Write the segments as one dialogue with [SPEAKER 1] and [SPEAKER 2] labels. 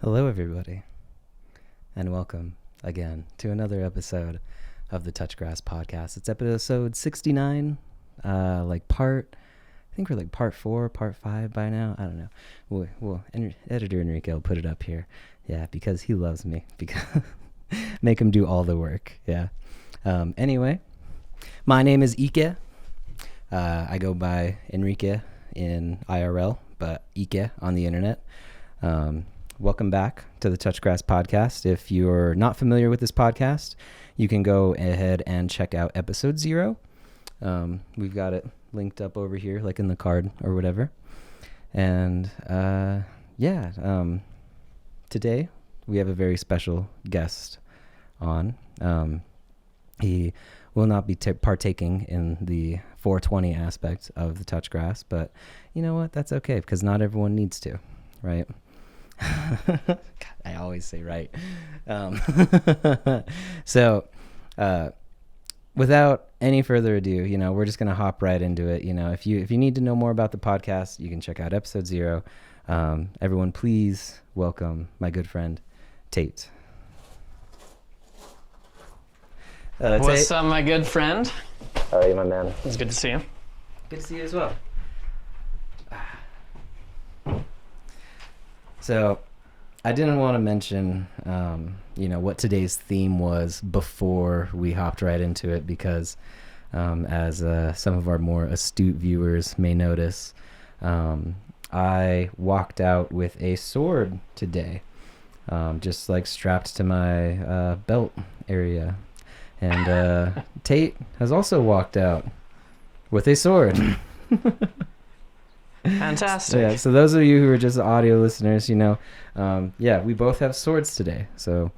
[SPEAKER 1] Hello, everybody, and welcome again to another episode of the Touchgrass Podcast. It's episode 69, I think we're like part 4, part 5 by now. I don't know. Well, editor Enrique will put it up here. Yeah, because he loves me. Because make him do all the work. Yeah. Anyway, my name is Ique. I go by Enrique in IRL, but Ique on the internet. Welcome back to the Touchgrass Podcast. If you're not familiar with this podcast, you can go ahead and check out episode 0. We've got it linked up over here, like in the card or whatever. And today we have a very special guest on. He will not be partaking in the 420 aspect of the Touchgrass, but you know what? That's okay, because not everyone needs to, right? God, I always say right. So without any further ado, we're just going to hop right into it. If you need to know more about the podcast, you can check out episode 0. Everyone, please welcome my good friend, Tait.
[SPEAKER 2] What's up, my good friend?
[SPEAKER 1] How are you, my man?
[SPEAKER 2] It's good to see you.
[SPEAKER 1] Good to see you as well. So, I didn't want to mention, what today's theme was before we hopped right into it because, as some of our more astute viewers may notice, I walked out with a sword today, just like strapped to my belt area. And Tait has also walked out with a sword.
[SPEAKER 2] Fantastic.
[SPEAKER 1] So those of you who are just audio listeners, we both have swords today. So,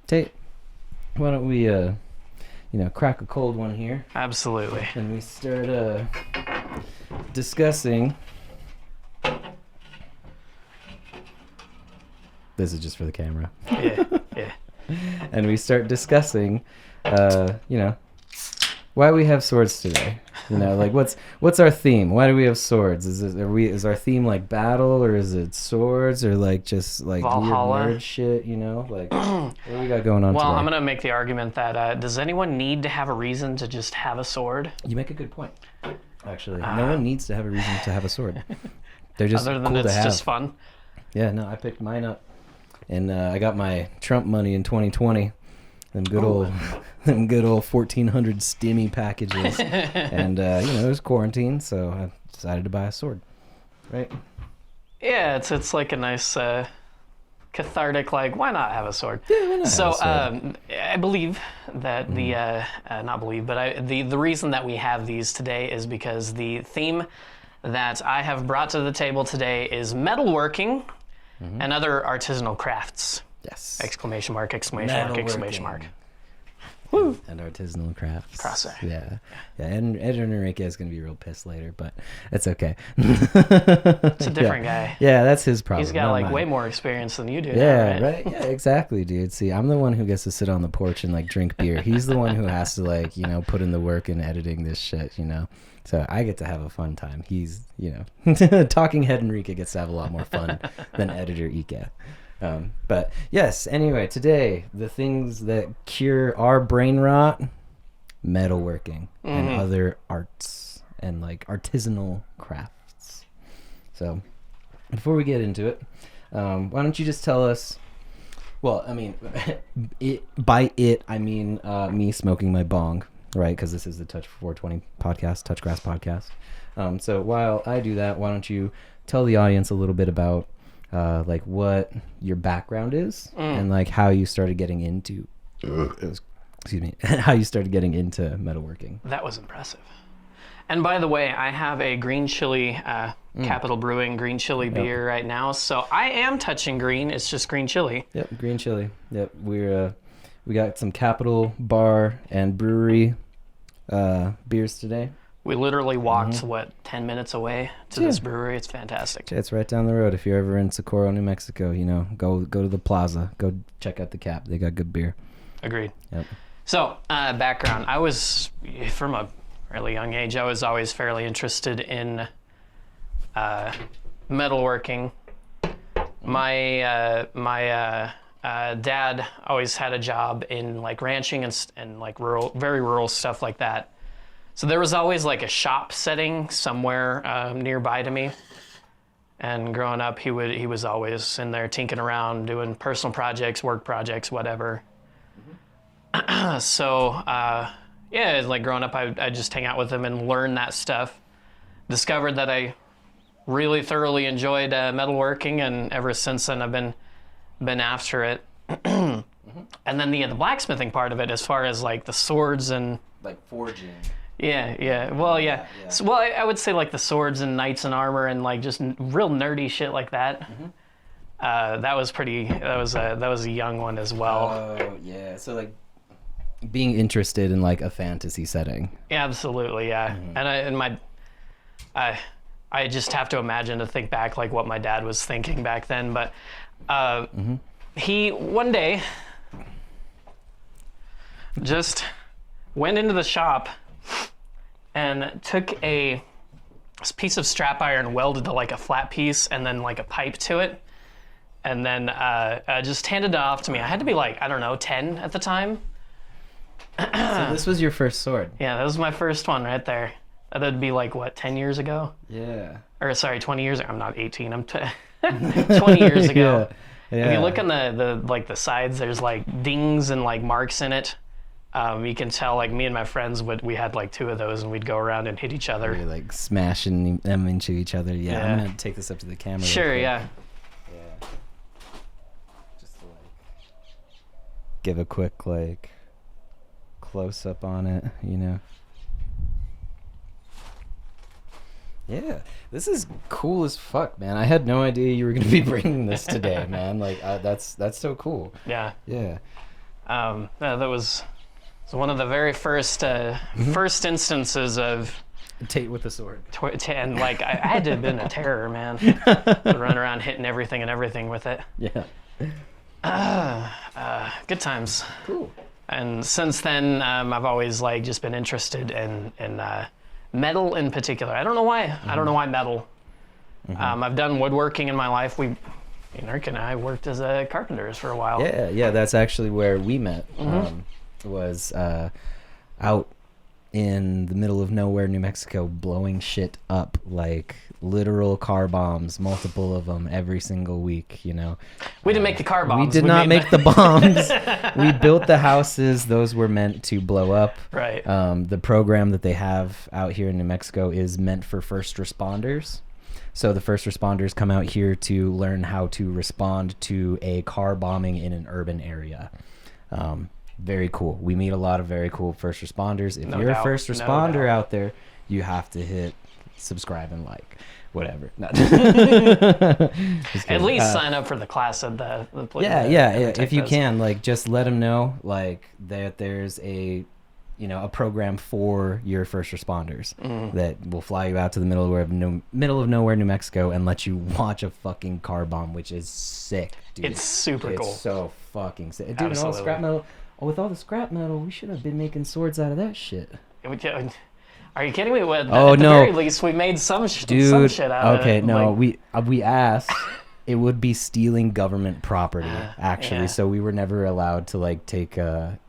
[SPEAKER 1] Tait, why don't we, crack a cold one here?
[SPEAKER 2] Absolutely.
[SPEAKER 1] And we start discussing. This is just for the camera.
[SPEAKER 2] Yeah.
[SPEAKER 1] And we start discussing, why we have swords today. What's our theme? Why do we have swords? Is our theme like battle, or is it swords, or like just like
[SPEAKER 2] Valhalla?
[SPEAKER 1] Weird nerd shit? What do we got going on today?
[SPEAKER 2] Well, I'm gonna make the argument that does anyone need to have a reason to just have a sword?
[SPEAKER 1] You make a good point. Actually, no one needs to have a reason to have a sword. They're just
[SPEAKER 2] other than
[SPEAKER 1] cool
[SPEAKER 2] it's
[SPEAKER 1] to have.
[SPEAKER 2] just fun.
[SPEAKER 1] Yeah, no, I picked mine up, and I got my Trump money in 2020. Them good old 1400 stimmy packages. And, it was quarantine, so I decided to buy a sword. Right?
[SPEAKER 2] Yeah, it's like a nice cathartic, like, why not have a sword?
[SPEAKER 1] Yeah, why not
[SPEAKER 2] so
[SPEAKER 1] have a sword?
[SPEAKER 2] I believe that the reason that we have these today is because the theme that I have brought to the table today is metalworking and other artisanal crafts.
[SPEAKER 1] Yes.
[SPEAKER 2] Exclamation mark, exclamation mark, exclamation mark.
[SPEAKER 1] Woo. And artisanal crafts.
[SPEAKER 2] Crosshair.
[SPEAKER 1] Yeah. And editor Enrique is going to be real pissed later, but it's okay.
[SPEAKER 2] It's a different guy.
[SPEAKER 1] Yeah, that's his problem.
[SPEAKER 2] He's got way more experience than you do.
[SPEAKER 1] Yeah,
[SPEAKER 2] now, right?
[SPEAKER 1] Yeah, exactly, dude. See, I'm the one who gets to sit on the porch and drink beer. He's the one who has to put in the work in editing this shit, So I get to have a fun time. He's, talking head Enrique gets to have a lot more fun than editor Ique. But yes, anyway, today, the things that cure our brain rot, metalworking and other arts and artisanal crafts. So before we get into it, why don't you just tell us, well, I mean, I mean me smoking my bong, right? Because this is the Touch 420 podcast, Touchgrass podcast. So while I do that, why don't you tell the audience a little bit about what your background is and how you started getting into how you started getting into metalworking.
[SPEAKER 2] That was impressive. And by the way, I have a green chili Capital Brewing green chili beer right now, so I am touching green. It's just green chili.
[SPEAKER 1] Yep, green chili. Yep, we got some Capital Bar and Brewery beers today.
[SPEAKER 2] We literally walked, 10 minutes away to this brewery. It's fantastic.
[SPEAKER 1] It's right down the road. If you're ever in Socorro, New Mexico, go to the plaza. Go check out the Cap. They got good beer.
[SPEAKER 2] Agreed.
[SPEAKER 1] Yep.
[SPEAKER 2] So, background. I was, from a really young age, I was always fairly interested in metalworking My dad always had a job in like ranching and like very rural stuff like that. So there was always like a shop setting somewhere nearby to me. And growing up, he was always in there tinkering around, doing personal projects, work projects, whatever. So yeah, like growing up, I just hang out with him and learn that stuff. Discovered that I really thoroughly enjoyed metalworking, and ever since then I've been after it. And then the blacksmithing part of it, as far as like the swords and
[SPEAKER 1] like forging.
[SPEAKER 2] Yeah. Well, yeah. So, well, I would say like the swords and knights and armor and like just real nerdy shit like that. That was a young one as well.
[SPEAKER 1] Oh yeah. So like being interested in like a fantasy setting.
[SPEAKER 2] Yeah, absolutely. Yeah. I just have to imagine to think back like what my dad was thinking back then. But he one day just went into the shop and took a piece of strap iron, welded to like a flat piece, and then like a pipe to it, and then just handed it off to me. I had to be like, I don't know, 10 at the time.
[SPEAKER 1] So this was your first sword?
[SPEAKER 2] Yeah, that was my first one right there. That'd be like, what, 10 years ago?
[SPEAKER 1] Yeah.
[SPEAKER 2] Or sorry, 20 years ago. I'm not 18, I'm 20 years ago. Yeah. If you look on the sides, there's like dings and like marks in it. You can tell, like, me and my friends, we had like 2 of those, and we'd go around and hit each other.
[SPEAKER 1] You're like smashing them into each other. Yeah. I'm gonna take this up to the camera.
[SPEAKER 2] Sure, yeah.
[SPEAKER 1] Yeah. Just to like give a quick like close up on it, you know. Yeah, this is cool as fuck, man. I had no idea you were gonna be bringing this today, man. Like, that's so cool.
[SPEAKER 2] Yeah.
[SPEAKER 1] Yeah.
[SPEAKER 2] That was one of the very first instances of
[SPEAKER 1] Tait with a sword.
[SPEAKER 2] And like I had to have been a terror, man. Run around hitting everything and everything with it.
[SPEAKER 1] Yeah.
[SPEAKER 2] Good times.
[SPEAKER 1] Cool.
[SPEAKER 2] And since then, I've always like just been interested in metal in particular. I don't know why. I don't know why metal. I've done woodworking in my life. Ique and I worked as carpenters for a while.
[SPEAKER 1] Yeah. That's actually where we met. Was out in the middle of nowhere, New Mexico, blowing shit up, like literal car bombs, multiple of them every single week, you know.
[SPEAKER 2] We didn't make the car bombs.
[SPEAKER 1] We did not make the bombs. We built the houses. Those were meant to blow up.
[SPEAKER 2] Right.
[SPEAKER 1] The program that they have out here in New Mexico is meant for first responders. So the first responders come out here to learn how to respond to a car bombing in an urban area. Very cool. We meet a lot of very cool first responders. If you're a first responder out there, you have to hit subscribe and like, whatever.
[SPEAKER 2] At least sign up for the class of the
[SPEAKER 1] if you can, like, just let them know like that there's a program for your first responders that will fly you out to the middle of nowhere, New Mexico, and let you watch a fucking car bomb, which is sick, dude.
[SPEAKER 2] It's super cool.
[SPEAKER 1] It's so fucking sick, dude. And all the scrap metal. With all the scrap metal, we should have been making swords out of that shit.
[SPEAKER 2] Are you kidding me? At
[SPEAKER 1] the
[SPEAKER 2] very least, we made some shit out of it.
[SPEAKER 1] Okay, no, like... we asked. It would be stealing government property, actually. Yeah. So we were never allowed to like take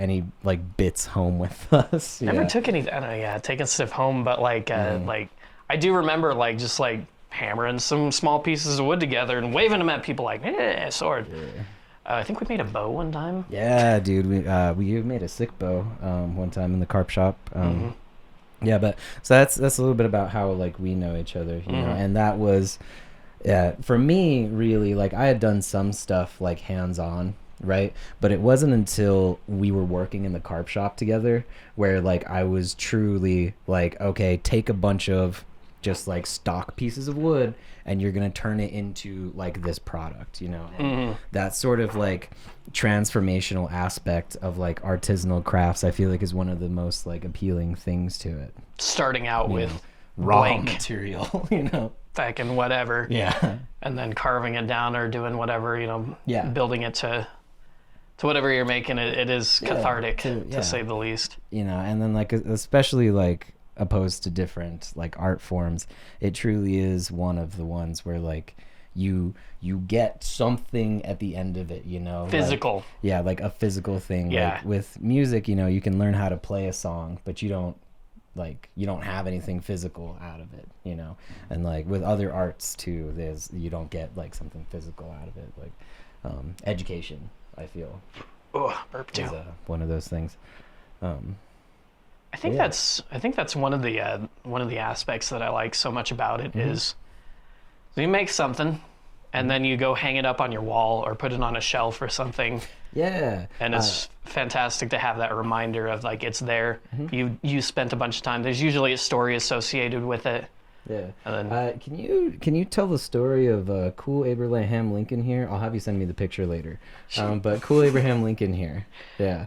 [SPEAKER 1] any like bits home with us.
[SPEAKER 2] Never took any. I don't know, taking stuff home, but like like I do remember like just like hammering some small pieces of wood together and waving them at people like, sword. Yeah. I think we made a bow one time.
[SPEAKER 1] Yeah, dude. We made a sick bow one time in the carp shop. Yeah, but so that's a little bit about how like we know each other, you know, and that was, for me really, like I had done some stuff like hands-on, right? But it wasn't until we were working in the carp shop together where like I was truly like, okay, take a bunch of just like stock pieces of wood and you're gonna turn it into like this product, you know. And that sort of like transformational aspect of like artisanal crafts, I feel like, is one of the most like appealing things to it.
[SPEAKER 2] Starting out with
[SPEAKER 1] raw material, you know,
[SPEAKER 2] fucking whatever, and then carving it down or doing whatever, you know, building it to whatever you're making. It is cathartic to say the least, you
[SPEAKER 1] know. And then like especially like opposed to different like art forms, it truly is one of the ones where like you get something at the end of it, you know,
[SPEAKER 2] Physical.
[SPEAKER 1] like, yeah, like a physical thing.
[SPEAKER 2] Yeah.
[SPEAKER 1] Like with music, you know, you can learn how to play a song, but you don't have anything physical out of it, you know. And like with other arts too, you don't get like something physical out of it. Like education, I feel,
[SPEAKER 2] Burp too.
[SPEAKER 1] is one of those things.
[SPEAKER 2] I think that's one of the aspects that I like so much about it is you make something and then you go hang it up on your wall or put it on a shelf or something.
[SPEAKER 1] Yeah.
[SPEAKER 2] And it's fantastic to have that reminder of like it's there. You spent a bunch of time. There's usually a story associated with it.
[SPEAKER 1] Yeah.
[SPEAKER 2] And then,
[SPEAKER 1] can you tell the story of cool Abraham Lincoln here? I'll have you send me the picture later. But cool Abraham Lincoln here. Yeah.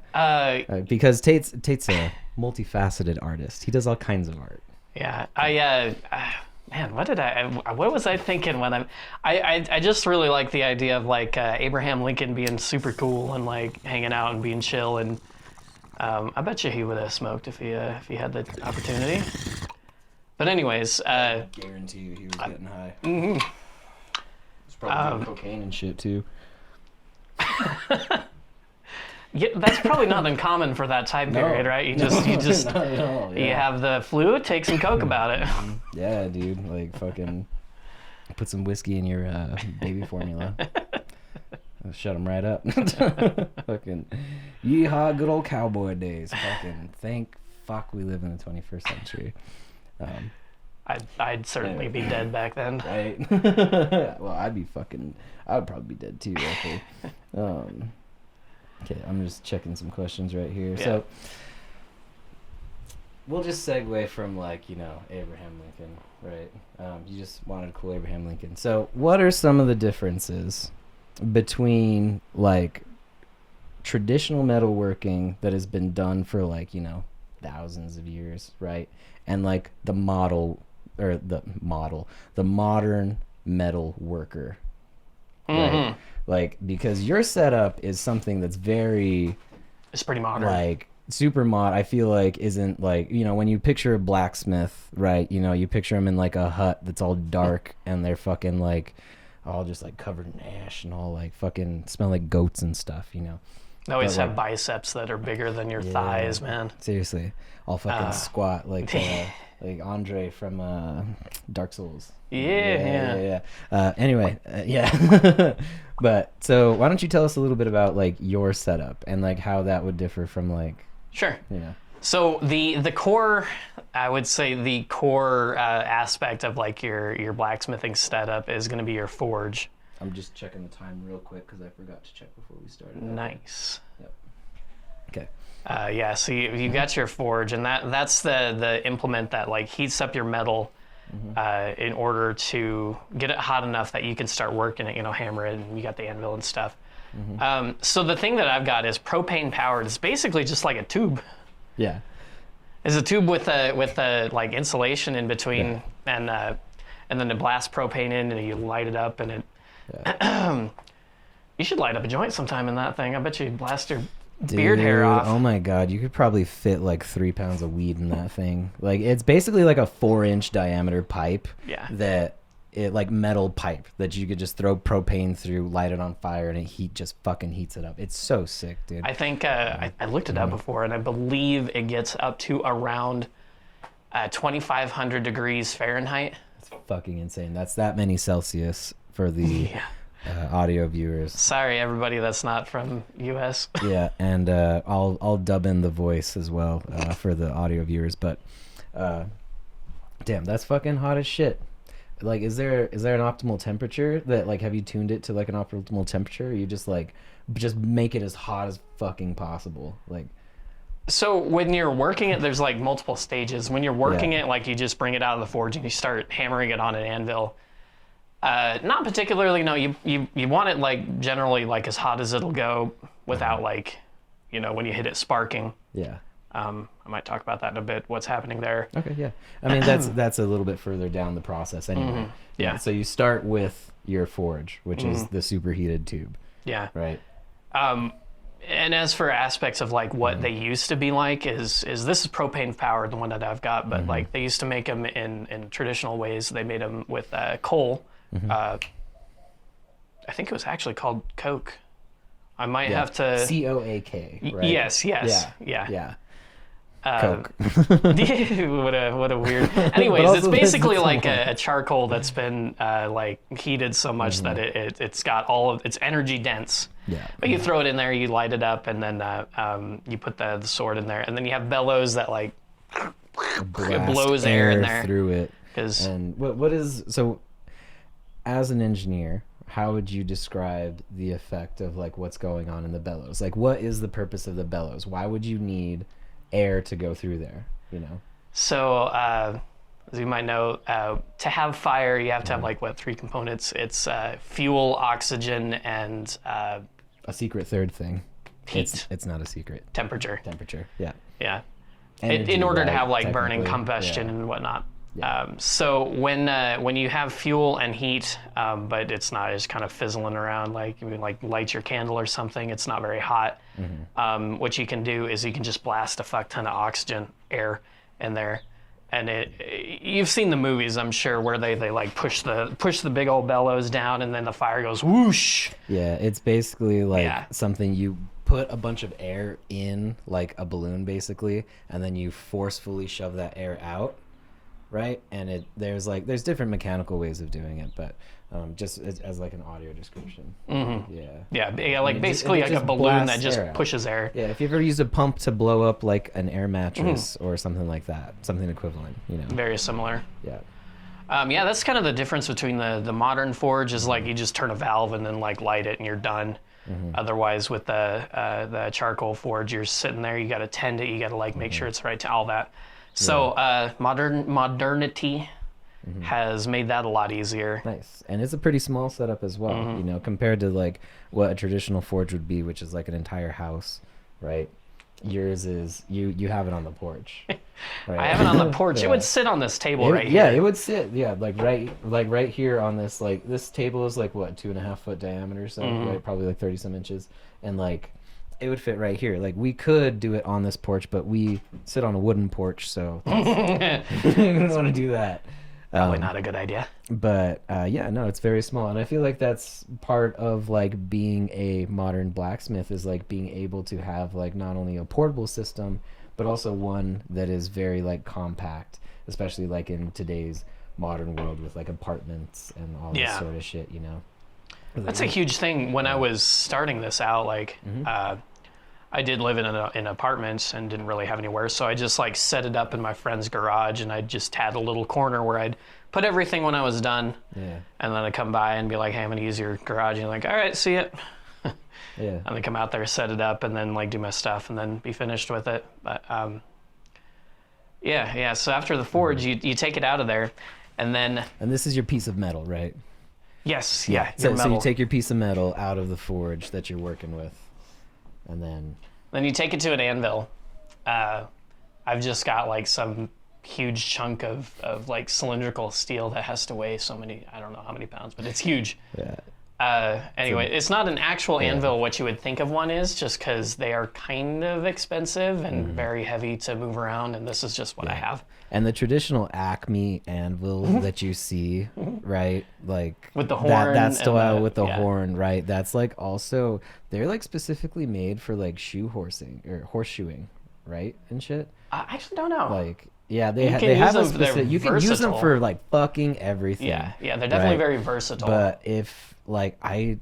[SPEAKER 1] Because Tate's a multifaceted artist. He does all kinds of art.
[SPEAKER 2] Yeah. Man, what was I thinking when I just really like the idea of like Abraham Lincoln being super cool and like hanging out and being chill, and I bet you he would have smoked if he had the opportunity. But anyways,
[SPEAKER 1] I guarantee you he was getting high. He's probably doing cocaine and shit too.
[SPEAKER 2] Yeah, that's probably not uncommon for that time period, right? You just
[SPEAKER 1] not at all, yeah.
[SPEAKER 2] You have the flu, take some coke about it.
[SPEAKER 1] Yeah, dude, like fucking put some whiskey in your baby formula. Shut them right up. Fucking yeehaw, good old cowboy days. Fucking thank fuck we live in the 21st century.
[SPEAKER 2] I'd certainly be dead back then.
[SPEAKER 1] Right. Well, I would probably be dead too, actually. Okay, I'm just checking some questions right here. Yeah. So we'll just segue from like, you know, Abraham Lincoln, right? You just wanted cool Abraham Lincoln. So what are some of the differences between like traditional metalworking that has been done for like, you know, thousands of years, right? And like the modern metal worker, right? Like, because your setup is something that's
[SPEAKER 2] it's pretty modern,
[SPEAKER 1] like super mod. I feel like isn't like, you know, when you picture a blacksmith, right? You know, you picture him in like a hut that's all dark and they're fucking like all just like covered in ash and all like fucking smell like goats and stuff, you know.
[SPEAKER 2] They always have biceps that are bigger than your thighs, man.
[SPEAKER 1] Seriously, all fucking squat like Andre from Dark Souls. Yeah. Anyway, yeah. But so why don't you tell us a little bit about like your setup and like how that would differ from like,
[SPEAKER 2] sure.
[SPEAKER 1] You know.
[SPEAKER 2] So the core, I would say the core aspect of like your blacksmithing setup is going to be your forge.
[SPEAKER 1] I'm just checking the time real quick because I forgot to check before we started.
[SPEAKER 2] Nice.
[SPEAKER 1] Yep. Okay.
[SPEAKER 2] Yeah, so you got your forge, and that's the implement that like heats up your metal in order to get it hot enough that you can start working it, you know, hammer it, and you got the anvil and stuff. So the thing that I've got is propane powered. It's basically just like a tube.
[SPEAKER 1] Yeah.
[SPEAKER 2] It's a tube with a like insulation in between, and then it blasts propane in, and you light it up, and it. Yeah. You should light up a joint sometime in that thing. I bet you blast your beard hair off.
[SPEAKER 1] Oh my god, you could probably fit like 3 pounds of weed in that thing. Like, it's basically like a 4-inch diameter pipe.
[SPEAKER 2] Yeah.
[SPEAKER 1] Like metal pipe that you could just throw propane through, light it on fire, and it just fucking heats it up. It's so sick, dude.
[SPEAKER 2] I think I looked it up before, and I believe it gets up to around 2,500 degrees Fahrenheit.
[SPEAKER 1] It's fucking insane. That's that many Celsius for the audio viewers.
[SPEAKER 2] Sorry, everybody that's not from U.S.
[SPEAKER 1] Yeah, and I'll dub in the voice as well for the audio viewers. But damn, that's fucking hot as shit. Like, is there an optimal temperature that like, have you tuned it to like an optimal temperature? Or you just make it as hot as fucking possible, like.
[SPEAKER 2] So when you're working it, there's like multiple stages. When you're working it, like you just bring it out of the forge and you start hammering it on an anvil. Not particularly, no, you want it like generally like as hot as it'll go without like, you know, when you hit it sparking.
[SPEAKER 1] Yeah.
[SPEAKER 2] I might talk about that in a bit, what's happening there.
[SPEAKER 1] Okay, yeah. I mean, that's a little bit further down the process anyway.
[SPEAKER 2] Yeah.
[SPEAKER 1] So you start with your forge, which is the superheated tube.
[SPEAKER 2] Yeah.
[SPEAKER 1] Right.
[SPEAKER 2] And as for aspects of like what they used to be like is this is propane powered, the one that I've got, but like they used to make them in traditional ways. They made them with coal, I think it was actually called Coke. I might have to.
[SPEAKER 1] COAK, right?
[SPEAKER 2] Yes.
[SPEAKER 1] Yeah. Coke.
[SPEAKER 2] what a weird. Anyways, it's basically like a charcoal that's been like heated so much that it's got all of it's energy dense.
[SPEAKER 1] Yeah.
[SPEAKER 2] But you throw it in there, you light it up, and then you put the sword in there, and then you have bellows that like it blows air in there
[SPEAKER 1] through it.
[SPEAKER 2] And
[SPEAKER 1] what is so? As an engineer, how would you describe the effect of like what's going on in the bellows? Like, what is the purpose of the bellows? Why would you need air to go through there, you know?
[SPEAKER 2] So, as you might know, to have fire, you have to have like what, 3 components? It's fuel, oxygen, and
[SPEAKER 1] a secret third thing.
[SPEAKER 2] Heat.
[SPEAKER 1] It's not a secret.
[SPEAKER 2] Temperature.
[SPEAKER 1] Yeah.
[SPEAKER 2] Yeah.
[SPEAKER 1] Energy,
[SPEAKER 2] in order to
[SPEAKER 1] right,
[SPEAKER 2] have like burning
[SPEAKER 1] technically,
[SPEAKER 2] combustion and whatnot.
[SPEAKER 1] Yeah.
[SPEAKER 2] So when you have fuel and heat, but it's not just kind of fizzling around, like you like light your candle or something, it's not very hot. What you can do is you can just blast a fuck ton of oxygen air in there, and you've seen the movies, I'm sure, where they like push the big old bellows down, and then the fire goes whoosh.
[SPEAKER 1] Yeah, it's basically like something you put a bunch of air in, like a balloon basically, and then you forcefully shove that air out. Right, and there's different mechanical ways of doing it, but just as like an audio description.
[SPEAKER 2] Yeah, like basically like a balloon that just pushes air.
[SPEAKER 1] Yeah, if you ever used a pump to blow up like an air mattress or something like that, something equivalent, you know.
[SPEAKER 2] Very similar.
[SPEAKER 1] Yeah.
[SPEAKER 2] Yeah, that's kind of the difference between the modern forge is like you just turn a valve and then like light it and you're done. Otherwise, with the charcoal forge, you're sitting there, you got to tend it, you got to like make sure it's right to all that. So modernity has made that a lot easier.
[SPEAKER 1] Nice. And it's a pretty small setup as well, you know, compared to like what a traditional forge would be, which is like an entire house, right? Yours is you have it on the porch. Right?
[SPEAKER 2] I have it on the porch. It would sit on this table right here.
[SPEAKER 1] Yeah, it would sit. Yeah, like right here on this, like this table is like what, 2.5 foot diameter, so right, probably like 30 some inches, and like it would fit right here. Like we could do it on this porch, but we sit on a wooden porch, so we don't want to do that.
[SPEAKER 2] Probably not a good idea.
[SPEAKER 1] But yeah, no, it's very small, and I feel like that's part of like being a modern blacksmith is like being able to have like not only a portable system, but also one that is very like compact, especially like in today's modern world with like apartments and all this sort of shit, you know.
[SPEAKER 2] That's a huge thing. When I was starting this out, like, I did live in an apartment and didn't really have anywhere, so I just like set it up in my friend's garage, and I just had a little corner where I'd put everything when I was done, and then I'd come by and be like, "Hey, I'm gonna use your garage," and you're like, "All right, see it." And then come out there, set it up, and then like do my stuff, and then be finished with it. But yeah. So after the forge, you take it out of there, and then.
[SPEAKER 1] And this is your piece of metal, right?
[SPEAKER 2] Yes, yeah.
[SPEAKER 1] So you take your piece of metal out of the forge that you're working with, and then
[SPEAKER 2] you take it to an anvil. I've just got like some huge chunk of like cylindrical steel that has to weigh so many, I don't know how many pounds, but it's huge. Anyway, it's not an actual anvil what you would think of one is, just because they are kind of expensive and very heavy to move around, and this is just what I have.
[SPEAKER 1] And the traditional Acme anvil that you see, right? Like
[SPEAKER 2] with the horn.
[SPEAKER 1] That style with the horn, right? That's like also, they're like specifically made for like shoe horsing or horseshoeing, right? And shit.
[SPEAKER 2] I actually don't know.
[SPEAKER 1] Like, yeah, they have a specific, you can use them for like fucking everything.
[SPEAKER 2] Yeah, they're definitely very versatile.
[SPEAKER 1] But if like, I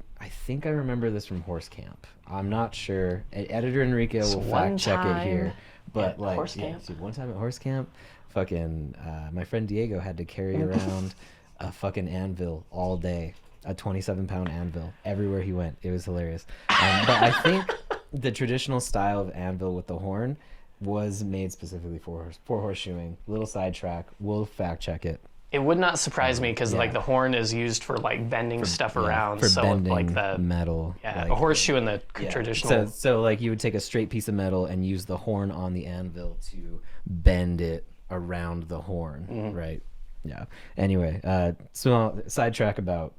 [SPEAKER 1] think I remember this from Horse Camp. I'm not sure. Editor Enrique will fact check it here. But like, one time at Horse Camp, fucking my friend Diego had to carry around a fucking anvil all day, a 27-pound anvil everywhere he went. It was hilarious. But I think the traditional style of anvil with the horn was made specifically for horseshoeing. Little sidetrack. We'll fact check it.
[SPEAKER 2] It would not surprise me because like the horn is used for like bending stuff around.
[SPEAKER 1] For
[SPEAKER 2] so
[SPEAKER 1] bending
[SPEAKER 2] like the
[SPEAKER 1] metal.
[SPEAKER 2] Yeah,
[SPEAKER 1] like,
[SPEAKER 2] a horseshoe in the traditional.
[SPEAKER 1] So like you would take a straight piece of metal and use the horn on the anvil to bend it around the horn, right? Yeah. Anyway, small sidetrack about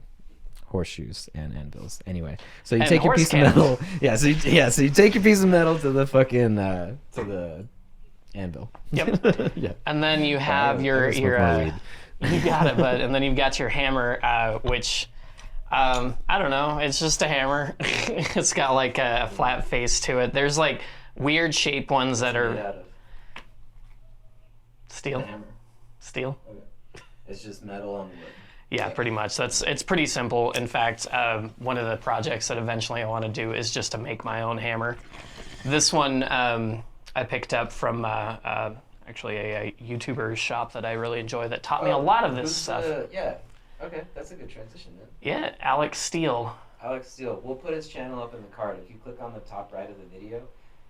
[SPEAKER 1] horseshoes and anvils. Anyway, so you take your piece of metal. So you take your piece of metal to the fucking to the anvil.
[SPEAKER 2] Yep. And then you have your you got it, bud. And then you've got your hammer, which I don't know. It's just a hammer. It's got like a flat face to it. There's like weird shape ones that are
[SPEAKER 1] Made out of
[SPEAKER 2] steel.
[SPEAKER 1] hammer.
[SPEAKER 2] Steel.
[SPEAKER 1] Okay. It's just metal on wood.
[SPEAKER 2] Yeah, pretty much. It's pretty simple. In fact, one of the projects that eventually I want to do is just to make my own hammer. This one I picked up from actually a YouTuber shop that I really enjoy that taught me a lot of this stuff.
[SPEAKER 1] Yeah. Okay, that's a good transition then.
[SPEAKER 2] Yeah, Alex Steele.
[SPEAKER 1] Alex Steele. We'll put his channel up in the card. If you click on the top right of the video,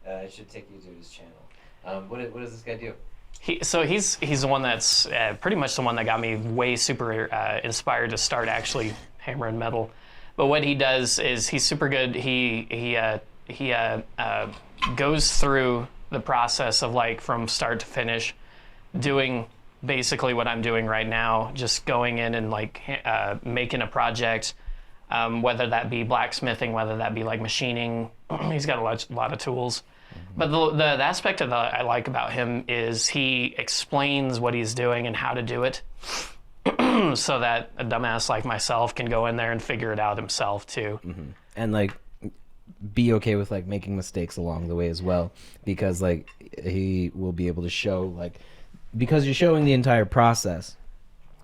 [SPEAKER 1] it should take you to his channel. What does this guy do?
[SPEAKER 2] He's the one that's pretty much the one that got me way super inspired to start actually hammering metal. But what he does is he's super good. He goes through the process of like from start to finish, doing basically what I'm doing right now, just going in and like making a project, whether that be blacksmithing, whether that be like machining. He's got a lot of tools. But the aspect of that I like about him is he explains what he's doing and how to do it so that a dumbass like myself can go in there and figure it out himself too.
[SPEAKER 1] Mm-hmm. And like be okay with like making mistakes along the way as well, because like he will be able to show like, because you're showing the entire process,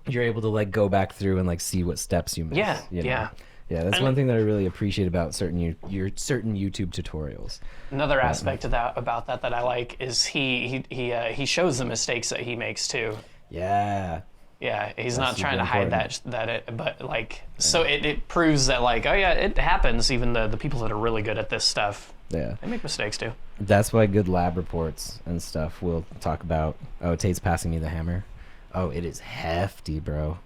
[SPEAKER 1] you're able to like go back through and like see what steps you missed.
[SPEAKER 2] Yeah,
[SPEAKER 1] you know?
[SPEAKER 2] yeah.
[SPEAKER 1] Yeah, that's one thing that I really appreciate about certain certain YouTube tutorials.
[SPEAKER 2] Another aspect of about that I like is he shows the mistakes that he makes too.
[SPEAKER 1] Yeah.
[SPEAKER 2] Yeah, he's
[SPEAKER 1] That's
[SPEAKER 2] not trying to
[SPEAKER 1] super
[SPEAKER 2] hide but like so it proves that like, oh yeah, it happens. Even the people that are really good at this stuff,
[SPEAKER 1] Yeah.
[SPEAKER 2] they make mistakes too.
[SPEAKER 1] That's why good lab reports and stuff will talk about, oh, Tate's passing me the hammer. Oh, it is hefty, bro.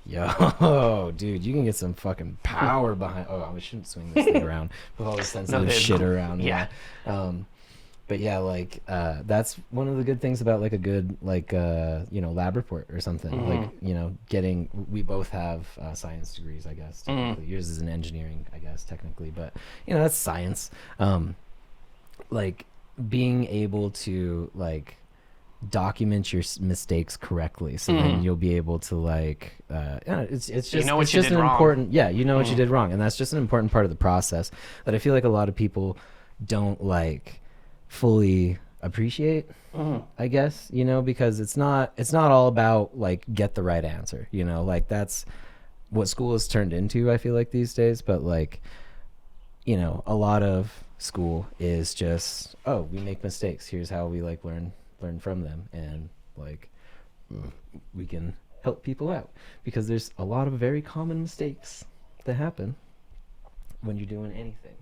[SPEAKER 1] Yo, dude, you can get some fucking power behind. Oh, I shouldn't swing this thing around with all the sensitive shit around.
[SPEAKER 2] Yeah.
[SPEAKER 1] But yeah, like that's one of the good things about like a good like lab report or something.
[SPEAKER 2] Mm-hmm.
[SPEAKER 1] Like we both have science degrees, I guess. Technically. Yours is in engineering, I guess, technically, but that's science. Like being able to like document your mistakes correctly, so then you'll be able to like it's just
[SPEAKER 2] you know what
[SPEAKER 1] it's
[SPEAKER 2] you
[SPEAKER 1] just
[SPEAKER 2] did
[SPEAKER 1] an
[SPEAKER 2] wrong.
[SPEAKER 1] important you know what you did wrong, and that's just an important part of the process that I feel like a lot of people don't like fully appreciate. I guess because it's not all about like get the right answer, like that's what school has turned into, I feel like, these days. But like a lot of school is just, oh, we make mistakes, here's how we like learn from them, and like we can help people out, because there's a lot of very common mistakes that happen when you're doing anything,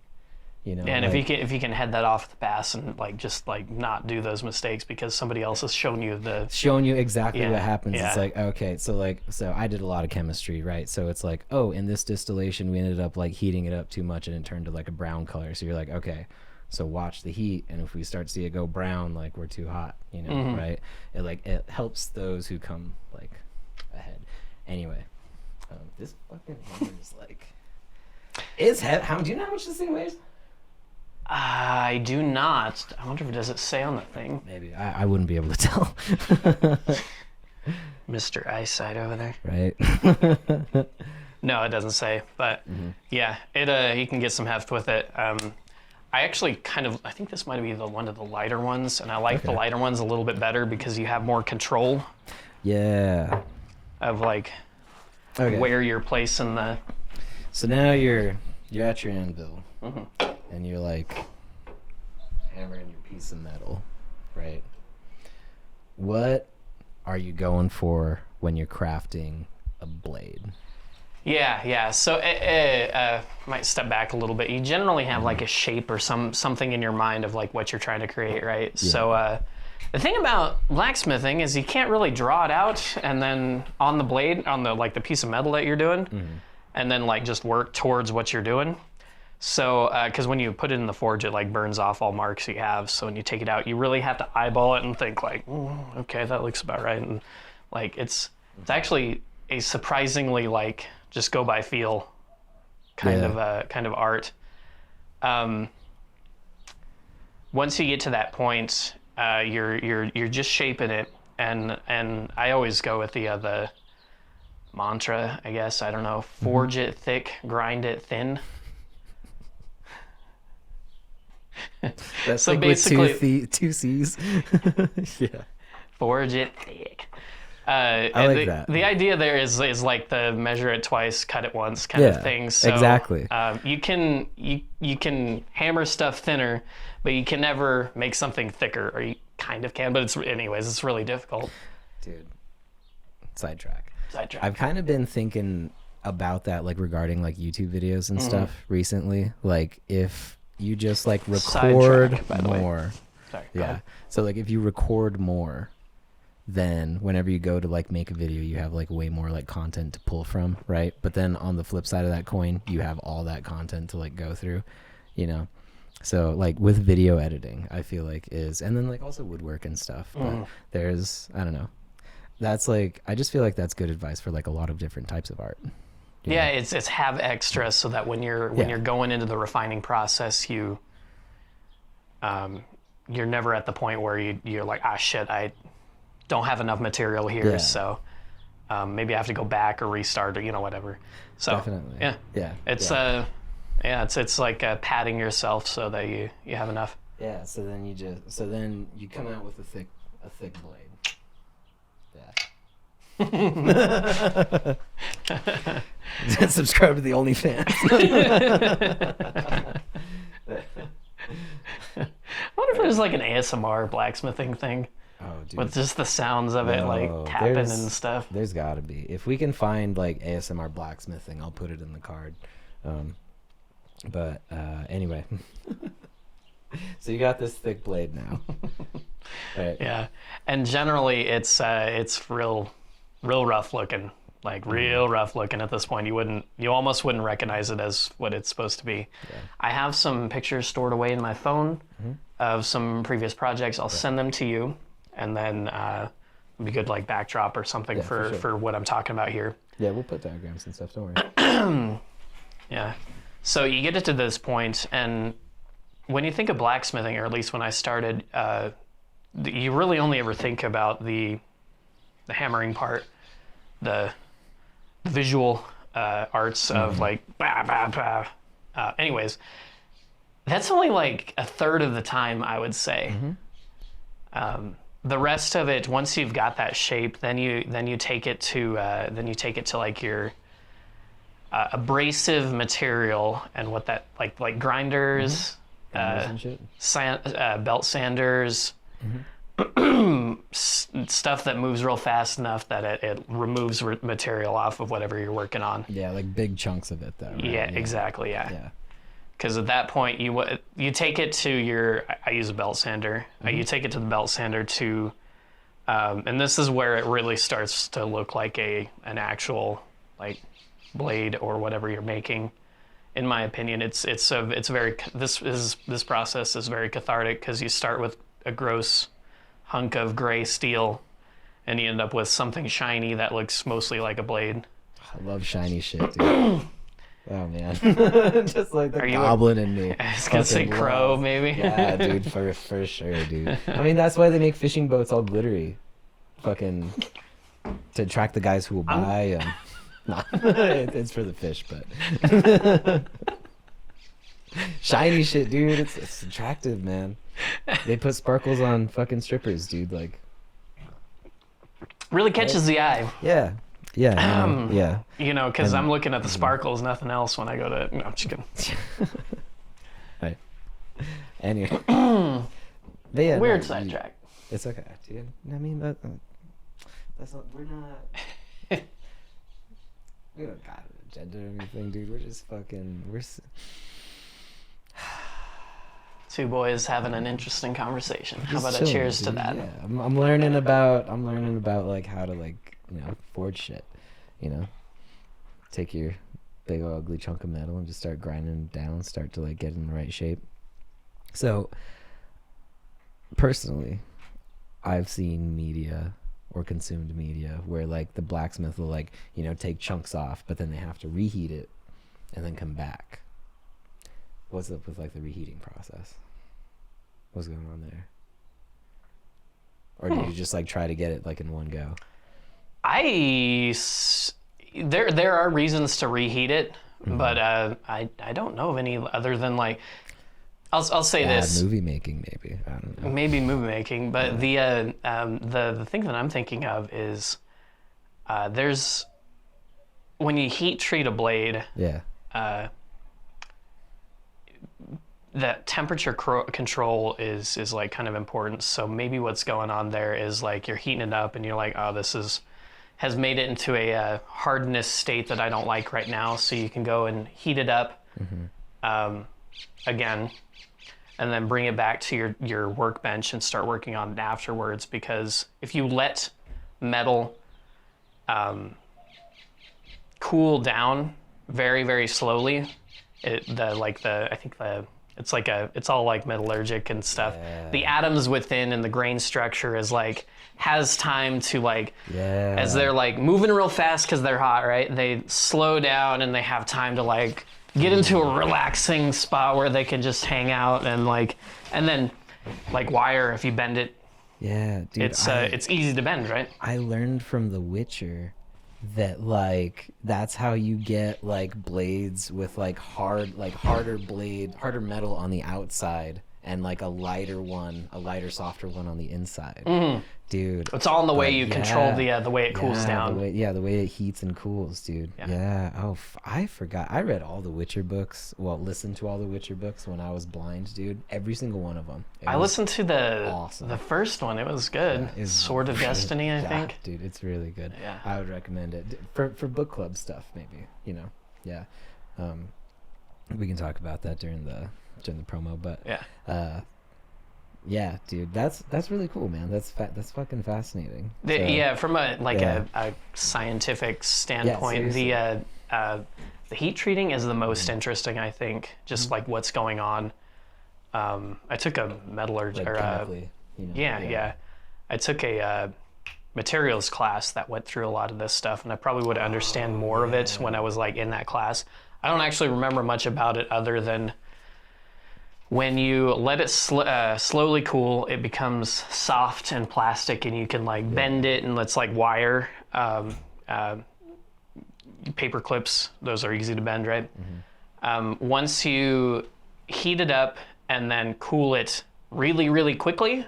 [SPEAKER 2] And like, if you can head that off the pass and like just like not do those mistakes because somebody else has shown you
[SPEAKER 1] exactly what happens.
[SPEAKER 2] Yeah.
[SPEAKER 1] It's like, okay, so I did a lot of chemistry, right? So it's like, oh, in this distillation we ended up like heating it up too much and it turned to like a brown color. So you're like, okay, so watch the heat, and if we start to see it go brown, like we're too hot, right? It helps those who come like ahead. Anyway, this fucking hammer is like, it's heavy. Do you know how much this thing weighs?
[SPEAKER 2] I do not. I wonder if does it say on the thing?
[SPEAKER 1] Maybe I wouldn't be able to tell.
[SPEAKER 2] Mr. Eyesight over there.
[SPEAKER 1] Right.
[SPEAKER 2] No, it doesn't say, but yeah, he can get some heft with it. I actually I think this might be one of the lighter ones, and I like the lighter ones a little bit better because you have more control.
[SPEAKER 1] Yeah.
[SPEAKER 2] Of like where you're placing the.
[SPEAKER 1] So now you're at your anvil, and you're like hammering your piece of metal, right? What are you going for when you're crafting a blade?
[SPEAKER 2] Yeah. So I might step back a little bit. You generally have like a shape or something in your mind of like what you're trying to create, right? Yeah. So the thing about blacksmithing is you can't really draw it out and then on the blade, on the like the piece of metal that you're doing, and then like just work towards what you're doing. So because when you put it in the forge, it like burns off all marks you have. So when you take it out, you really have to eyeball it and think like, okay, that looks about right. And like it's actually a surprisingly like just go by feel kind of art. Once you get to that point, you're just shaping it, and I always go with the mantra, I guess. I don't know. Forge it thick, grind it thin.
[SPEAKER 1] That's
[SPEAKER 2] So
[SPEAKER 1] like
[SPEAKER 2] basically,
[SPEAKER 1] with two C's. Yeah.
[SPEAKER 2] forge it thick.
[SPEAKER 1] I like
[SPEAKER 2] the,
[SPEAKER 1] that.
[SPEAKER 2] The idea there is like the measure it twice, cut it once kind of thing. So
[SPEAKER 1] exactly.
[SPEAKER 2] you can hammer stuff thinner, but you can never make something thicker, or you kind of can, but it's really difficult.
[SPEAKER 1] Dude, sidetrack. I've kind of been thinking about that, like regarding like YouTube videos and stuff recently. Like if you just like record more.
[SPEAKER 2] Sorry,
[SPEAKER 1] yeah. So like if you record more, then whenever you go to like make a video, you have like way more like content to pull from, right? But then on the flip side of that coin, you have all that content to like go through, you know? So like with video editing, I feel like and then like also woodwork and stuff, but there's, I don't know. That's like, I just feel like that's good advice for like a lot of different types of art.
[SPEAKER 2] Yeah, it's have extra so that when you're going into the refining process, you're never at the point where you're like, ah, shit, I don't have enough material here, so maybe I have to go back or restart or whatever. So
[SPEAKER 1] definitely,
[SPEAKER 2] it's it's like patting yourself so that you have enough.
[SPEAKER 1] Yeah. So then you come out with a thick blade. Yeah. Subscribe to the OnlyFans.
[SPEAKER 2] I wonder if there's like an ASMR blacksmithing thing.
[SPEAKER 1] Oh, dude.
[SPEAKER 2] With just the sounds of it, like tapping and stuff.
[SPEAKER 1] There's gotta be. If we can find like ASMR blacksmithing, I'll put it in the card. But anyway. So you got this thick blade now. Right.
[SPEAKER 2] Yeah. And generally it's real rough looking. Like real rough looking at this point. You almost wouldn't recognize it as what it's supposed to be. Yeah. I have some pictures stored away in my phone of some previous projects. I'll send them to you. And then it'd be good like backdrop or something for what I'm talking about here.
[SPEAKER 1] Yeah, we'll put diagrams and stuff, don't worry.
[SPEAKER 2] Yeah. So you get it to this point, and when you think of blacksmithing, or at least when I started, you really only ever think about the hammering part, the visual arts of like, bah, bah, bah. Anyways, that's only like a third of the time, I would say. The rest of it, once you've got that shape, then you take it to like your abrasive material and what that like grinders,
[SPEAKER 1] and shit.
[SPEAKER 2] Belt sanders, stuff that moves real fast enough that it removes material off of whatever you're working on.
[SPEAKER 1] Yeah, like big chunks of it though. Right?
[SPEAKER 2] Yeah, exactly. Yeah. Because at that point, you take it to I use a belt sander. You take it to the belt sander to, and this is where it really starts to look like an actual like blade or whatever you're making. In my opinion, this process is very cathartic because you start with a gross hunk of gray steel, and you end up with something shiny that looks mostly like a blade.
[SPEAKER 1] I love shiny shit, dude. Oh man, just like the goblin in me.
[SPEAKER 2] I was gonna say crow, maybe.
[SPEAKER 1] Yeah, dude, for sure, dude. I mean, that's why they make fishing boats all glittery, fucking, to attract the guys who will buy. Nah, it's for the fish, but shiny shit, dude. It's attractive, man. They put sparkles on fucking strippers, dude. Like,
[SPEAKER 2] really catches the eye.
[SPEAKER 1] Yeah. Yeah, yeah.
[SPEAKER 2] Because I'm looking at the sparkles, nothing else when I go to... No, I'm just kidding.
[SPEAKER 1] Right. Anyway.
[SPEAKER 2] Weird sidetrack.
[SPEAKER 1] It's okay, dude. I mean, that's not... We're not... We don't got an agenda or anything, dude. We're just fucking...
[SPEAKER 2] Two boys having an interesting conversation. How about
[SPEAKER 1] chilling,
[SPEAKER 2] a cheers
[SPEAKER 1] dude.
[SPEAKER 2] to that?
[SPEAKER 1] Yeah, I'm learning about like how to like forge shit. Take your big ugly chunk of metal and just start grinding it down. Start to like get in the right shape. So personally, I've seen media or consumed media where like the blacksmith will like take chunks off, but then they have to reheat it and then come back. What's up with like the reheating process? What's going on there? Or do you just like try to get it like in one go?
[SPEAKER 2] there are reasons to reheat it, but I don't know of any other than like I'll say this.
[SPEAKER 1] Movie making, maybe. I don't know.
[SPEAKER 2] Maybe movie making, but the thing that I'm thinking of is there's when you heat treat a blade.
[SPEAKER 1] Yeah.
[SPEAKER 2] That temperature control is like kind of important. So maybe what's going on there is like you're heating it up and you're like, oh, this has made it into a hardness state that I don't like right now. So you can go and heat it up again, and then bring it back to your workbench and start working on it afterwards. Because if you let metal cool down very, very slowly, it's all like metallurgic and stuff. Yeah. The atoms within and the grain structure is like has time to like as they're like moving real fast because they're hot, right? They slow down and they have time to like get into a relaxing spot where they can just hang out and then like wire, if you bend it,
[SPEAKER 1] dude,
[SPEAKER 2] it's easy to bend, right?
[SPEAKER 1] I learned from The Witcher that like that's how you get like blades with like harder metal on the outside and like a lighter softer one on the inside. Dude,
[SPEAKER 2] it's all in the way you control the way it cools down.
[SPEAKER 1] The way it heats and cools, dude. I forgot. I read all the Witcher books. Well, listened to all the Witcher books when I was blind, dude. Every single one of them.
[SPEAKER 2] I listened to the first one. It was good. Sword of Destiny, I think.
[SPEAKER 1] Dude, it's really good.
[SPEAKER 2] Yeah.
[SPEAKER 1] I would recommend it for book club stuff, maybe. You know, we can talk about that during the promo, but yeah, dude, that's really cool, man. That's fucking fascinating.
[SPEAKER 2] From a scientific standpoint, the heat treating is the most interesting, I think. Just like what's going on. I took a metallurgy, I took a materials class that went through a lot of this stuff, and I probably would understand more of it when I was like in that class. I don't actually remember much about it other than when you let it slowly cool, it becomes soft and plastic, and you can like bend it, and it's like wire. Paper clips, those are easy to bend, right? Once you heat it up and then cool it really, really quickly,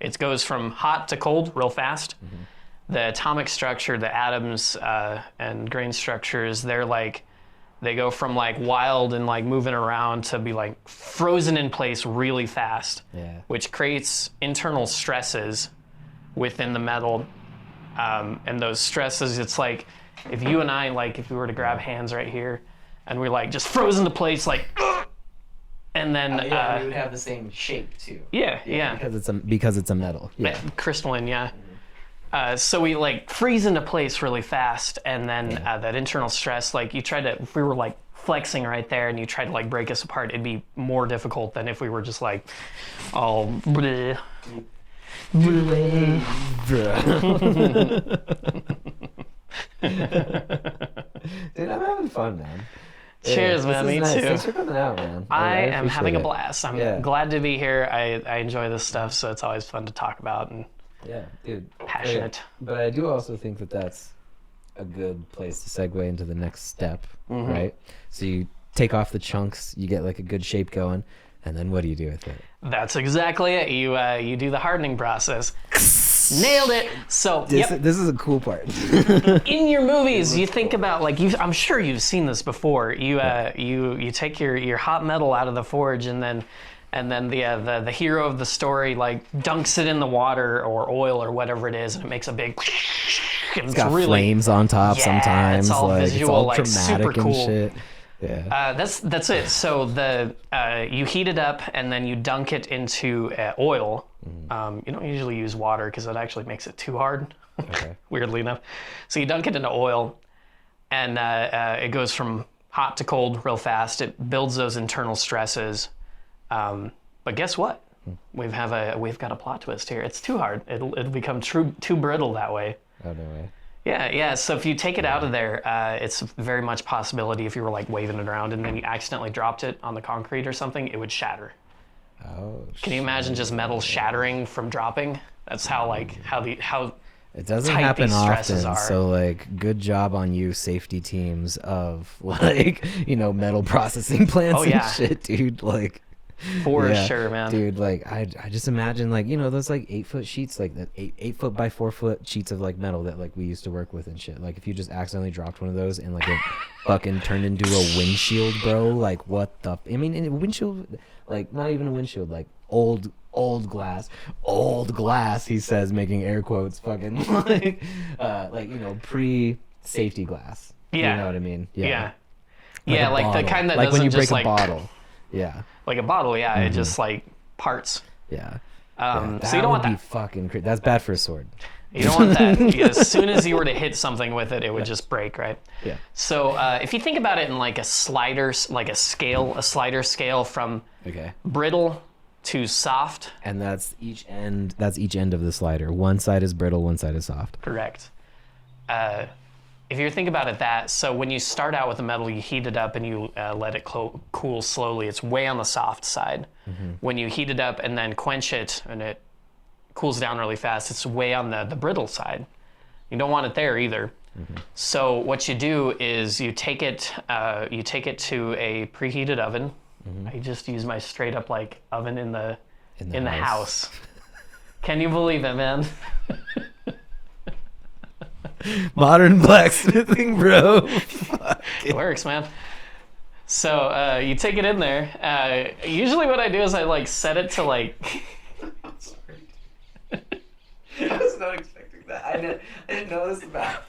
[SPEAKER 2] it goes from hot to cold real fast. The atomic structure, the atoms and grain structures, they go from like wild and like moving around to be like frozen in place really fast, which creates internal stresses within the metal. And those stresses, it's like if you and I, like if we were to grab hands right here and we're like just frozen to place, like, and then
[SPEAKER 1] we would have the same shape too. Because it's a metal.
[SPEAKER 2] Crystalline, so we like freeze into place really fast, and then that internal stress, like if we were like flexing right there and you tried to like break us apart, it'd be more difficult than if we were just like all bleh.
[SPEAKER 1] Dude, I'm having fun, man.
[SPEAKER 2] Cheers, man. Me too.
[SPEAKER 1] Thanks for coming out, man.
[SPEAKER 2] I am having a blast. I'm glad to be here. I enjoy this stuff, so it's always fun to talk about. And
[SPEAKER 1] dude.
[SPEAKER 2] Passionate.
[SPEAKER 1] But I do also think that that's a good place to segue into the next step, right? So you take off the chunks, you get like a good shape going, and then what do you do with it?
[SPEAKER 2] That's exactly it. You do the hardening process. Nailed it. So
[SPEAKER 1] this is a cool part.
[SPEAKER 2] In your movies, you think about like I'm sure you've seen this before. You take your hot metal out of the forge, and then the hero of the story like dunks it in the water or oil or whatever it is, and it makes a big.
[SPEAKER 1] It's got really, flames on top sometimes.
[SPEAKER 2] It's all
[SPEAKER 1] like,
[SPEAKER 2] visual,
[SPEAKER 1] it's all
[SPEAKER 2] like super cool.
[SPEAKER 1] And shit. Yeah.
[SPEAKER 2] That's it. So you heat it up and then you dunk it into oil. You don't usually use water because it actually makes it too hard.
[SPEAKER 1] Okay.
[SPEAKER 2] Weirdly enough. So you dunk it into oil, and it goes from hot to cold real fast. It builds those internal stresses. But guess what? We've got a plot twist here. It's too hard. It'll become too brittle that way.
[SPEAKER 1] Oh, no way.
[SPEAKER 2] Yeah. So if you take it out of there, it's very much possibility if you were like waving it around and then you accidentally dropped it on the concrete or something, it would shatter.
[SPEAKER 1] Oh.
[SPEAKER 2] Can you imagine just metal shattering from dropping? That's how
[SPEAKER 1] It doesn't
[SPEAKER 2] tight
[SPEAKER 1] happen
[SPEAKER 2] these stresses
[SPEAKER 1] often,
[SPEAKER 2] are.
[SPEAKER 1] so like good job on you, safety teams of like, you know, metal processing plants
[SPEAKER 2] yeah.
[SPEAKER 1] and shit, dude. Like
[SPEAKER 2] For sure, man.
[SPEAKER 1] Dude, like I just imagine like, you know, those like 8-foot sheets, like that 8-foot by 4-foot sheets of like metal that like we used to work with and shit. Like if you just accidentally dropped one of those and like it fucking turned into a windshield, bro, like what the I mean, a windshield, like not even a windshield, like old glass, he says, making air quotes, fucking like you know, pre-safety glass.
[SPEAKER 2] Yeah.
[SPEAKER 1] You know what I mean?
[SPEAKER 2] Yeah.
[SPEAKER 1] Like
[SPEAKER 2] Yeah,
[SPEAKER 1] a
[SPEAKER 2] like the
[SPEAKER 1] bottle.
[SPEAKER 2] kind that
[SPEAKER 1] like when
[SPEAKER 2] doesn't
[SPEAKER 1] you break
[SPEAKER 2] just
[SPEAKER 1] a
[SPEAKER 2] like
[SPEAKER 1] bottle. Yeah.
[SPEAKER 2] like a bottle, yeah, it just like parts.
[SPEAKER 1] Yeah.
[SPEAKER 2] So you don't want
[SPEAKER 1] be
[SPEAKER 2] that.
[SPEAKER 1] fucking that's bad for a sword.
[SPEAKER 2] You don't want that. As soon as you were to hit something with it, it would just break, right?
[SPEAKER 1] Yeah.
[SPEAKER 2] So if you think about it in like a slider scale from brittle to soft.
[SPEAKER 1] And that's each end of the slider. One side is brittle, one side is soft.
[SPEAKER 2] Correct. If you think about it so when you start out with a metal, you heat it up and you let it cool slowly. It's way on the soft side. Mm-hmm. When you heat it up and then quench it and it cools down really fast, it's way on the brittle side. You don't want it there either. Mm-hmm. So what you do is you take it to a preheated oven. Mm-hmm. I just use my straight up like oven in the house. Can you believe it, man?
[SPEAKER 1] Modern blacksmithing, bro.
[SPEAKER 2] It works, man. So you take it in there. Usually what I do is I like set it to like...
[SPEAKER 1] I was not expecting that. I didn't know this about...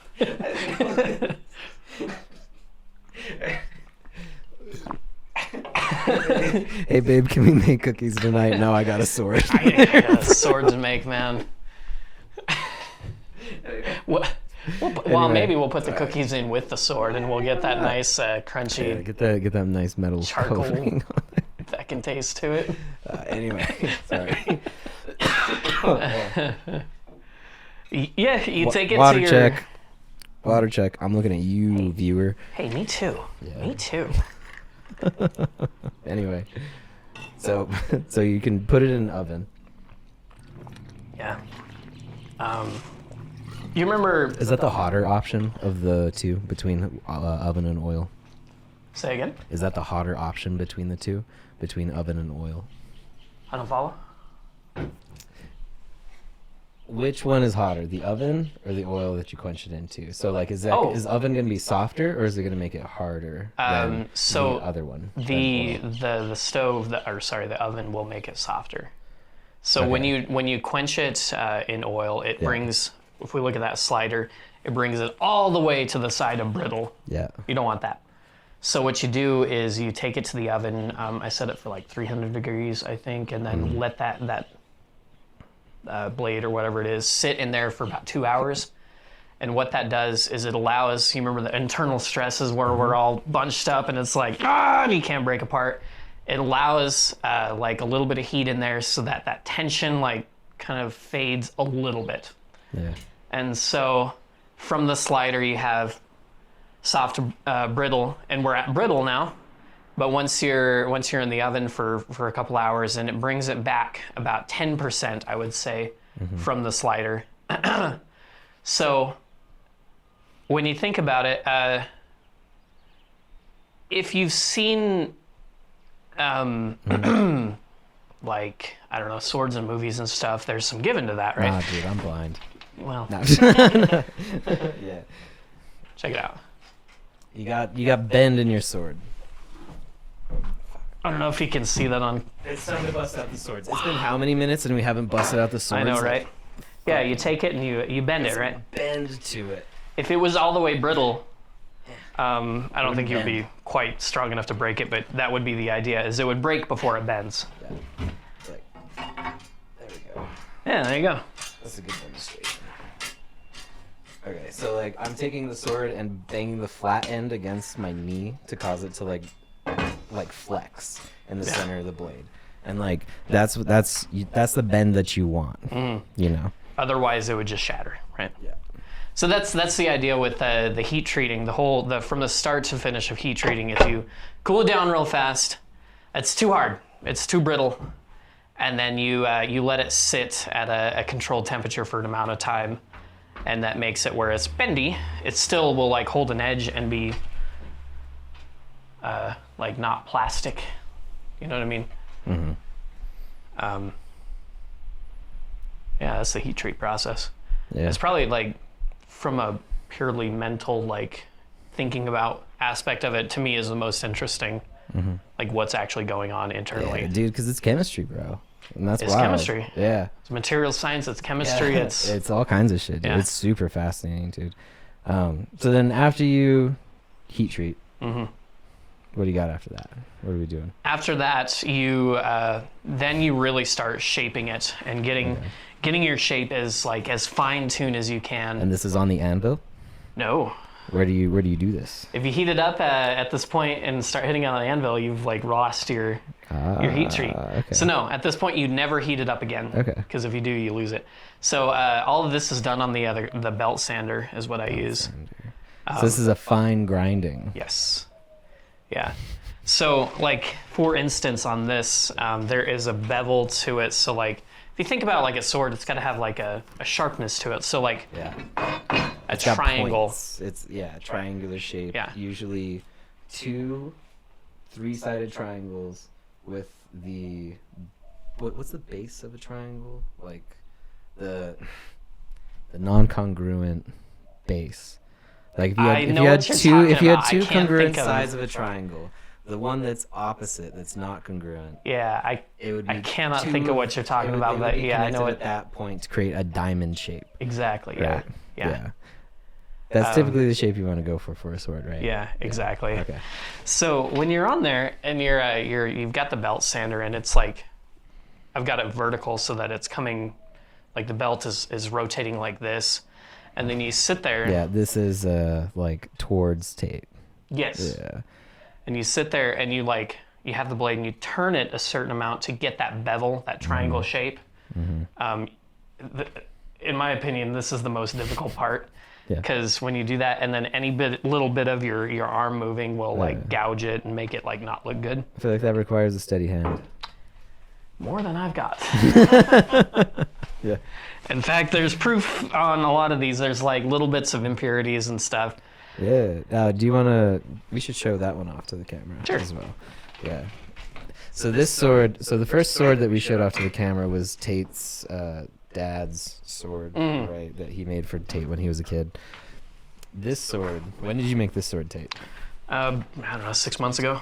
[SPEAKER 1] Hey babe, can we make cookies tonight? No, I got a sword.
[SPEAKER 2] I got a sword to make, man. Well, maybe we'll put the cookies in with the sword, and we'll get that nice crunchy.
[SPEAKER 1] Yeah, get that nice metal
[SPEAKER 2] charcoal
[SPEAKER 1] covering on it.
[SPEAKER 2] That can taste to it.
[SPEAKER 1] Anyway, sorry.
[SPEAKER 2] Yeah, you take it
[SPEAKER 1] water
[SPEAKER 2] to your...
[SPEAKER 1] check. Water check. I'm looking at you, viewer.
[SPEAKER 2] Hey, me too. Yeah. Me too.
[SPEAKER 1] Anyway, so you can put it in an oven.
[SPEAKER 2] Yeah. You remember...
[SPEAKER 1] Is that the hotter option of the two between oven and oil?
[SPEAKER 2] Say again?
[SPEAKER 1] Is that the hotter option between the two? Between oven and oil?
[SPEAKER 2] I don't follow.
[SPEAKER 1] Which one is hotter, the oven or the oil that you quench it into? So like, is oven going to be softer or is it going to make it harder than the other one?
[SPEAKER 2] The stove, the oven will make it softer. So when you quench it in oil, it brings... If we look at that slider, it brings it all the way to the side of brittle. Yeah. You don't want that. So what you do is you take it to the oven. I set it for like 300 degrees, I think, and then let that blade or whatever it is sit in there for about 2 hours. And what that does is it allows, you remember the internal stresses where we're all bunched up and it's like, and you can't break apart. It allows like a little bit of heat in there so that tension like kind of fades a little bit. Yeah. And so from the slider you have soft, brittle, and we're at brittle now. But once you're in the oven for a couple hours, and it brings it back about 10%, I would say, from the slider. So when you think about it, if you've seen like, I don't know, swords in movies and stuff, there's some given to that, right?
[SPEAKER 1] Nah, dude, I'm blind.
[SPEAKER 2] Well,
[SPEAKER 1] no. Yeah.
[SPEAKER 2] Check it out.
[SPEAKER 1] You got bend in your sword.
[SPEAKER 2] I don't know if you can see that on...
[SPEAKER 1] It's time to bust out the swords. It's been how many minutes and we haven't busted out the swords?
[SPEAKER 2] I know, right? Yeah, you take it and you bend it, right?
[SPEAKER 1] Bend to it.
[SPEAKER 2] If it was all the way brittle, I don't think you would be quite strong enough to break it, but that would be the idea, is it would break before it bends.
[SPEAKER 1] Yeah. It's like, there we go.
[SPEAKER 2] Yeah, there you go.
[SPEAKER 1] That's a good demonstration. Okay, so like I'm taking the sword and banging the flat end against my knee to cause it to like flex in the center of the blade, and like that's the bend that you want. You know.
[SPEAKER 2] Otherwise, it would just shatter, right?
[SPEAKER 1] Yeah.
[SPEAKER 2] So that's the idea with the heat treating. From the start to finish of heat treating, if you cool it down real fast, it's too hard, it's too brittle, and then you let it sit at a controlled temperature for an amount of time. and that makes it where it's bendy. It still will like hold an edge and be like not plastic. You know what I mean? Yeah, that's the heat treat process.
[SPEAKER 1] Yeah.
[SPEAKER 2] It's probably like from a purely mental like thinking about aspect of it, to me is the most interesting. Like what's actually going on internally.
[SPEAKER 1] Yeah, dude, because it's chemistry, bro. And that's
[SPEAKER 2] It's
[SPEAKER 1] wild.
[SPEAKER 2] chemistry.
[SPEAKER 1] Yeah.
[SPEAKER 2] It's material science, it's chemistry,
[SPEAKER 1] It's all kinds of shit, dude.
[SPEAKER 2] Yeah.
[SPEAKER 1] It's super fascinating, dude. So then after you heat treat, what do you got after that? What are we doing?
[SPEAKER 2] After that, you then you really start shaping it and getting your shape as like as fine tuned as you can.
[SPEAKER 1] And this is on the anvil?
[SPEAKER 2] No.
[SPEAKER 1] Where do you do this?
[SPEAKER 2] If you heat it up at this point and start hitting it on the anvil, you've like lost your heat treat.
[SPEAKER 1] Okay.
[SPEAKER 2] So no, at this point you never heat it up again.
[SPEAKER 1] Okay.
[SPEAKER 2] Because if you do, you lose it. So all of this is done on the belt sander is what I use.
[SPEAKER 1] So this is a fine grinding.
[SPEAKER 2] Yes. Yeah. So like for instance on this, there is a bevel to it. So like if you think about like a sword, it's got to have like a sharpness to it. So like a triangle.
[SPEAKER 1] It's triangular shape.
[SPEAKER 2] Yeah.
[SPEAKER 1] Usually 2 3-sided triangles with the what's the base of a triangle? Like the non-congruent base. Like if you had two congruent sides of a triangle, the one that's opposite, that's not congruent.
[SPEAKER 2] Yeah, I cannot think of what you're talking about, but yeah, I know
[SPEAKER 1] at that point to create a diamond shape.
[SPEAKER 2] Exactly.
[SPEAKER 1] Right?
[SPEAKER 2] Yeah.
[SPEAKER 1] That's typically the shape you want to go for a sword, right?
[SPEAKER 2] Yeah, exactly.
[SPEAKER 1] Okay.
[SPEAKER 2] So when you're on there and you've got the belt sander and it's like, I've got it vertical so that it's coming, like the belt is rotating like this, and then you sit there.
[SPEAKER 1] Yeah, this is like towards tait.
[SPEAKER 2] Yes.
[SPEAKER 1] Yeah.
[SPEAKER 2] And you sit there and you have the blade and you turn it a certain amount to get that bevel, that triangle shape. In my opinion, this is the most difficult part. Because when you do that, and then any little bit of your arm moving will like gouge it and make it like not look good.
[SPEAKER 1] I feel like that requires a steady hand.
[SPEAKER 2] More than I've got.
[SPEAKER 1] Yeah.
[SPEAKER 2] In fact, there's proof on a lot of these. There's like little bits of impurities and stuff.
[SPEAKER 1] Yeah. Do you want to? We should show that one off to the camera as well. Yeah. So this sword. So the first sword that we showed off to the camera was Tait's dad's sword, right? That he made for Tait when he was a kid. This sword. When did you make this sword, Tait?
[SPEAKER 2] I don't know, 6 months ago.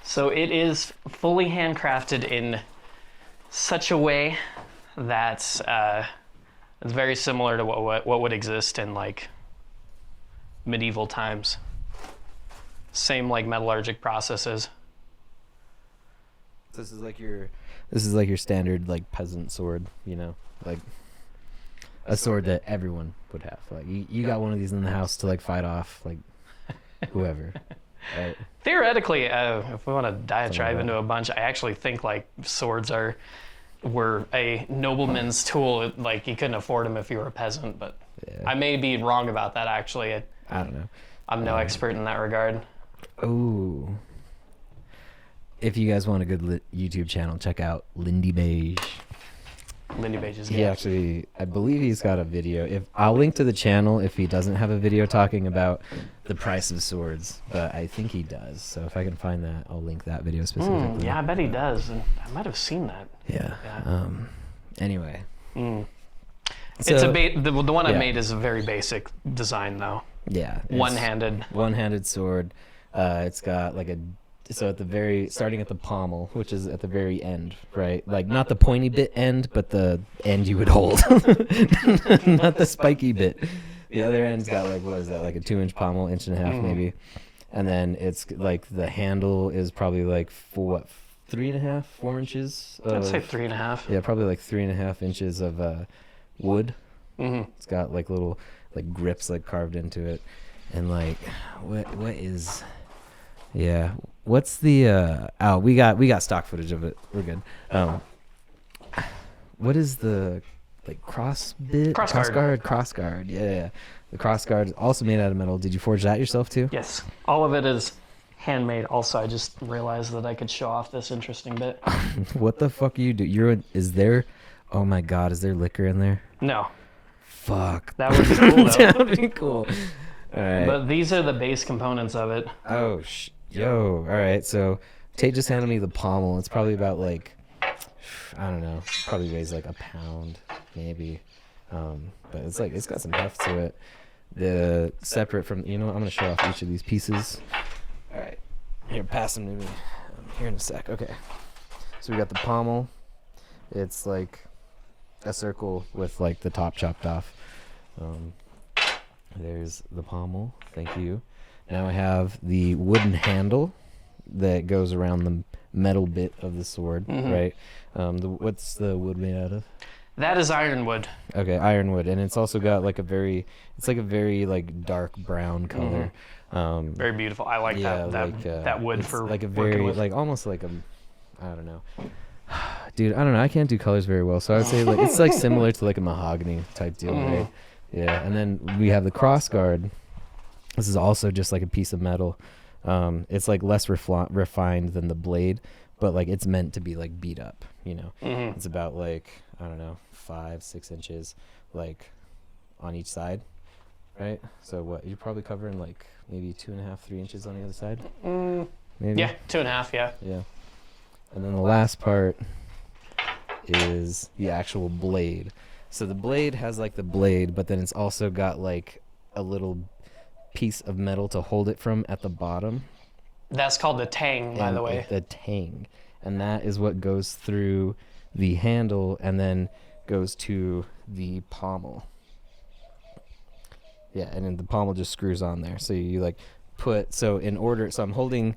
[SPEAKER 2] So it is fully handcrafted in such a way that it's very similar to what would exist in like medieval times. Same like metallurgic processes.
[SPEAKER 1] This is like your standard like peasant sword, you know, like a sword that everyone would have. Like you got one of these in the house to like fight off like whoever. Right?
[SPEAKER 2] Theoretically, if we want to diatribe into a bunch, I actually think like swords were a nobleman's tool. Like you couldn't afford them if you were a peasant, but I may be wrong about that actually.
[SPEAKER 1] I don't know.
[SPEAKER 2] I'm no expert in that regard.
[SPEAKER 1] Oh. If you guys want a good YouTube channel, check out Lindy Beige.
[SPEAKER 2] Lindy Beige is good.
[SPEAKER 1] He actually, I believe he's got a video. I'll link to the channel if he doesn't have a video talking about the price of swords, but I think he does. So if I can find that, I'll link that video specifically.
[SPEAKER 2] Yeah, I bet he does, and I might have seen that.
[SPEAKER 1] Yeah. Anyway.
[SPEAKER 2] So, it's the one I made is a very basic design though.
[SPEAKER 1] Yeah.
[SPEAKER 2] One-handed
[SPEAKER 1] sword. It's got like starting at the pommel, which is at the very end, right? Like not the pointy bit end, but the end you would hold. Not the spiky bit. The other end's got like, what is that? Like a 2-inch pommel, 1.5 inches maybe. And then it's like the handle is probably like 3.5, 4 inches.
[SPEAKER 2] I'd say 3.5.
[SPEAKER 1] Yeah, probably like 3.5 inches of wood. It's got like little like grips like carved into it. And like, what is... Yeah. What's the we got stock footage of it. We're good. What is the like cross guard? Yeah. The cross guard is also made out of metal. Did you forge that yourself too?
[SPEAKER 2] Yes. All of it is handmade. Also, I just realized that I could show off this interesting bit.
[SPEAKER 1] What the fuck are you do? Is there Oh my God, is there liquor in there?
[SPEAKER 2] No.
[SPEAKER 1] Fuck.
[SPEAKER 2] That would be cool, though.
[SPEAKER 1] That would be cool. All right.
[SPEAKER 2] But these are the base components of it.
[SPEAKER 1] Oh, yo. All right. So Tate just handed me the pommel. It's probably about like, I don't know, probably weighs like a pound, maybe. But it's like, it's got some heft to it. The separate from, you know, I'm going to show off each of these pieces. All right. Here, pass them to me. Here in a sec. Okay. So we got the pommel. It's like a circle with like the top chopped off. There's the pommel. Thank you. Now I have the wooden handle that goes around the metal bit of the sword, right? What's the wood made out of?
[SPEAKER 2] That is ironwood.
[SPEAKER 1] Okay, ironwood, and it's also got like a very like dark brown color.
[SPEAKER 2] Very beautiful. I like that wood for
[SPEAKER 1] like a very
[SPEAKER 2] with.
[SPEAKER 1] like almost like a, I don't know. Dude, I don't know. I can't do colors very well, so I'd say like it's like similar to like a mahogany type deal, right? Yeah, and then we have the cross guard. This is also just like a piece of metal. It's like less refined than the blade, but like it's meant to be like beat up, you know. It's about like, I don't know, 5-6 inches like on each side, right? So what, you're probably covering like maybe 2.5-3 inches on the other side? Maybe?
[SPEAKER 2] Yeah, 2.5, yeah.
[SPEAKER 1] Yeah. And then the last part is the actual blade. So the blade has like the blade, but then it's also got like a little piece of metal to hold it from at the bottom.
[SPEAKER 2] That's called the tang, by the way.
[SPEAKER 1] The tang. And that is what goes through the handle and then goes to the pommel. Yeah, and then the pommel just screws on there. So you like put, so I'm holding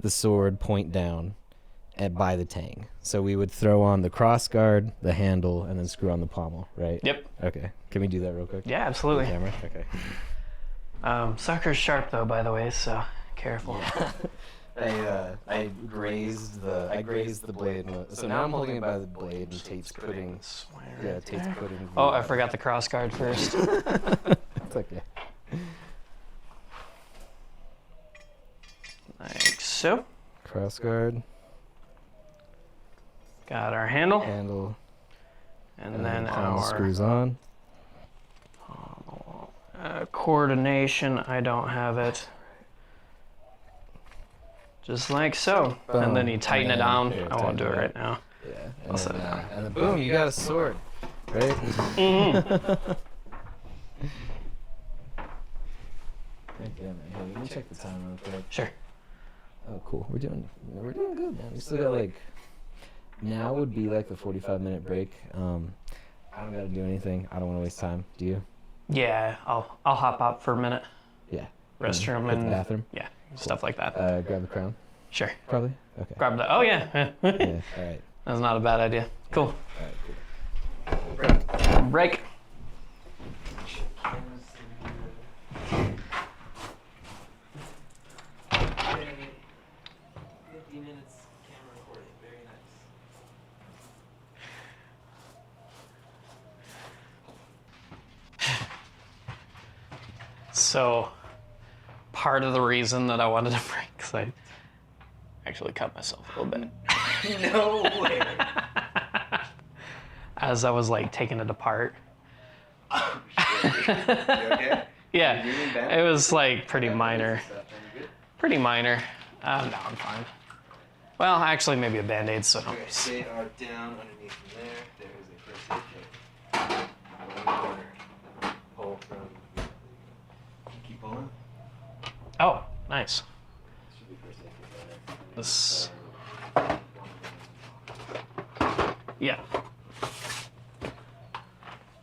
[SPEAKER 1] the sword point down by the tang. So we would throw on the cross guard, the handle, and then screw on the pommel, right?
[SPEAKER 2] Yep.
[SPEAKER 1] Okay. Can we do that real quick?
[SPEAKER 2] Yeah, absolutely.
[SPEAKER 1] Camera? Okay.
[SPEAKER 2] Sucker's sharp though, by the way, so careful.
[SPEAKER 1] Yeah. I grazed the blade. So now I'm holding it by the blade, and Tate's putting. Yeah, Tate's putting.
[SPEAKER 2] Oh, I forgot the cross guard first.
[SPEAKER 1] It's okay.
[SPEAKER 2] Like so.
[SPEAKER 1] Cross guard.
[SPEAKER 2] Got our handle.
[SPEAKER 1] And
[SPEAKER 2] then
[SPEAKER 1] our
[SPEAKER 2] our
[SPEAKER 1] screws on.
[SPEAKER 2] Coordination, I don't have it. Just like so.
[SPEAKER 1] Boom.
[SPEAKER 2] And then you tighten it down.
[SPEAKER 1] Here,
[SPEAKER 2] I won't do it
[SPEAKER 1] tighten it
[SPEAKER 2] right now.
[SPEAKER 1] Yeah.
[SPEAKER 2] I'll set it down.
[SPEAKER 1] And then boom, you got a sword. Right? Heck yeah, man. Hey, let me check the time real quick.
[SPEAKER 2] Sure.
[SPEAKER 1] Oh, cool. We're doing good, man. We still got like, now would be like the 45-minute break. I don't gotta do anything. I don't want to waste time. Do you?
[SPEAKER 2] Yeah, I'll hop out for a minute.
[SPEAKER 1] Yeah.
[SPEAKER 2] Restroom
[SPEAKER 1] Hit the
[SPEAKER 2] and
[SPEAKER 1] bathroom.
[SPEAKER 2] yeah, stuff like that.
[SPEAKER 1] Grab the crown.
[SPEAKER 2] Sure.
[SPEAKER 1] Probably. Okay.
[SPEAKER 2] Grab the. Oh yeah.
[SPEAKER 1] Yeah. All right.
[SPEAKER 2] That's not a bad idea. Cool.
[SPEAKER 1] All right. Cool.
[SPEAKER 2] Break. So, part of the reason that I wanted to break, because I actually cut myself a little bit.
[SPEAKER 1] No way.
[SPEAKER 2] As I was like taking it apart.
[SPEAKER 1] Oh, shit. You okay?
[SPEAKER 2] Yeah, it was like pretty minor. Pretty minor. No, I'm fine. Well, actually, maybe a Band-Aid, so.
[SPEAKER 1] Okay, they are down underneath from there. There is a first aid kit. One corner. Pull from. Keep pulling.
[SPEAKER 2] Oh, nice.
[SPEAKER 1] Should be first aid kit right there.
[SPEAKER 2] This. Yeah.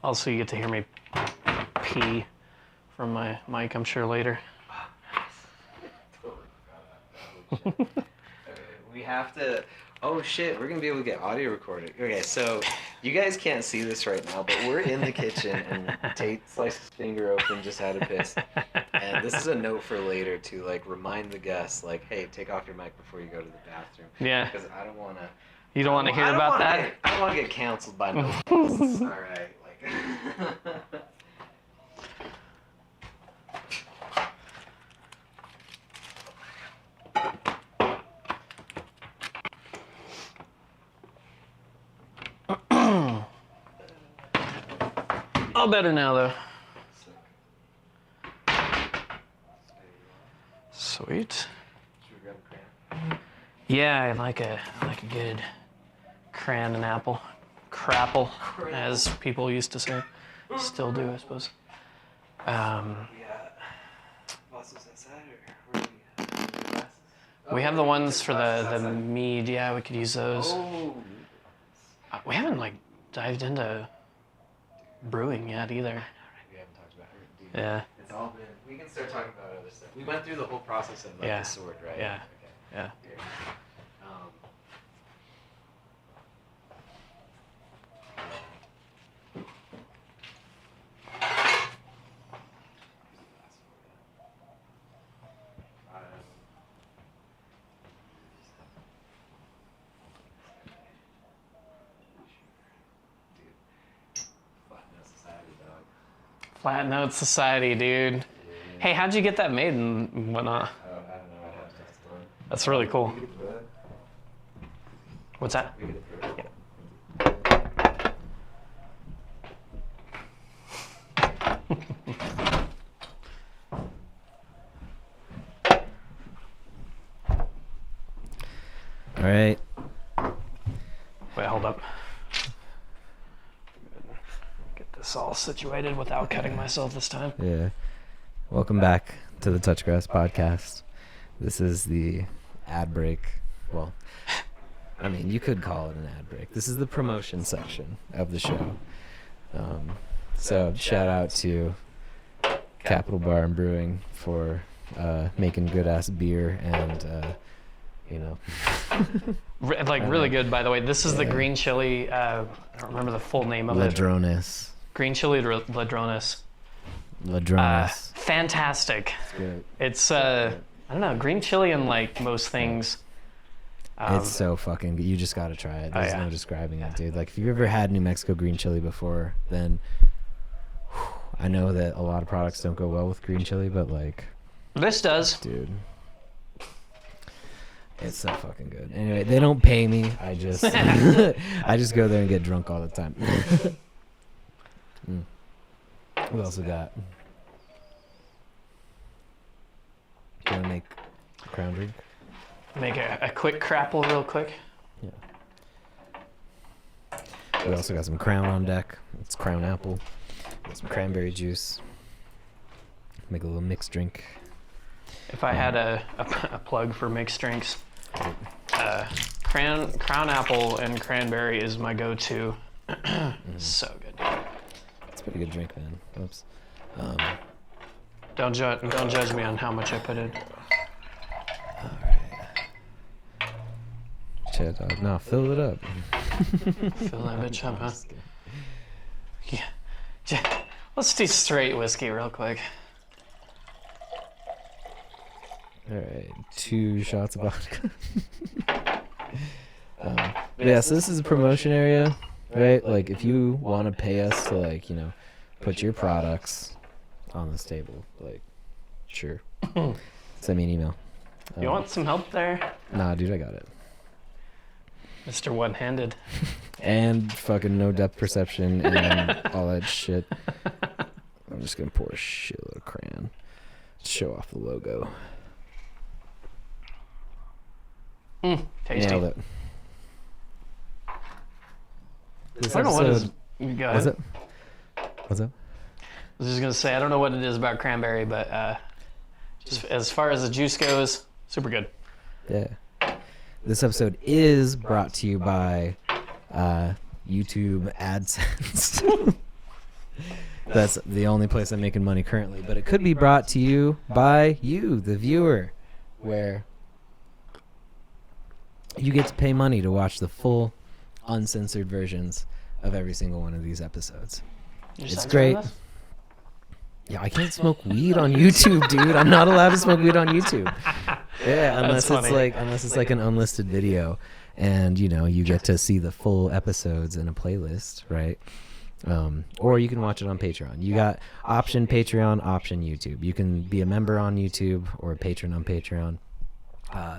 [SPEAKER 2] Also, you get to hear me pee from my mic, I'm sure, later.
[SPEAKER 1] We have to. Oh shit, we're gonna be able to get audio recording. Okay, so you guys can't see this right now, but we're in the kitchen and Tate sliced his finger open, just had a piss. And this is a note for later to like remind the guests, like, hey, take off your mic before you go to the bathroom.
[SPEAKER 2] Yeah.
[SPEAKER 1] Because I don't wanna.
[SPEAKER 2] You don't want to hear about that?
[SPEAKER 1] I don't want to get canceled by no guests. All right, like.
[SPEAKER 2] all better now, though. Sweet. Yeah, I like a good cran and apple. Crapple, as people used to say. Still do, I suppose. We have the ones for the mead. Yeah, we could use those. We haven't like dived into brewing yet either.
[SPEAKER 1] We haven't talked about it.
[SPEAKER 2] Yeah.
[SPEAKER 1] It's all been. We can start talking about other stuff. We went through the whole process of like the sword, right?
[SPEAKER 2] Yeah.
[SPEAKER 1] Okay.
[SPEAKER 2] Yeah. Flat Note Society, dude. Yeah. Hey, how'd you get that made and whatnot?
[SPEAKER 1] I don't know. I'd have to test it.
[SPEAKER 2] That's really cool. What's that?
[SPEAKER 1] All right.
[SPEAKER 2] Wait, hold up. Get this all situated without cutting myself this time.
[SPEAKER 1] Yeah. Welcome back to the Touchgrass podcast. This is the ad break. Well, I mean, you could call it an ad break. This is the promotion section of the show. So shout out to Capital Bar and Brewing for making good ass beer and you know.
[SPEAKER 2] Really good, by the way. This is the green chili. I don't remember the full name of
[SPEAKER 1] Ladrones.
[SPEAKER 2] Green chili Ladrones.
[SPEAKER 1] Ladrones.
[SPEAKER 2] Fantastic.
[SPEAKER 1] It's good.
[SPEAKER 2] It's I don't know, green chili and like most things.
[SPEAKER 1] It's so fucking good. You just gotta try it. There's no describing it, dude. Like if you've ever had New Mexico green chili before, then I know that a lot of products don't go well with green chili, but like
[SPEAKER 2] this does,
[SPEAKER 1] dude. It's so fucking good. Anyway, they don't pay me. I just I just go there and get drunk all the time. We also got. Do you want to make a crown drink?
[SPEAKER 2] Make a quick crapple real quick.
[SPEAKER 1] Yeah. We also got some Crown on deck. It's Crown apple. Got some cranberry juice. Make a little mixed drink.
[SPEAKER 2] If I had a plug for mixed drinks, Crown apple and cranberry is my go-to. So good, dude.
[SPEAKER 1] It's a pretty good drink, man. Oops.
[SPEAKER 2] Don't judge me on how much I put in.
[SPEAKER 1] All right. Shit, dog. No, fill it up.
[SPEAKER 2] Fill that bitch up, huh? Yeah. Let's do straight whiskey real quick.
[SPEAKER 1] All right, 2 shots of vodka. Yeah, so this is a promotion area, right? Like, if you want to pay us to, like, you know, put your products on this table, like, sure. Send me an email.
[SPEAKER 2] You want some help there?
[SPEAKER 1] Nah, dude, I got it.
[SPEAKER 2] Mr. One-Handed.
[SPEAKER 1] And fucking no depth perception and all that shit. I'm just gonna pour a shitload of crayon. Show off the logo.
[SPEAKER 2] Tasty.
[SPEAKER 1] Nailed it.
[SPEAKER 2] I don't know what is. Go ahead.
[SPEAKER 1] What's up?
[SPEAKER 2] I was just gonna say I don't know what it is about cranberry, but just as far as the juice goes, super good.
[SPEAKER 1] Yeah. This episode is brought to you by YouTube AdSense. That's the only place I'm making money currently, but it could be brought to you by you, the viewer, where you get to pay money to watch the full, uncensored versions of every single one of these episodes. It's great. Yeah, I can't smoke weed on YouTube, dude. I'm not allowed to smoke weed on YouTube. Yeah, unless it's like an unlisted video, and you know you get to see the full episodes in a playlist, right? Or you can watch it on Patreon. You got option Patreon, option YouTube. You can be a member on YouTube or a patron on Patreon.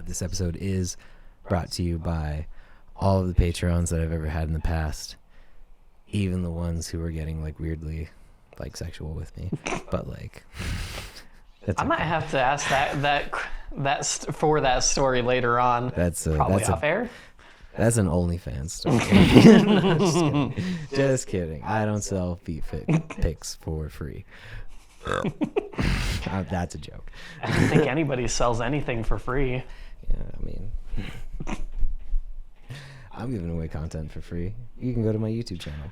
[SPEAKER 1] This episode is brought to you by all of the Patreons that I've ever had in the past, even the ones who were getting like weirdly like sexual with me, but like
[SPEAKER 2] I might have to ask for that story later on.
[SPEAKER 1] That's
[SPEAKER 2] probably off air.
[SPEAKER 1] That's an OnlyFans story. Just kidding. I don't sell feet pics for free. That's a joke.
[SPEAKER 2] I don't think anybody sells anything for free.
[SPEAKER 1] Yeah, I mean, I'm giving away content for free. You can go to my YouTube channel.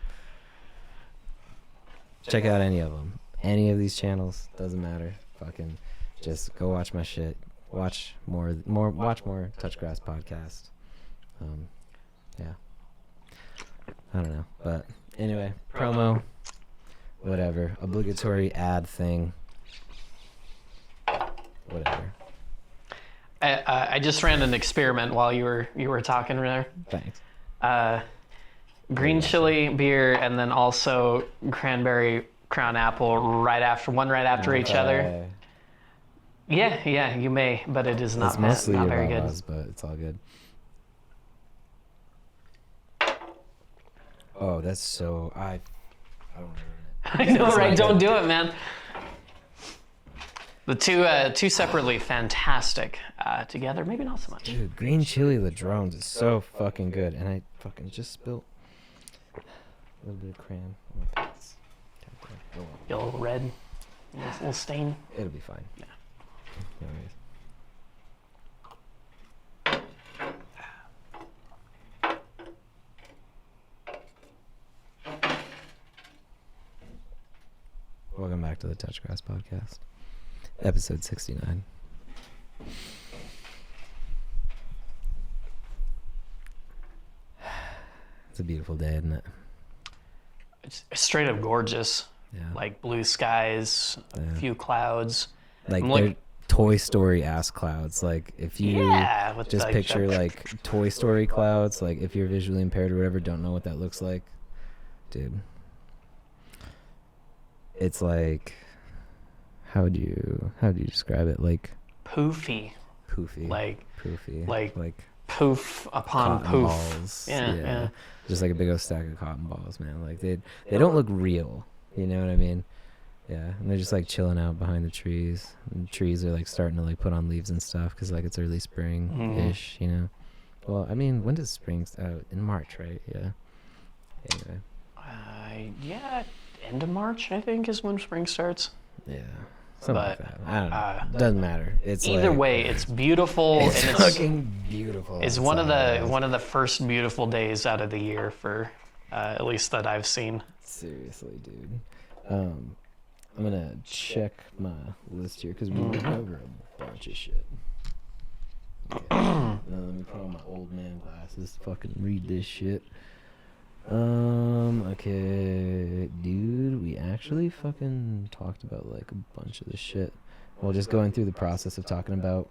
[SPEAKER 1] Check out any of them. Any of these channels, doesn't matter. Fucking just go watch my shit. Watch more Touchgrass podcast. Yeah. I don't know, but anyway, promo, whatever, obligatory ad thing, whatever.
[SPEAKER 2] I just ran an experiment while you were talking there.
[SPEAKER 1] Thanks.
[SPEAKER 2] Green chili beer and then also cranberry crown apple right after each other. Yeah, you may, but it is not,
[SPEAKER 1] mostly
[SPEAKER 2] not very good.
[SPEAKER 1] But it's all good. Oh, that's so I don't ruin it.
[SPEAKER 2] I know, right? Don't do it, man. The two separately fantastic. Together, maybe not so much.
[SPEAKER 1] Dude, green chili Ladrones is so fucking good, and I fucking just spilled a little bit of crayon on my pants.
[SPEAKER 2] Get a little red, a little stain.
[SPEAKER 1] It'll be fine.
[SPEAKER 2] Yeah.
[SPEAKER 1] Anyways. Welcome back to the Touchgrass Podcast, episode 69. It's a beautiful day, isn't it?
[SPEAKER 2] It's straight up gorgeous.
[SPEAKER 1] Yeah.
[SPEAKER 2] Like blue skies, a few clouds.
[SPEAKER 1] Like they're Toy Story ass clouds. Like if you just picture like Toy Story clouds, like if you're visually impaired or whatever, don't know what that looks like, dude. It's like, how would you describe it? Like
[SPEAKER 2] poofy.
[SPEAKER 1] Like poofy. Like
[SPEAKER 2] poof upon poof.
[SPEAKER 1] Balls.
[SPEAKER 2] Yeah.
[SPEAKER 1] Just like a big old stack of cotton balls, man. Like they don't look real. You know what I mean? Yeah, and they're just like chilling out behind the trees. And the trees are like starting to like put on leaves and stuff because like it's early spring-ish, you know. Well, I mean, when does spring start? In March, right? Yeah. Anyway.
[SPEAKER 2] Yeah, end of March I think is when spring starts.
[SPEAKER 1] Yeah. Something like that. I don't know. Doesn't matter. It's
[SPEAKER 2] either
[SPEAKER 1] like,
[SPEAKER 2] way, it's beautiful.
[SPEAKER 1] It's fucking beautiful.
[SPEAKER 2] It's one of the first beautiful days out of the year for at least that I've seen.
[SPEAKER 1] Seriously, dude. I'm gonna check my list here because we went over a bunch of shit. Okay. Now let me put on my old man glasses to fucking read this shit. Okay, dude, we actually fucking talked about like a bunch of this shit. Well, just going through the process of talking about.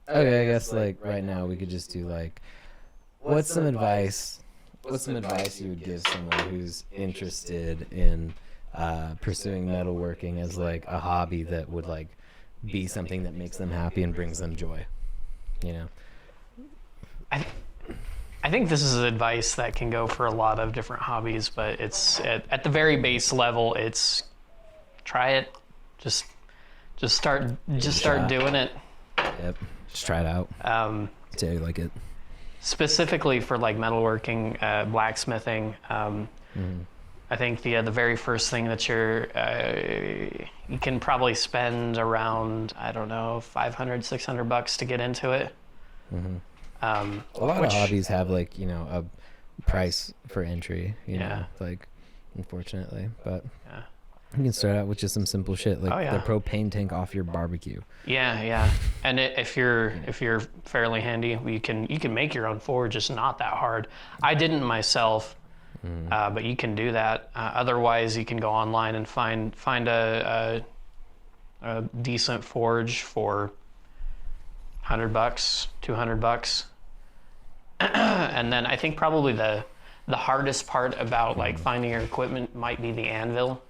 [SPEAKER 1] Okay, I guess like right now we could just do like, what's some advice you would give someone who's interested in pursuing metalworking as like a hobby that would like be something that makes them happy and brings them joy, you know?
[SPEAKER 2] I think this is advice that can go for a lot of different hobbies, but it's at the very base level, it's try it, just start doing it.
[SPEAKER 1] Yep, just try it out. See how you like it.
[SPEAKER 2] Specifically for like metalworking, blacksmithing. I think the very first thing that you can probably spend around, I don't know, $500-$600 to get into it.
[SPEAKER 1] A lot of hobbies have like, you know, a price for entry, you know, like, unfortunately, but you can start out with just some simple shit like the propane tank off your barbecue. Yeah. And if you're fairly handy, you can make your own forge. It's not that hard. I didn't myself. But you can do that. Otherwise, you can go online and find a decent forge for $100, $200, and then I think probably the hardest part about like finding your equipment might be the anvil.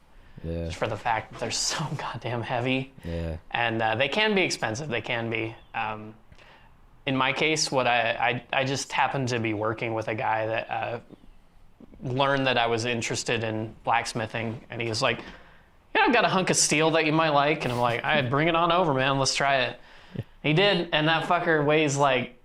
[SPEAKER 1] Yeah.
[SPEAKER 2] Just for the fact that they're so goddamn heavy.
[SPEAKER 1] Yeah.
[SPEAKER 2] And they can be expensive. They can be. in my case, what I just happened to be working with a guy that learned that I was interested in blacksmithing, and he was like, yeah, I've got a hunk of steel that you might like. And I'm like, all right, bring it on over, man. Let's try it. He did, and that fucker weighs like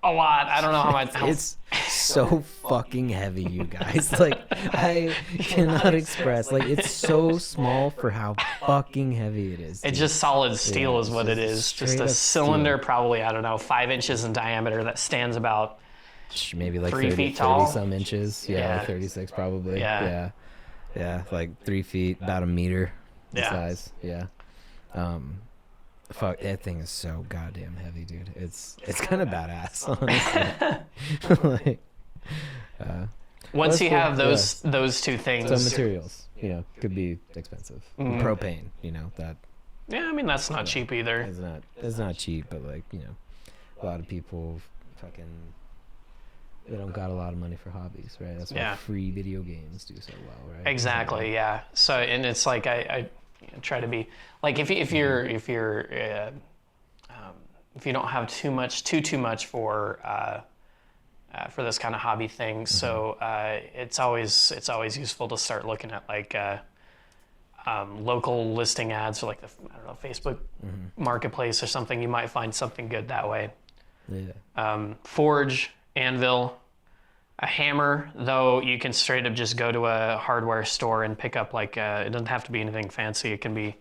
[SPEAKER 2] a lot. I don't know how much.
[SPEAKER 1] It's so fucking heavy, you guys. Like, I cannot express. Like, it's so small for how fucking heavy it is.
[SPEAKER 2] It's just solid steel is what it is. Just a cylinder,
[SPEAKER 1] steel.
[SPEAKER 2] probably, I don't know, 5 inches in diameter that stands about
[SPEAKER 1] maybe like
[SPEAKER 2] 3 feet
[SPEAKER 1] 30
[SPEAKER 2] tall.
[SPEAKER 1] some inches. Yeah, like 36 probably. Yeah, like 3 feet, about a meter in size. Yeah. Fuck, that thing is so goddamn heavy, dude. It's kind of badass, honestly. Like,
[SPEAKER 2] once you
[SPEAKER 1] cool.
[SPEAKER 2] have those two things.
[SPEAKER 1] Some materials, could be expensive. Propane, that.
[SPEAKER 2] Yeah, I mean that's not cheap either.
[SPEAKER 1] It's not cheap, but like a lot of people they don't got a lot of money for hobbies, right? That's why free video games do so well, right?
[SPEAKER 2] Exactly, yeah. So, and it's like I try to be like if you don't have too much for this kind of hobby thing, so it's always useful to start looking at like local listing ads for like the Facebook Marketplace or something. You might find something good that way. Yeah. Forge, anvil, a hammer, though you can straight up just go to a hardware store and pick up like it doesn't have to be anything fancy. It can be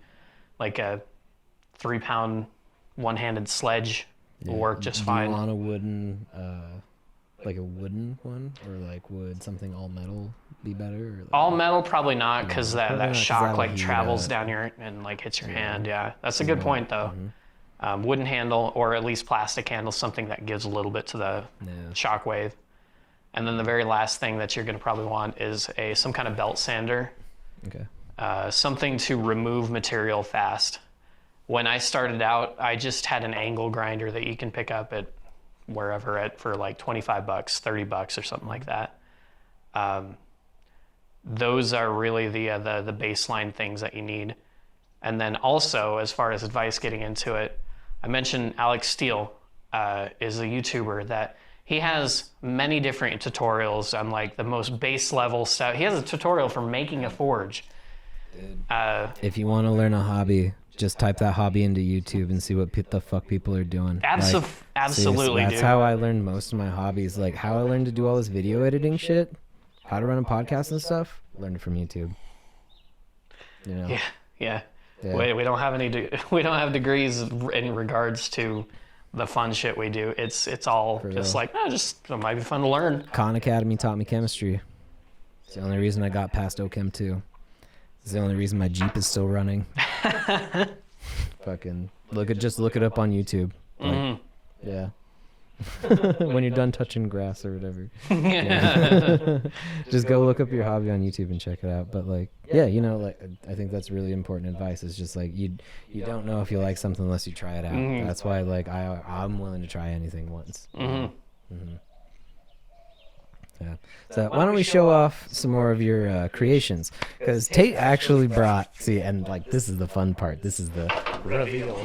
[SPEAKER 2] like a 3-pound one-handed sledge will work just fine.
[SPEAKER 1] Do you want a wooden, like a wooden one, or like would something all metal be better? Or like,
[SPEAKER 2] all metal probably not, because that shock like travels down your and like hits your hand. Yeah, that's a good point though. Wooden handle, or at least plastic handle, something that gives a little bit to the shock wave. And then the very last thing that you're going to probably want is some kind of belt sander. Okay. Something to remove material fast. When I started out, I just had an angle grinder that you can pick up at wherever for like $25, $30 or something like that. Those are really the baseline things that you need. And then also, as far as advice getting into it, I mentioned Alex Steele is a YouTuber that he has many different tutorials on like the most base level stuff. He has a tutorial for making a forge.
[SPEAKER 1] If you want to learn a hobby, just type that hobby into YouTube and see what the fuck people are doing.
[SPEAKER 2] Absolutely,
[SPEAKER 1] that's how I learned most of my hobbies. Like how I learned to do all this video editing shit, how to run a podcast and stuff. Learned it from YouTube.
[SPEAKER 2] Yeah. We don't have we don't have degrees in regards to the fun shit we do. It's all just like, it might be fun to learn.
[SPEAKER 1] Khan Academy taught me chemistry. It's the only reason I got past OChem 2. It's the only reason my Jeep is still running. Fucking look it up on YouTube. Like, yeah. When you're done touching grass or whatever. Just go look up your hobby on YouTube and check it out. But like, I think that's really important advice. It's just like you don't know if you like something unless you try it out. That's why like I'm willing to try anything once. Yeah. So why don't we show off some more of your creations? Because Tait actually brought, and like this is the fun part. This is the reveal.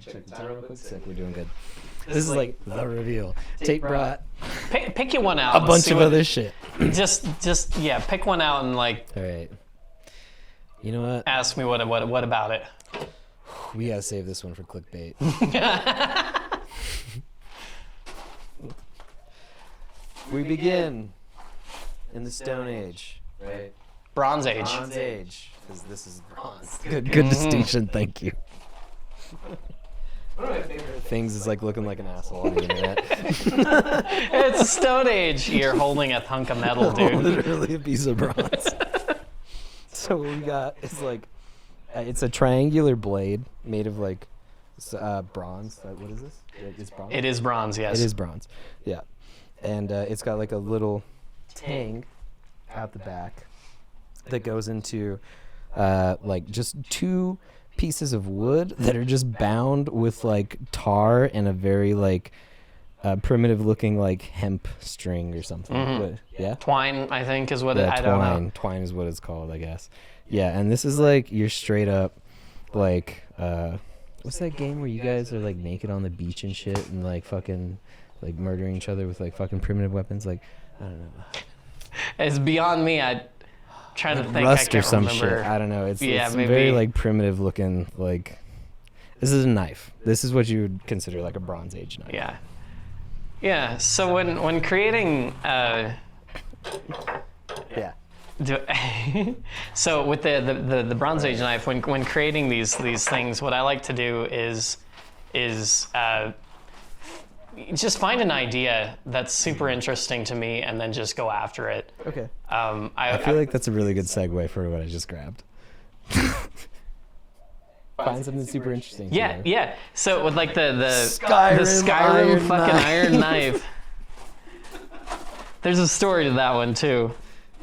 [SPEAKER 1] Check the time real quick. Sick, we're doing good. This is like the reveal. Tait brought
[SPEAKER 2] pick you one out.
[SPEAKER 1] A bunch of other shit.
[SPEAKER 2] Just pick one out and like.
[SPEAKER 1] All right. You know what?
[SPEAKER 2] Ask me what about it.
[SPEAKER 1] We gotta save this one for clickbait. We begin in the Stone Age, right?
[SPEAKER 2] Bronze Age.
[SPEAKER 1] Bronze Age, because this is bronze. Good distinction. Thank you. One of my favorite things is like looking like an asshole on the internet.
[SPEAKER 2] It's a Stone Age. You're holding a hunk of metal, dude.
[SPEAKER 1] Literally a piece of bronze. So what we got is like, it's a triangular blade made of like bronze. What is this? It's bronze?
[SPEAKER 2] It is bronze, yes.
[SPEAKER 1] It is bronze, yeah. And it's got like a little tang out the back that goes into like just 2 pieces of wood that are just bound with like tar and a very like primitive looking like hemp string or something. But, yeah,
[SPEAKER 2] twine I think is what I don't know.
[SPEAKER 1] Twine is what it's called, I guess. Yeah, and this is like your straight up like what's that game where you guys are like naked on the beach and shit and like fucking like murdering each other with like fucking primitive weapons? Like, I don't know.
[SPEAKER 2] It's beyond me. I trying to think.
[SPEAKER 1] Rust
[SPEAKER 2] I can't
[SPEAKER 1] or some
[SPEAKER 2] remember.
[SPEAKER 1] shit. I don't know. It's
[SPEAKER 2] maybe.
[SPEAKER 1] very like primitive looking. Like, this is a knife. This is what you would consider like a Bronze Age knife.
[SPEAKER 2] Yeah. Yeah. So when creating.
[SPEAKER 1] Yeah.
[SPEAKER 2] So with the Bronze Age knife, when creating these things, what I like to do is just find an idea that's super interesting to me and then just go after it.
[SPEAKER 1] Okay.
[SPEAKER 2] I
[SPEAKER 1] feel like that's a really good segue for what I just grabbed. Find something super interesting.
[SPEAKER 2] Yeah, yeah. So with like the
[SPEAKER 1] Skyrim
[SPEAKER 2] fucking iron knife. There's a story to that one too.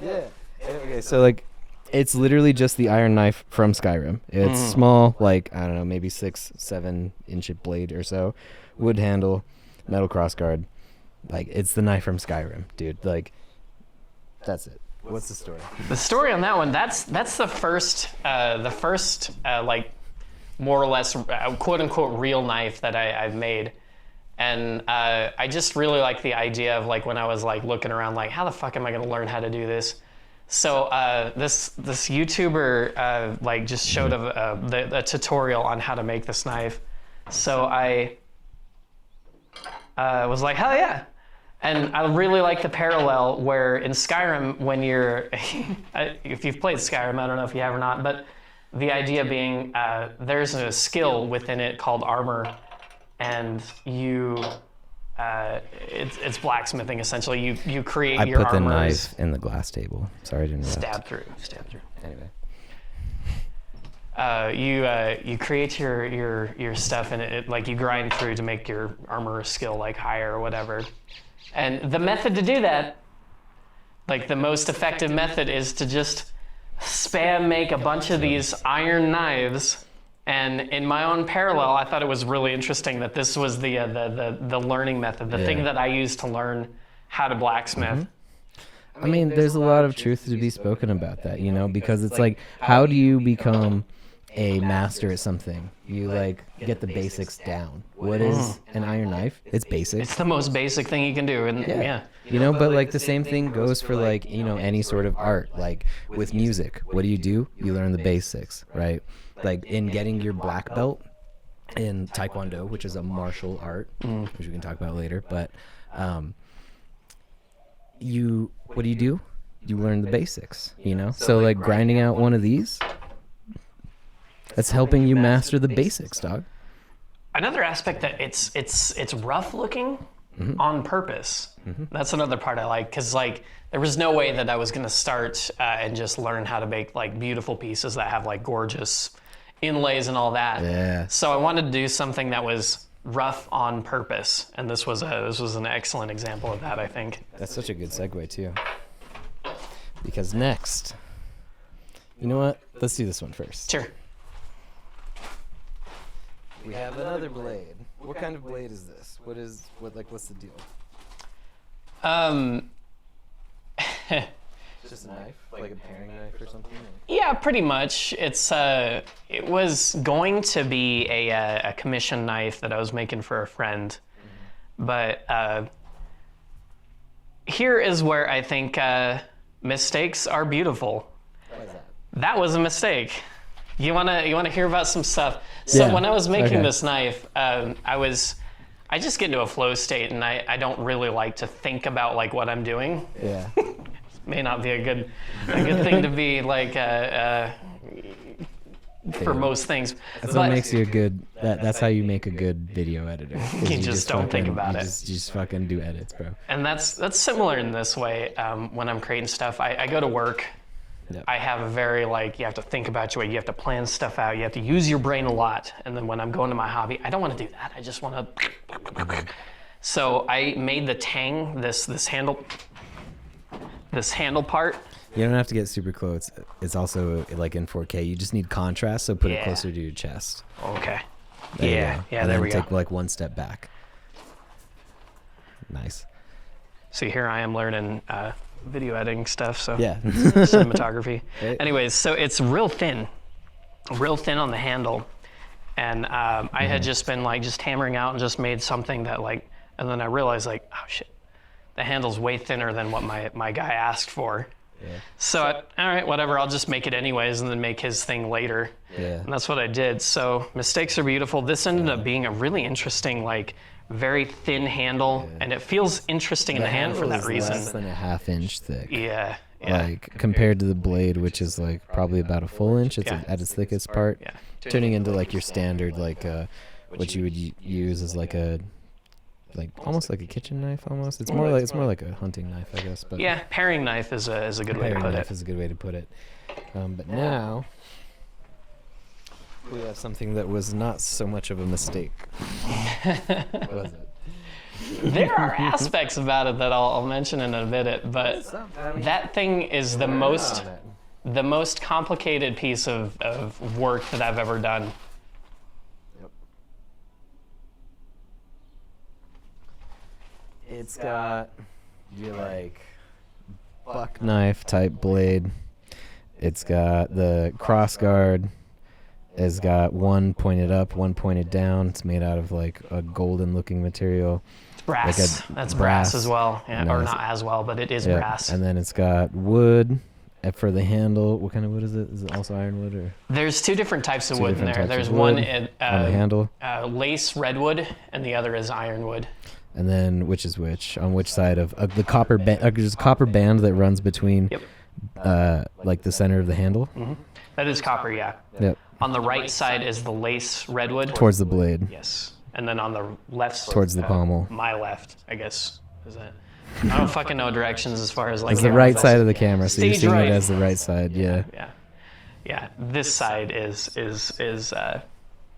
[SPEAKER 1] Yeah. Okay, so like, it's literally just the iron knife from Skyrim. It's small, like, I don't know, maybe 6-7 inch blade or so, wood handle, metal crossguard. Like, it's the knife from Skyrim, dude. Like, that's it. What's the story?
[SPEAKER 2] The story on that one, that's the first like more or less quote unquote real knife that I've made. And I just really like the idea of like when I was like looking around like, how the fuck am I gonna learn how to do this? So this YouTuber like just showed a tutorial on how to make this knife. So I was like, hell yeah. And I really like the parallel where in Skyrim, when you're, if you've played Skyrim, I don't know if you have or not, but the idea being there's a skill within it called armor, and you, it's blacksmithing essentially. You create your armors.
[SPEAKER 1] I put the knife in the glass table. Sorry to interrupt.
[SPEAKER 2] Stab through.
[SPEAKER 1] Anyway.
[SPEAKER 2] You create your stuff and it like you grind through to make your armor skill like higher or whatever. And the method to do that, like the most effective method, is to just spam make a bunch of these iron knives. And in my own parallel, I thought it was really interesting that this was the learning method, the thing that I used to learn how to blacksmith.
[SPEAKER 1] I mean, there's a lot of truth to be spoken about that, you know, because it's like, how do you become a master at something? You like get the basics down. What is an iron knife? It's basic.
[SPEAKER 2] It's the most basic thing you can do, and yeah.
[SPEAKER 1] You know, but like the same thing goes for like, you know, any sort of art. Like with music, what do? You learn the basics, right? Like in getting your black belt in Taekwondo, which is a martial art, which we can talk about later, but what do? You learn the basics, you know? So like grinding out one of these, that's helping you master the basics, dog.
[SPEAKER 2] Another aspect that it's rough looking on purpose. That's another part I like, because like there was no way that I was gonna start and just learn how to make like beautiful pieces that have like gorgeous inlays and all that.
[SPEAKER 1] Yeah.
[SPEAKER 2] So I wanted to do something that was rough on purpose, and this was an excellent example of that, I think.
[SPEAKER 1] That's such a good segue too. Because next, you know what? Let's do this one first.
[SPEAKER 2] Sure.
[SPEAKER 1] We have another blade. What kind of blade is this? What's the deal? Just a knife, like a paring knife or something?
[SPEAKER 2] Yeah, pretty much. It was going to be a commission knife that I was making for a friend, but here is where I think mistakes are beautiful.
[SPEAKER 1] Why is that?
[SPEAKER 2] That was a mistake. You wanna hear about some stuff? So when I was making this knife, I just get into a flow state, and I don't really like to think about like what I'm doing.
[SPEAKER 1] Yeah.
[SPEAKER 2] May not be a good thing to be like for most things.
[SPEAKER 1] That's what makes you a good. That's how you make a good video editor.
[SPEAKER 2] You just don't think about it.
[SPEAKER 1] You just fucking do edits, bro.
[SPEAKER 2] And that's similar in this way. When I'm creating stuff, I go to work.
[SPEAKER 1] Yep.
[SPEAKER 2] I have a very you have to think about your way. You have to plan stuff out. You have to use your brain a lot. And then when I'm going to my hobby, I don't want to do that. I just want to. So I made the tang, this handle part.
[SPEAKER 1] You don't have to get super close. It's also like in 4K. You just need contrast, so put it closer to your chest.
[SPEAKER 2] Okay.
[SPEAKER 1] Yeah,
[SPEAKER 2] and
[SPEAKER 1] there
[SPEAKER 2] we go.
[SPEAKER 1] Take like one step back. Nice.
[SPEAKER 2] See, here I am learning video editing stuff, so
[SPEAKER 1] yeah.
[SPEAKER 2] cinematography.
[SPEAKER 1] Right.
[SPEAKER 2] Anyways, so it's real thin on the handle, And I had just been like just hammering out and just made something that like, and then I realized like, oh shit, the handle's way thinner than what my guy asked for. Yeah. So, all right, whatever, I'll just make it anyways and then make his thing later. Yeah. And that's what I did. So mistakes are beautiful. This ended up being a really interesting, like, very thin handle, and it feels interesting in the hand for that reason.
[SPEAKER 1] Less than a half-inch thick.
[SPEAKER 2] Yeah.
[SPEAKER 1] Like, compared to the blade, which is, like, probably about a full inch at its thickest part. Yeah. Turning into, like, your standard, like, what you would use as, like, a... like almost like a kitchen knife almost. It's more like a hunting knife, I guess. But
[SPEAKER 2] yeah, paring knife is a good way to put it.
[SPEAKER 1] Paring knife is a good way to put it. But now we have something that was not so much of a mistake. Was it?
[SPEAKER 2] There are aspects about it that I'll mention in a bit, but that thing is the most complicated piece of work that I've ever done.
[SPEAKER 1] It's got your like buck knife type blade. It's got the cross guard. It's got one pointed up, one pointed down. It's made out of like a golden looking material.
[SPEAKER 2] It's brass. Like that's brass as well. Yeah, or not as well, but it is brass.
[SPEAKER 1] And then it's got wood for the handle. What kind of wood is it? Is it also ironwood or?
[SPEAKER 2] There's two different types of wood in there. There's one on
[SPEAKER 1] the handle.
[SPEAKER 2] Lace redwood, and the other is ironwood.
[SPEAKER 1] And then which is which? On which side of the copper band? There's a copper band that runs between, like the center of the handle.
[SPEAKER 2] Mm-hmm. That is copper, yeah.
[SPEAKER 1] Yep.
[SPEAKER 2] On the right side is the lace redwood.
[SPEAKER 1] Towards the blade.
[SPEAKER 2] Yes. And then on the left.
[SPEAKER 1] Towards the pommel.
[SPEAKER 2] My left, I guess. Is that? I don't fucking know directions as far as like.
[SPEAKER 1] It's the right side of the camera, so you're seeing it as the right side. Yeah.
[SPEAKER 2] Yeah. This side is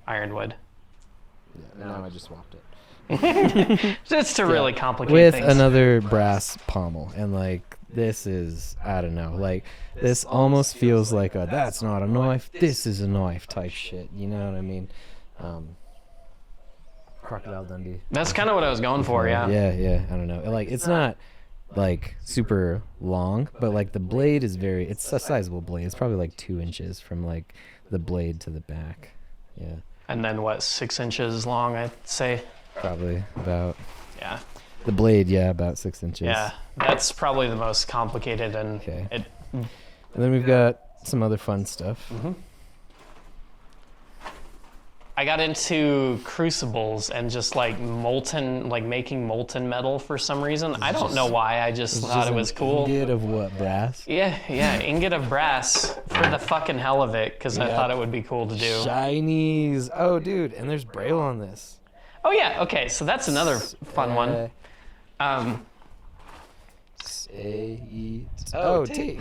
[SPEAKER 2] ironwood.
[SPEAKER 1] Yeah. Now I just swapped it.
[SPEAKER 2] Just to really complicate
[SPEAKER 1] with
[SPEAKER 2] things.
[SPEAKER 1] Another brass pommel, and like this is, I don't know, like this almost feels like a that's not a knife, this is a knife type shit, you know what I mean? Crocodile Dundee.
[SPEAKER 2] That's kind of what I was going for. Yeah,
[SPEAKER 1] I don't know, like it's not like super long, but like the blade is it's a sizable blade. It's probably like 2 inches from like the blade to the back. Yeah. And
[SPEAKER 2] then what, 6 inches long, I'd say?
[SPEAKER 1] Probably about.
[SPEAKER 2] Yeah.
[SPEAKER 1] The blade, about 6 inches.
[SPEAKER 2] Yeah, that's probably the most complicated, and
[SPEAKER 1] and then we've got some other fun stuff.
[SPEAKER 2] Mm-hmm. I got into crucibles and just like making molten metal for some reason. I don't know why. I just thought it was cool.
[SPEAKER 1] Ingot of what, brass?
[SPEAKER 2] Yeah, ingot of brass for the fucking hell of it, because I thought it would be cool to do.
[SPEAKER 1] Chinese. Oh, dude, and there's Braille on this.
[SPEAKER 2] Oh yeah, okay, so that's another fun one.
[SPEAKER 1] tait.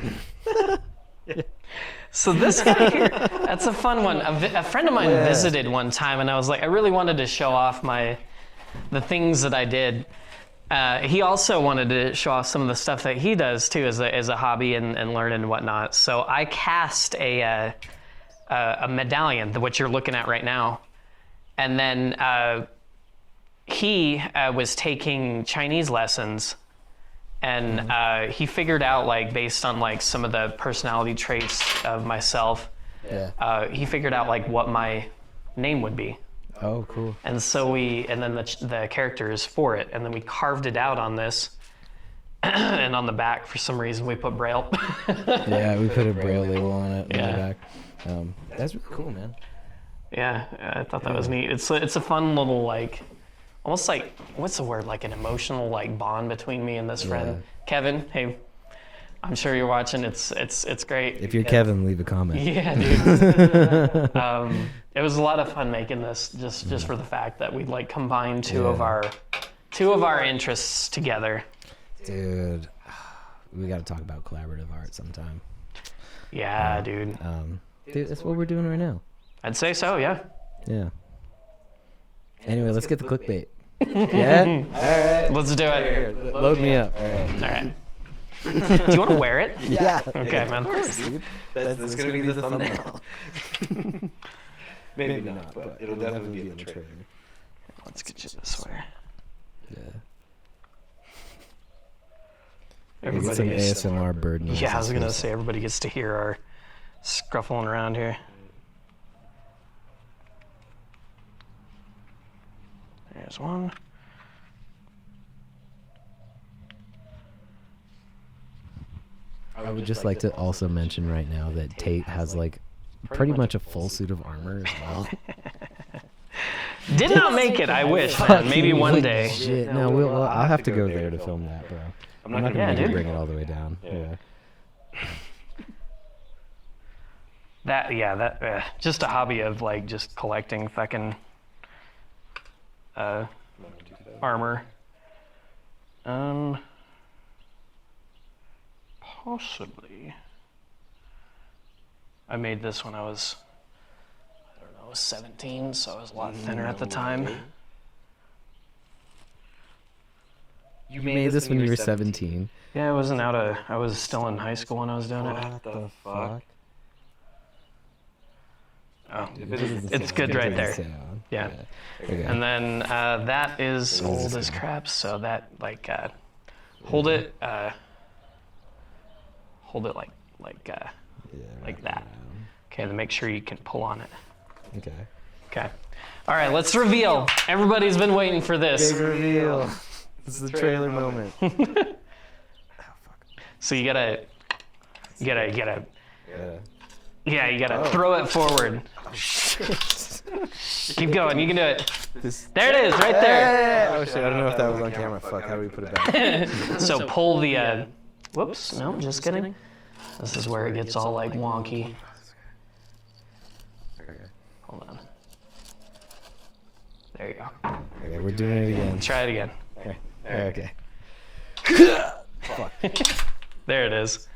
[SPEAKER 2] So this guy here, that's a fun one. A friend of mine visited one time, and I was like, I really wanted to show off the things that I did. He also wanted to show off some of the stuff that he does too as a hobby and learning and whatnot. So I cast a medallion, what you're looking at right now, and then he was taking Chinese lessons, and he figured out, like, based on like some of the personality traits of myself, he figured out like what my name would be.
[SPEAKER 1] Oh, cool.
[SPEAKER 2] And so and then the characters for it, and then we carved it out on this, and on the back for some reason we put Braille.
[SPEAKER 1] Yeah, we put a Braille label on it on the back. That's really cool, man.
[SPEAKER 2] Yeah, I thought that was neat. It's a fun little, like, almost like, what's the word, like an emotional like bond between me and this friend. Kevin, hey, I'm sure you're watching. It's great.
[SPEAKER 1] If you're Kevin, leave a comment.
[SPEAKER 2] Yeah, dude. It was a lot of fun making this, just for the fact that we'd like combined two of our interests together.
[SPEAKER 1] Dude, we got to talk about collaborative art sometime.
[SPEAKER 2] Yeah, dude.
[SPEAKER 1] Dude, that's what we're doing right now.
[SPEAKER 2] I'd say so, yeah.
[SPEAKER 1] Yeah. Anyway, let's get the clickbait. Yeah? All right.
[SPEAKER 2] Let's do it.
[SPEAKER 1] Load me up.
[SPEAKER 2] All right. Do you want to wear it?
[SPEAKER 1] Yeah.
[SPEAKER 2] Okay, man.
[SPEAKER 1] Of course, dude. That's going to be the thumbnail. Maybe not, but it'll definitely be in the trailer.
[SPEAKER 2] Let's get you this way.
[SPEAKER 1] Yeah.
[SPEAKER 2] Everybody
[SPEAKER 1] some
[SPEAKER 2] gets
[SPEAKER 1] ASMR bird noise.
[SPEAKER 2] Yeah, I was going to say everybody gets to hear our scruffling around here. There's one.
[SPEAKER 1] I would just like to also mention right now that Tate has like pretty much a full suit of armor as well.
[SPEAKER 2] Did not make it. I wish. Man. Maybe one day.
[SPEAKER 1] Shit. No, I'll have to go there to film that, bro. I'm not gonna make you bring it all the way down. Yeah.
[SPEAKER 2] That just a hobby of like just collecting fucking armor. Possibly. I made this when I was, 17, so I was a lot thinner at the time.
[SPEAKER 1] You made this when you were 17?
[SPEAKER 2] Yeah, I was still in high school when I was doing it.
[SPEAKER 1] What the fuck?
[SPEAKER 2] Oh, it's good right there. Yeah. Okay. And then that is old as crap, so that like hold it like that. Okay, then make sure you can pull on it. Okay. All right, let's reveal. Everybody's been waiting for this.
[SPEAKER 1] Big reveal. This is the trailer moment.
[SPEAKER 2] So you gotta throw it forward. Keep going, you can do it. There it is, right there.
[SPEAKER 1] Oh shit, I don't know if that was on camera. Fuck, how do we put it back?
[SPEAKER 2] So pull the, whoops, no, just kidding. This is where it gets all like wonky. Hold on. There you go.
[SPEAKER 1] Okay, we're doing it again.
[SPEAKER 2] Try it again.
[SPEAKER 1] Okay.
[SPEAKER 2] Fuck. There it is.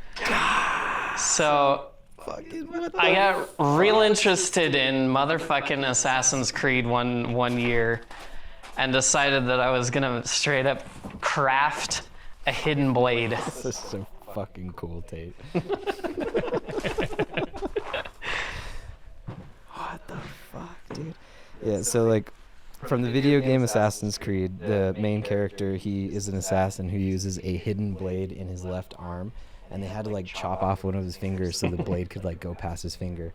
[SPEAKER 2] So I got real interested in motherfucking Assassin's Creed one year and decided that I was gonna straight up craft a hidden blade.
[SPEAKER 1] This is so fucking cool, Tate. What the fuck, dude? Yeah, so like from the video game Assassin's Creed, the main character, he is an assassin who uses a hidden blade in his left arm, and they had to like chop off one of his fingers so the blade could like go past his finger.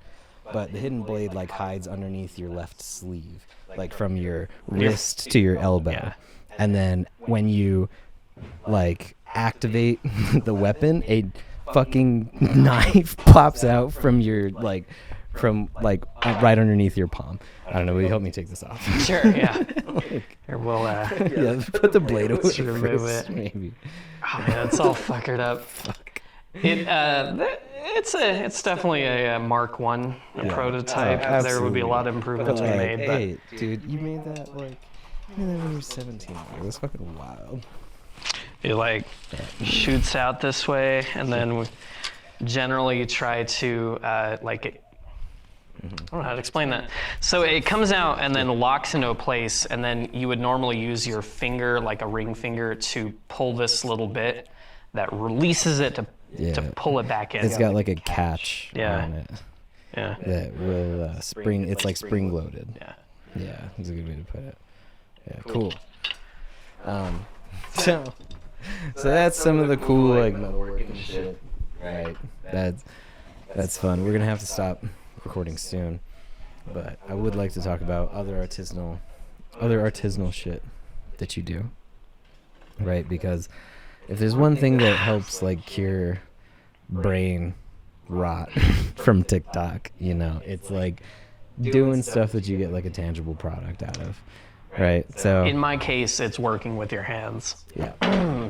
[SPEAKER 1] But the hidden blade like hides underneath your left sleeve, like from your wrist to your elbow.
[SPEAKER 2] Yeah.
[SPEAKER 1] And then when you like activate the weapon, a fucking knife pops out from your like right underneath your palm. I don't know, will you help me take this off?
[SPEAKER 2] Sure, yeah. Here, we'll
[SPEAKER 1] yeah, put the blade away
[SPEAKER 2] remove
[SPEAKER 1] first,
[SPEAKER 2] it.
[SPEAKER 1] maybe.
[SPEAKER 2] Oh man, it's all fuckered up.
[SPEAKER 1] Fuck.
[SPEAKER 2] It's definitely a Mark 1 prototype.
[SPEAKER 1] Oh,
[SPEAKER 2] there would be a lot of improvements we made. But
[SPEAKER 1] Hey, dude, you made that when you were 17. That's fucking wild.
[SPEAKER 2] it like shoots out this way, and then we generally try to I don't know how to explain that. So it comes out and then locks into a place, and then you would normally use your finger, like a ring finger, to pull this little bit that releases it to pull it back in.
[SPEAKER 1] It's got like a catch
[SPEAKER 2] Yeah.
[SPEAKER 1] on it
[SPEAKER 2] Yeah.
[SPEAKER 1] that will spring. It's like spring loaded.
[SPEAKER 2] Yeah.
[SPEAKER 1] Yeah, that's a good way to put it. Yeah, cool. So that's some of the cool like metalworking shit. Right. That's fun. We're gonna have to stop recording soon, but I would like to talk about other artisanal shit that you do. Right, because if there's one thing that helps like cure brain rot from TikTok, you know, it's like doing stuff that you get like a tangible product out of. Right. So
[SPEAKER 2] In my case, it's working with your hands.
[SPEAKER 1] yeah,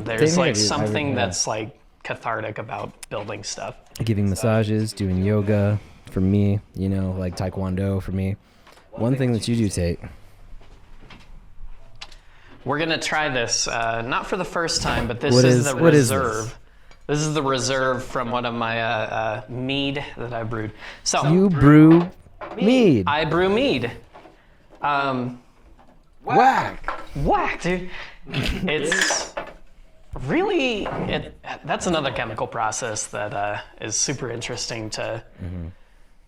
[SPEAKER 2] There's
[SPEAKER 1] Same here,
[SPEAKER 2] like
[SPEAKER 1] dude.
[SPEAKER 2] something that's like cathartic about building stuff.
[SPEAKER 1] giving massages, doing yoga for me, you know, like taekwondo for me. One thing that you do, Tate.
[SPEAKER 2] We're gonna try this, not for the first time, but this
[SPEAKER 1] What
[SPEAKER 2] is
[SPEAKER 1] is-
[SPEAKER 2] the
[SPEAKER 1] what is
[SPEAKER 2] reserve. This is the reserve from one of my mead that I brewed. So
[SPEAKER 1] You brew mead.
[SPEAKER 2] I brew mead. Whack, dude. It's really that's another chemical process that is super interesting to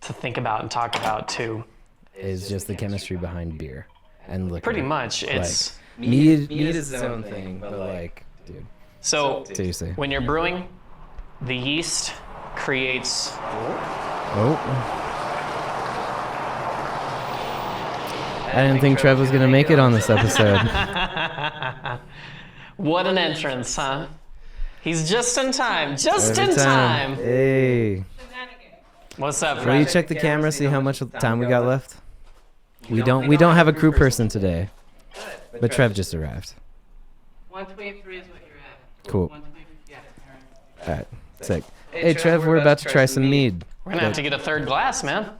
[SPEAKER 2] think about and talk about too.
[SPEAKER 1] Is just the chemistry behind beer and liquor.
[SPEAKER 2] Pretty much, it's
[SPEAKER 1] mead is its own thing, but like, dude.
[SPEAKER 2] so
[SPEAKER 1] Seriously.
[SPEAKER 2] when you're brewing, the yeast creates
[SPEAKER 1] Oh. I didn't think Trev was gonna make it on this episode.
[SPEAKER 2] What an entrance, huh? He's just in time. Just
[SPEAKER 1] Every
[SPEAKER 2] in time.
[SPEAKER 1] Hey.
[SPEAKER 2] What's up,
[SPEAKER 1] Will
[SPEAKER 2] Fred?
[SPEAKER 1] you check the camera, see how much time we got left? We don't have a crew person today, but Trev just arrived.
[SPEAKER 3] 123 is what you're at.
[SPEAKER 1] Cool.
[SPEAKER 3] 123, yeah.
[SPEAKER 1] All right, sick. Hey Trev, we're about to try some mead.
[SPEAKER 2] We're gonna have to get a third glass, man.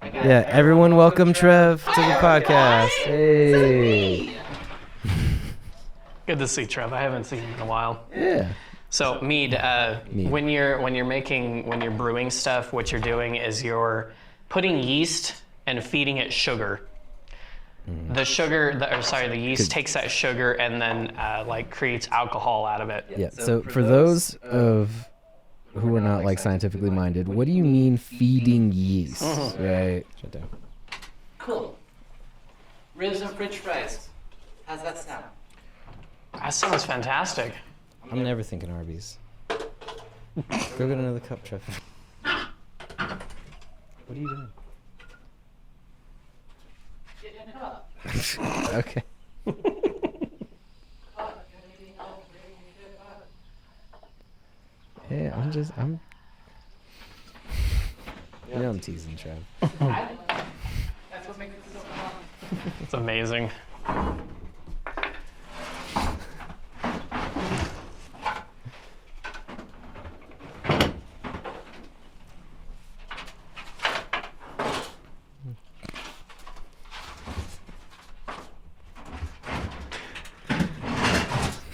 [SPEAKER 1] Yeah, everyone welcome Trev to the podcast. Hey.
[SPEAKER 2] Good to see Trev. I haven't seen him in a while.
[SPEAKER 1] Yeah.
[SPEAKER 2] So mead,
[SPEAKER 1] Mead.
[SPEAKER 2] when you're brewing stuff, what you're doing is you're putting yeast and feeding it sugar. The yeast takes that sugar and then like creates alcohol out of it.
[SPEAKER 1] Yeah. So for those of who are not like scientifically minded, what do you mean feeding yeast? Right. Shut down.
[SPEAKER 3] Cool. Ribs and french fries. How's that sound?
[SPEAKER 2] That sounds fantastic.
[SPEAKER 1] I'm never thinking Arby's. Go get another cup, Trev. What are you doing?
[SPEAKER 3] Get in a cup.
[SPEAKER 1] Okay. Yeah, I'm. You know I'm teasing, Trev.
[SPEAKER 3] That's what makes it so fun.
[SPEAKER 2] It's amazing.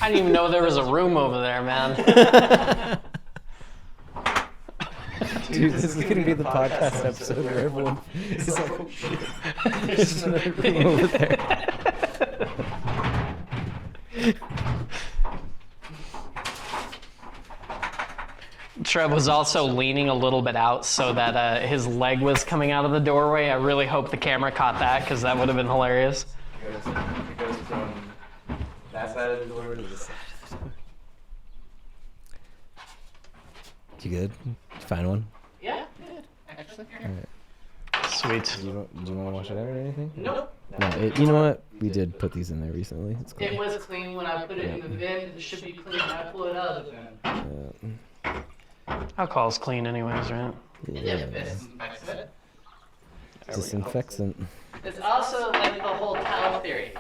[SPEAKER 2] I didn't even know there was a room over there, man.
[SPEAKER 1] Dude, this is gonna be the podcast episode where everyone is like, oh shit. There's another room over there.
[SPEAKER 2] Trev was also leaning a little bit out so that his leg was coming out of the doorway. I really hope the camera caught that because that would have been hilarious.
[SPEAKER 4] It goes from that side of the door to this side of the door.
[SPEAKER 1] You good? Did you find one?
[SPEAKER 3] Yeah, good. Actually,
[SPEAKER 1] All right.
[SPEAKER 2] Sweet.
[SPEAKER 1] Do you want to wash it out or anything?
[SPEAKER 3] nope.
[SPEAKER 1] No, you know what? We did put these in there recently. It's
[SPEAKER 3] It
[SPEAKER 1] cool.
[SPEAKER 3] was clean when I put it in the bin. It should be clean when I pull it out of the bin.
[SPEAKER 2] Alcohol's clean anyways, right?
[SPEAKER 3] Yeah, disinfects it.
[SPEAKER 1] Disinfectant.
[SPEAKER 3] It's also like the whole towel theory.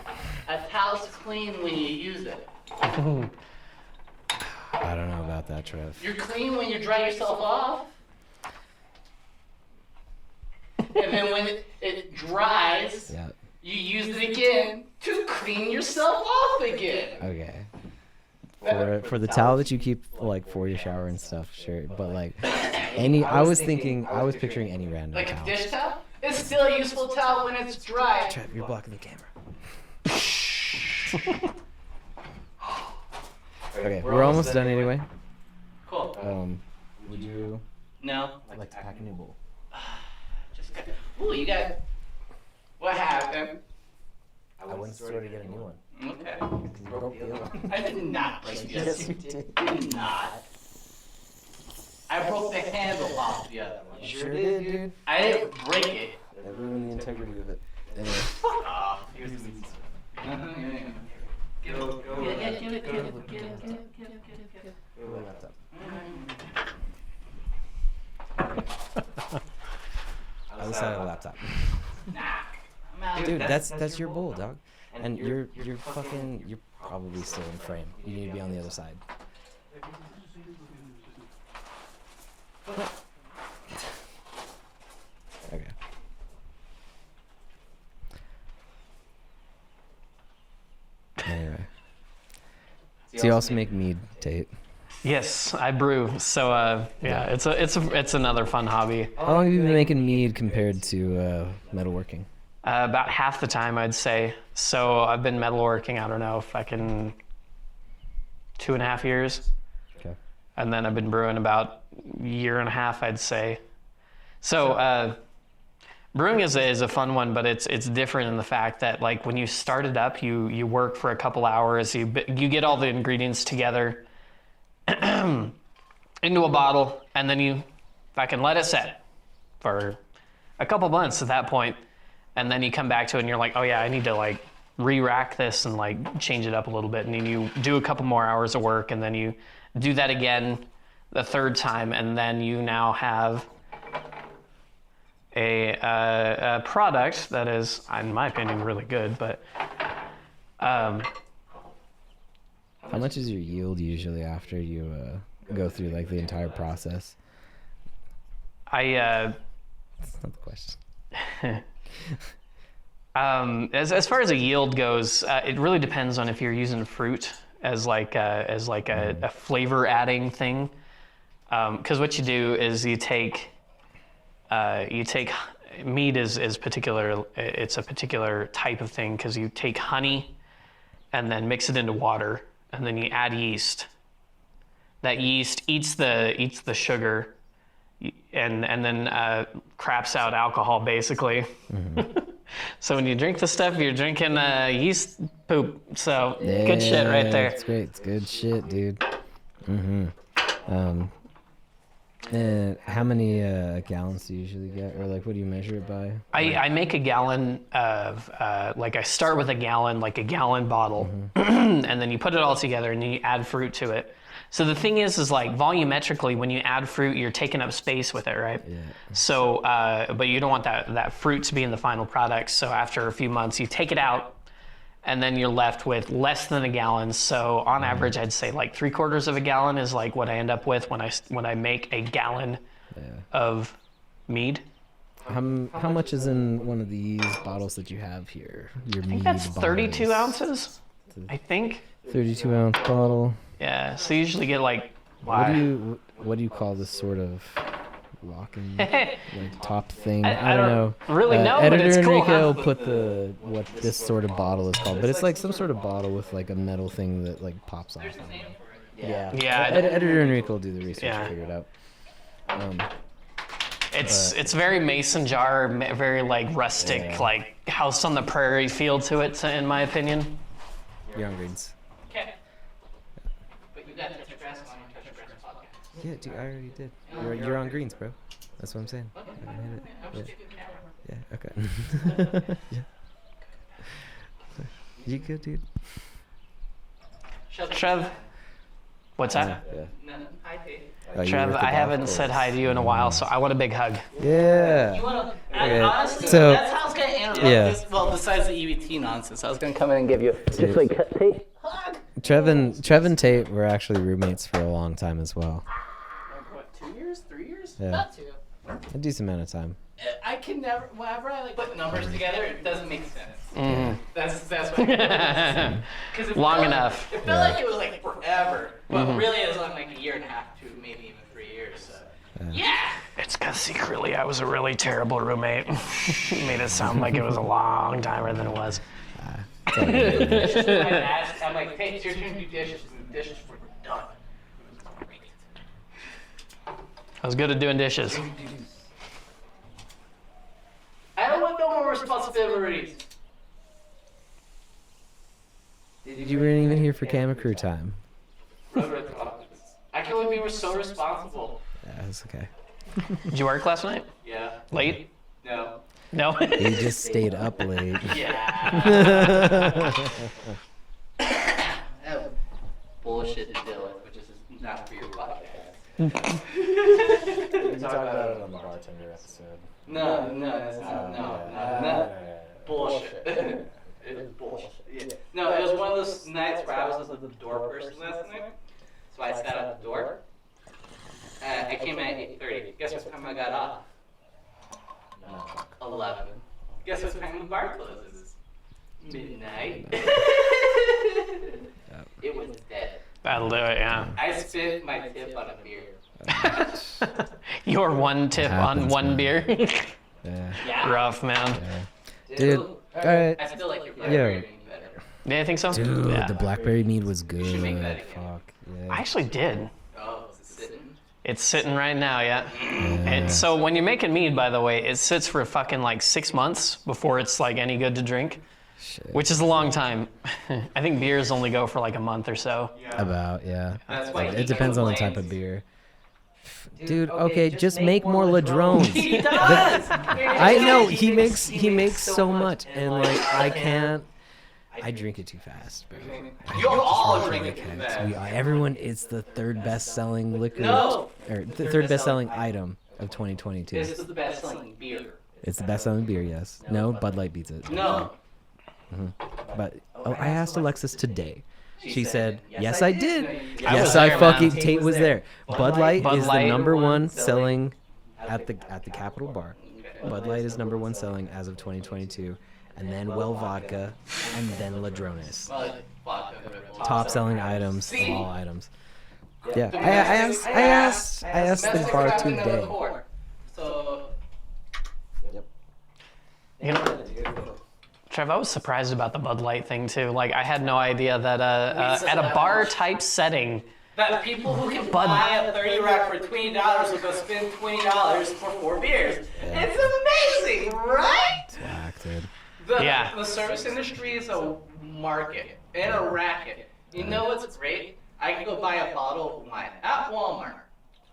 [SPEAKER 3] A towel's clean when you use it.
[SPEAKER 1] I don't know about that, Trev.
[SPEAKER 3] You're clean when you dry yourself off. And then when it dries,
[SPEAKER 1] Yeah.
[SPEAKER 3] you use it again to clean yourself off again.
[SPEAKER 1] Okay. For the towel that you keep like for your shower and stuff, sure. But like I was picturing any random
[SPEAKER 3] Like a
[SPEAKER 1] towel.
[SPEAKER 3] dish towel? It's still a useful towel when it's dry.
[SPEAKER 1] Trev, you're blocking the camera. Okay, we're almost done anyway.
[SPEAKER 3] Cool.
[SPEAKER 1] Would you
[SPEAKER 3] No.
[SPEAKER 1] like to pack a new bowl?
[SPEAKER 3] Just got. Ooh, you got. What happened?
[SPEAKER 1] I went to the store to get a new one.
[SPEAKER 3] Okay.
[SPEAKER 1] You broke the other one.
[SPEAKER 3] I did not break the other
[SPEAKER 1] Yes,
[SPEAKER 3] one.
[SPEAKER 1] you did.
[SPEAKER 3] Did not. I broke the handle off the other one.
[SPEAKER 1] Sure did, dude.
[SPEAKER 3] I didn't break it.
[SPEAKER 1] That ruined the integrity of it. Anyway.
[SPEAKER 3] Fuck off. Here's the Give it.
[SPEAKER 1] Go to the laptop. Other side of the laptop.
[SPEAKER 3] Nah. I'm out.
[SPEAKER 1] Dude, that's your bowl, dog. And you're probably still in frame. You need to be on the other side. Okay. Anyway. So you also make mead, Tate.
[SPEAKER 2] Yes, I brew. So yeah, it's another fun hobby.
[SPEAKER 1] How long have you been making mead compared to metalworking?
[SPEAKER 2] About half the time, I'd say. So I've been metalworking, I don't know if I can, 2.5 years.
[SPEAKER 1] Okay.
[SPEAKER 2] And then I've been brewing about 1.5 years, I'd say. So brewing is a fun one, but it's different in the fact that like when you start it up, you work for a couple hours, you get all the ingredients together into a bottle, and then you fucking let it set for a couple months at that point. and then you come back to it and you're like, oh yeah, I need to like re-rack this and like change it up a little bit, and then you do a couple more hours of work, and then you do that again the third time, and then you now have a product that is, in my opinion, really good. But
[SPEAKER 1] how much is your yield usually after you go through like the entire process?
[SPEAKER 2] That's
[SPEAKER 1] not the question.
[SPEAKER 2] As far as a yield goes, it really depends on if you're using fruit as like a flavor adding thing. Because what you do is you take mead is particular. It's a particular type of thing because you take honey and then mix it into water, and then you add yeast. That yeast eats the sugar and then craps out alcohol basically. Mm-hmm. So when you drink the stuff, you're drinking yeast poop. So
[SPEAKER 1] yeah,
[SPEAKER 2] good shit right there.
[SPEAKER 1] It's great. It's good shit, dude. Mm-hmm. And how many gallons do you usually get, or like what do you measure it by?
[SPEAKER 2] I make a gallon of like I start with a gallon, like a gallon bottle, mm-hmm. And then you put it all together and then you add fruit to it. So the thing is like volumetrically, when you add fruit, you're taking up space with it, right? Yeah. So, but you don't want that fruit to be in the final product. So after a few months, you take it out, and then you're left with less than a gallon. So on average, I'd say like 3/4 of a gallon is like what I end up with when I make a gallon of mead.
[SPEAKER 1] How much is in one of these bottles that you have here? Your
[SPEAKER 2] I think that's 32 ounces. I think.
[SPEAKER 1] 32 ounce bottle.
[SPEAKER 2] Yeah. So you usually get like.
[SPEAKER 1] What do you call this sort of locking like top thing? I don't know.
[SPEAKER 2] Really know, but
[SPEAKER 1] Editor
[SPEAKER 2] it's cool.
[SPEAKER 1] Enrique will put what this sort of bottle is called, but it's like some sort of bottle with like a metal thing that like pops off. Yeah. Editor Enrique will do the research and figure it out.
[SPEAKER 2] It's very mason jar, very like rustic, like house on the prairie feel to it, in my opinion.
[SPEAKER 1] You're on greens.
[SPEAKER 3] Okay. But you got to touch your grass on your touch your grass podcast.
[SPEAKER 1] Yeah, dude, I already did. You're on greens, bro. That's what I'm saying.
[SPEAKER 3] Okay.
[SPEAKER 1] Yeah, okay. Yeah. You good, dude?
[SPEAKER 2] Trev, what's that? Trev, I haven't said hi to you in a while, so I want a big hug.
[SPEAKER 1] Yeah.
[SPEAKER 3] You want to?
[SPEAKER 1] Okay.
[SPEAKER 3] Honestly,
[SPEAKER 1] So,
[SPEAKER 3] that's how I was going to interrupt this. Well, besides the EBT nonsense, I was going to come in and give you just like hey, hug.
[SPEAKER 1] Trev and Tate were actually roommates for a long time as well.
[SPEAKER 3] What, 2 years? 3 years?
[SPEAKER 1] Yeah.
[SPEAKER 3] Not 2.
[SPEAKER 1] A decent amount of time.
[SPEAKER 3] I can never, whenever I like put numbers together, it doesn't make sense.
[SPEAKER 2] Mm.
[SPEAKER 3] That's what it
[SPEAKER 2] Long enough.
[SPEAKER 3] It felt like it was like forever, but really it was only like a year and a half to maybe even 3 years. So. Yeah.
[SPEAKER 2] It's because secretly I was a really terrible roommate. Made it sound like it was a long timer than it was.
[SPEAKER 3] I'm like, hey, it's your turn to do dishes, and the dishes were done. It was great.
[SPEAKER 2] I was good at doing dishes.
[SPEAKER 3] I don't want no more responsibilities.
[SPEAKER 1] You weren't even here for camera crew time.
[SPEAKER 3] I can only be so responsible.
[SPEAKER 1] Yeah, that's okay.
[SPEAKER 2] Did you work last night?
[SPEAKER 3] Yeah.
[SPEAKER 2] Late?
[SPEAKER 3] No.
[SPEAKER 2] No?
[SPEAKER 1] He just stayed up late.
[SPEAKER 3] Yeah. I have bullshit to deal with, which is not for your podcast.
[SPEAKER 1] We talked about it on the bartender episode.
[SPEAKER 3] No, that's not. No. Bullshit. It's bullshit. Yeah. No, it was one of those nights where I was the door person last night. So I sat at the door. I came in at 8:30. Guess what time I got off? 11. Guess what time the bar closes? Midnight. It was dead.
[SPEAKER 2] That'll do it, yeah.
[SPEAKER 3] I spent my tip on a beer.
[SPEAKER 2] Your one tip on one
[SPEAKER 1] man.
[SPEAKER 2] beer?
[SPEAKER 3] Yeah.
[SPEAKER 2] Rough, man.
[SPEAKER 1] Yeah. Dude, alright.
[SPEAKER 3] I still like your blackberry being better.
[SPEAKER 2] Yeah, I think so?
[SPEAKER 1] Dude,
[SPEAKER 2] Yeah.
[SPEAKER 1] the blackberry mead was good.
[SPEAKER 3] should make that again.
[SPEAKER 1] Fuck. Yeah.
[SPEAKER 2] I actually did.
[SPEAKER 3] Oh, is it sitting?
[SPEAKER 2] It's sitting right now, yeah. And so when you're making mead, by the way, it sits for fucking like 6 months before it's like any good to drink,
[SPEAKER 1] Shit.
[SPEAKER 2] which is a long time. I think beers only go for like a month or so.
[SPEAKER 1] About, yeah.
[SPEAKER 3] That's why
[SPEAKER 1] It depends on the type of beer. Dude, okay, just make more ladrones.
[SPEAKER 3] He does.
[SPEAKER 1] I know he makes so much, and like I can't. I drink it too fast, bro.
[SPEAKER 3] You all drink it
[SPEAKER 1] Okay,
[SPEAKER 3] too
[SPEAKER 1] so
[SPEAKER 3] fast.
[SPEAKER 1] everyone, it's the third best-selling liquor,
[SPEAKER 3] No.
[SPEAKER 1] or the third best-selling item of 2022.
[SPEAKER 3] This is the best selling beer.
[SPEAKER 1] It's the best-selling beer, yes. No, Bud Light beats it.
[SPEAKER 3] No.
[SPEAKER 1] But I asked Alexis today. She said, "Yes, I did.
[SPEAKER 2] I
[SPEAKER 1] Yes,
[SPEAKER 2] was
[SPEAKER 1] I
[SPEAKER 2] there,
[SPEAKER 1] fucking
[SPEAKER 2] man.
[SPEAKER 1] Tate was there. Bud Light
[SPEAKER 2] Bud
[SPEAKER 1] is the
[SPEAKER 2] Light.
[SPEAKER 1] number one selling at the Capitol Bar. Bud Light is number one selling as of 2022, and then Well Vodka, and then Ladrones. Top selling items of all items. Yeah, I asked the bar today.
[SPEAKER 3] So
[SPEAKER 2] You know, Trev, I was surprised about the Bud Light thing too. Like, I had no idea that at a bar type setting,
[SPEAKER 3] that people who can buy a 30 rack for $20 will go spend $20 for 4 beers.
[SPEAKER 1] Yeah.
[SPEAKER 3] It's amazing, right?
[SPEAKER 1] It's whack, dude.
[SPEAKER 3] The service industry is a market and a racket. You know what's great? I can go buy a bottle of wine at Walmart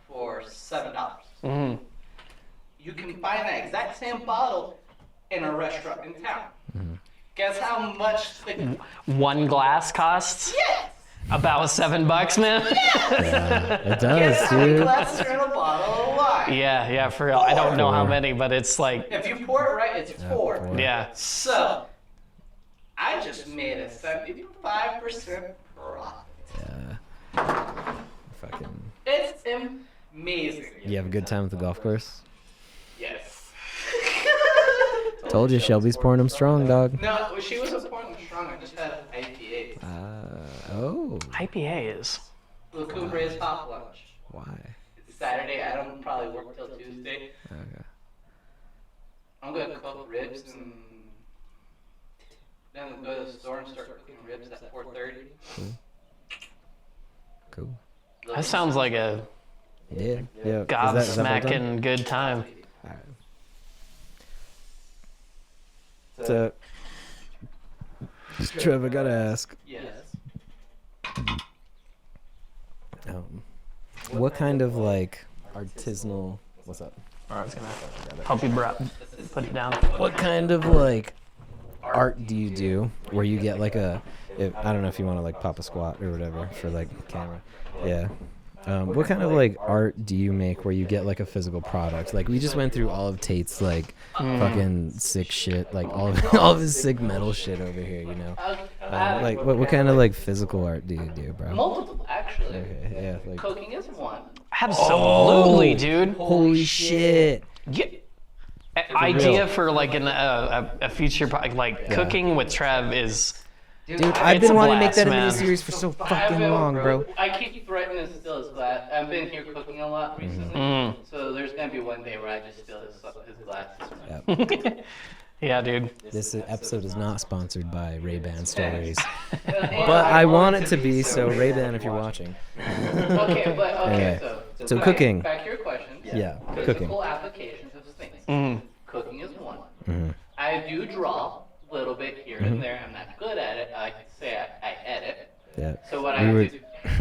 [SPEAKER 3] for $7.
[SPEAKER 2] Mm-hmm.
[SPEAKER 3] You can find that exact same bottle in a restaurant in town. Guess how much the
[SPEAKER 2] one glass costs
[SPEAKER 3] yes!
[SPEAKER 2] about $7, man.
[SPEAKER 1] Yeah, it
[SPEAKER 3] Guess
[SPEAKER 1] does,
[SPEAKER 3] how many
[SPEAKER 1] dude.
[SPEAKER 3] glasses are in a bottle of wine?
[SPEAKER 2] Yeah, for real. I don't know how many, but it's like,
[SPEAKER 3] If you pour it right, it's 4.
[SPEAKER 1] four.
[SPEAKER 2] yeah.
[SPEAKER 3] So, I just made a 75% profit.
[SPEAKER 1] Yeah. Fucking.
[SPEAKER 3] It's amazing.
[SPEAKER 1] You have a good time at the golf course?
[SPEAKER 3] Yes.
[SPEAKER 1] Told you, Shelby's pouring them strong, dog.
[SPEAKER 3] No, she was important strong. I just had IPA.
[SPEAKER 1] Oh.
[SPEAKER 2] IPAs.
[SPEAKER 3] La Cumbre's hot lunch.
[SPEAKER 1] Why?
[SPEAKER 3] It's Saturday. I don't probably work till Tuesday.
[SPEAKER 1] Okay.
[SPEAKER 3] I'm gonna cook ribs and then go to the store and start cooking ribs at 4:30.
[SPEAKER 1] Cool.
[SPEAKER 2] That sounds like a
[SPEAKER 1] Yeah. Yeah. Is that all done?
[SPEAKER 2] gobsmacking good time.
[SPEAKER 1] Alright. So, Trev, I gotta ask,
[SPEAKER 3] Yes.
[SPEAKER 1] what kind of like artisanal? What's up?
[SPEAKER 2] I was gonna help you put it down.
[SPEAKER 1] What kind of like art do you do where you get like I don't know if you want to like pop a squat or whatever for like camera. Yeah. What kind of like art do you make where you get like a physical product? Like we just went through all of Tate's like fucking sick shit, like all of his sick metal shit over here, you know. Like what kind of like physical art do you do, bro?
[SPEAKER 3] Multiple, actually.
[SPEAKER 1] Okay, yeah, like
[SPEAKER 3] Cooking is one.
[SPEAKER 2] Absolutely, dude.
[SPEAKER 1] holy shit.
[SPEAKER 2] Yeah. Idea for like a future like cooking with Trev is.
[SPEAKER 1] Dude, I've
[SPEAKER 2] It's
[SPEAKER 1] been
[SPEAKER 2] a
[SPEAKER 1] wanting to make
[SPEAKER 2] blast,
[SPEAKER 1] that a
[SPEAKER 2] man.
[SPEAKER 1] miniseries for so fucking long, bro.
[SPEAKER 3] I keep threatening to steal his glass. I've been here cooking a lot recently, so there's gonna be one day where I just steal his glasses.
[SPEAKER 1] Yeah.
[SPEAKER 2] Yeah, dude.
[SPEAKER 1] This episode is not sponsored by Ray-Ban Stories, but I want it to be. So Ray-Ban, if you're watching.
[SPEAKER 3] Okay,
[SPEAKER 1] So cooking.
[SPEAKER 3] Back to your question.
[SPEAKER 1] Yeah, cooking.
[SPEAKER 3] Physical applications of things. Cooking is one. I do draw a little bit here and there. I'm not good at it. I like to say I edit.
[SPEAKER 1] Yeah.
[SPEAKER 3] So what I do,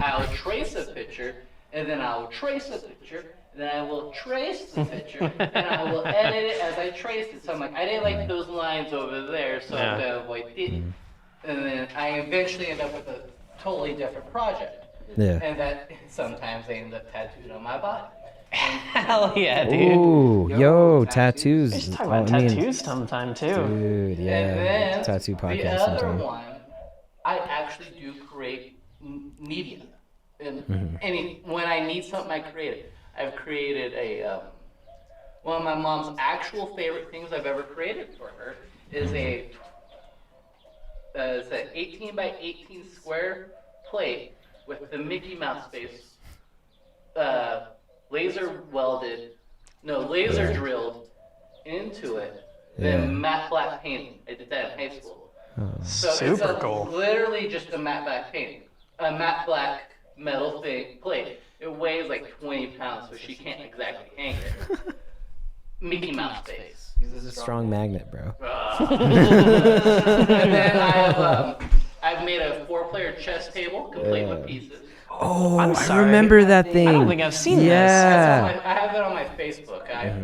[SPEAKER 3] I'll trace a picture, and then I will trace a picture, and then I will trace the picture, and I will edit it as I trace it. So I'm like, I didn't like those lines over there, so I'm gonna avoid it. And then I eventually end up with a totally different project.
[SPEAKER 1] Yeah.
[SPEAKER 3] And that sometimes they end up tattooed on my body.
[SPEAKER 2] Hell yeah, dude.
[SPEAKER 1] Ooh, yo, tattoos.
[SPEAKER 2] We should talk about tattoos sometime too.
[SPEAKER 1] Dude, yeah.
[SPEAKER 3] And then
[SPEAKER 1] Tattoo
[SPEAKER 3] the
[SPEAKER 1] podcast
[SPEAKER 3] other
[SPEAKER 1] sometime.
[SPEAKER 3] one, I actually do create media. And when I need something, I create it. I've created one of my mom's actual favorite things I've ever created for her is it's an 18 by 18 square plate with the Mickey Mouse face laser drilled into it, then matte black painting. I did that in high school. So
[SPEAKER 2] Super
[SPEAKER 3] it's
[SPEAKER 2] cool.
[SPEAKER 3] Literally just a matte black painting, a matte black metal plate. It weighs like 20 pounds, so she can't exactly hang it. Mickey Mouse face.
[SPEAKER 1] This is a strong magnet, bro.
[SPEAKER 3] And then I've made a 4-player chess table complete with pieces.
[SPEAKER 1] Oh,
[SPEAKER 2] I'm
[SPEAKER 1] I
[SPEAKER 2] sorry.
[SPEAKER 1] remember that thing.
[SPEAKER 2] I don't think I've seen
[SPEAKER 1] Yeah.
[SPEAKER 3] I have it on my Facebook.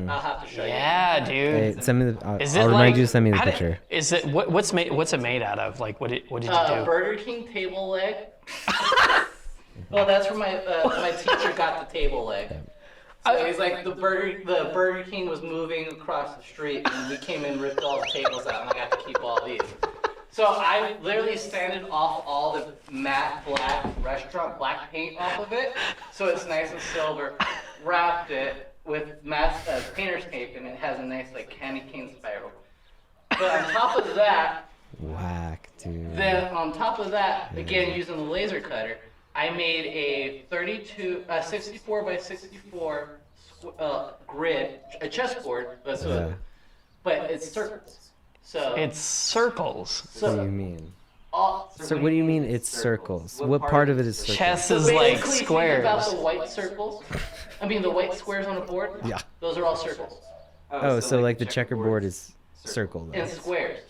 [SPEAKER 3] I'll have to show
[SPEAKER 2] this.
[SPEAKER 3] you.
[SPEAKER 2] Yeah, dude.
[SPEAKER 1] Hey, send me the.
[SPEAKER 2] Is
[SPEAKER 1] I'll
[SPEAKER 2] it
[SPEAKER 1] remind
[SPEAKER 2] like,
[SPEAKER 1] you to send me the
[SPEAKER 2] how did-
[SPEAKER 1] picture.
[SPEAKER 2] Is it what's it made out of? Like what did you do?
[SPEAKER 3] Burger King table leg. Well, that's where my teacher got the table leg. So he's like the Burger King was moving across the street, and we came in, ripped all the tables out, and I got to keep all these. So I literally sanded off all the matte black restaurant black paint off of it, so it's nice and silver. Wrapped it with matte painter's tape, and it has a nice like candy cane spiral. But on top of that,
[SPEAKER 1] Whack, dude.
[SPEAKER 3] then on top of that, again using the laser cutter, I made a 64 by 64 grid, a chessboard, but it's circles. So
[SPEAKER 2] It's circles.
[SPEAKER 1] What do you mean?
[SPEAKER 3] So
[SPEAKER 1] What do you mean it's circles? What part of it is circles?
[SPEAKER 2] Chess is like
[SPEAKER 3] basically, think about
[SPEAKER 2] squares.
[SPEAKER 3] the white circles. I mean the white squares on a board.
[SPEAKER 1] Yeah.
[SPEAKER 3] Those are all circles
[SPEAKER 1] Oh, so like the checkerboard is circle though.
[SPEAKER 3] and squares.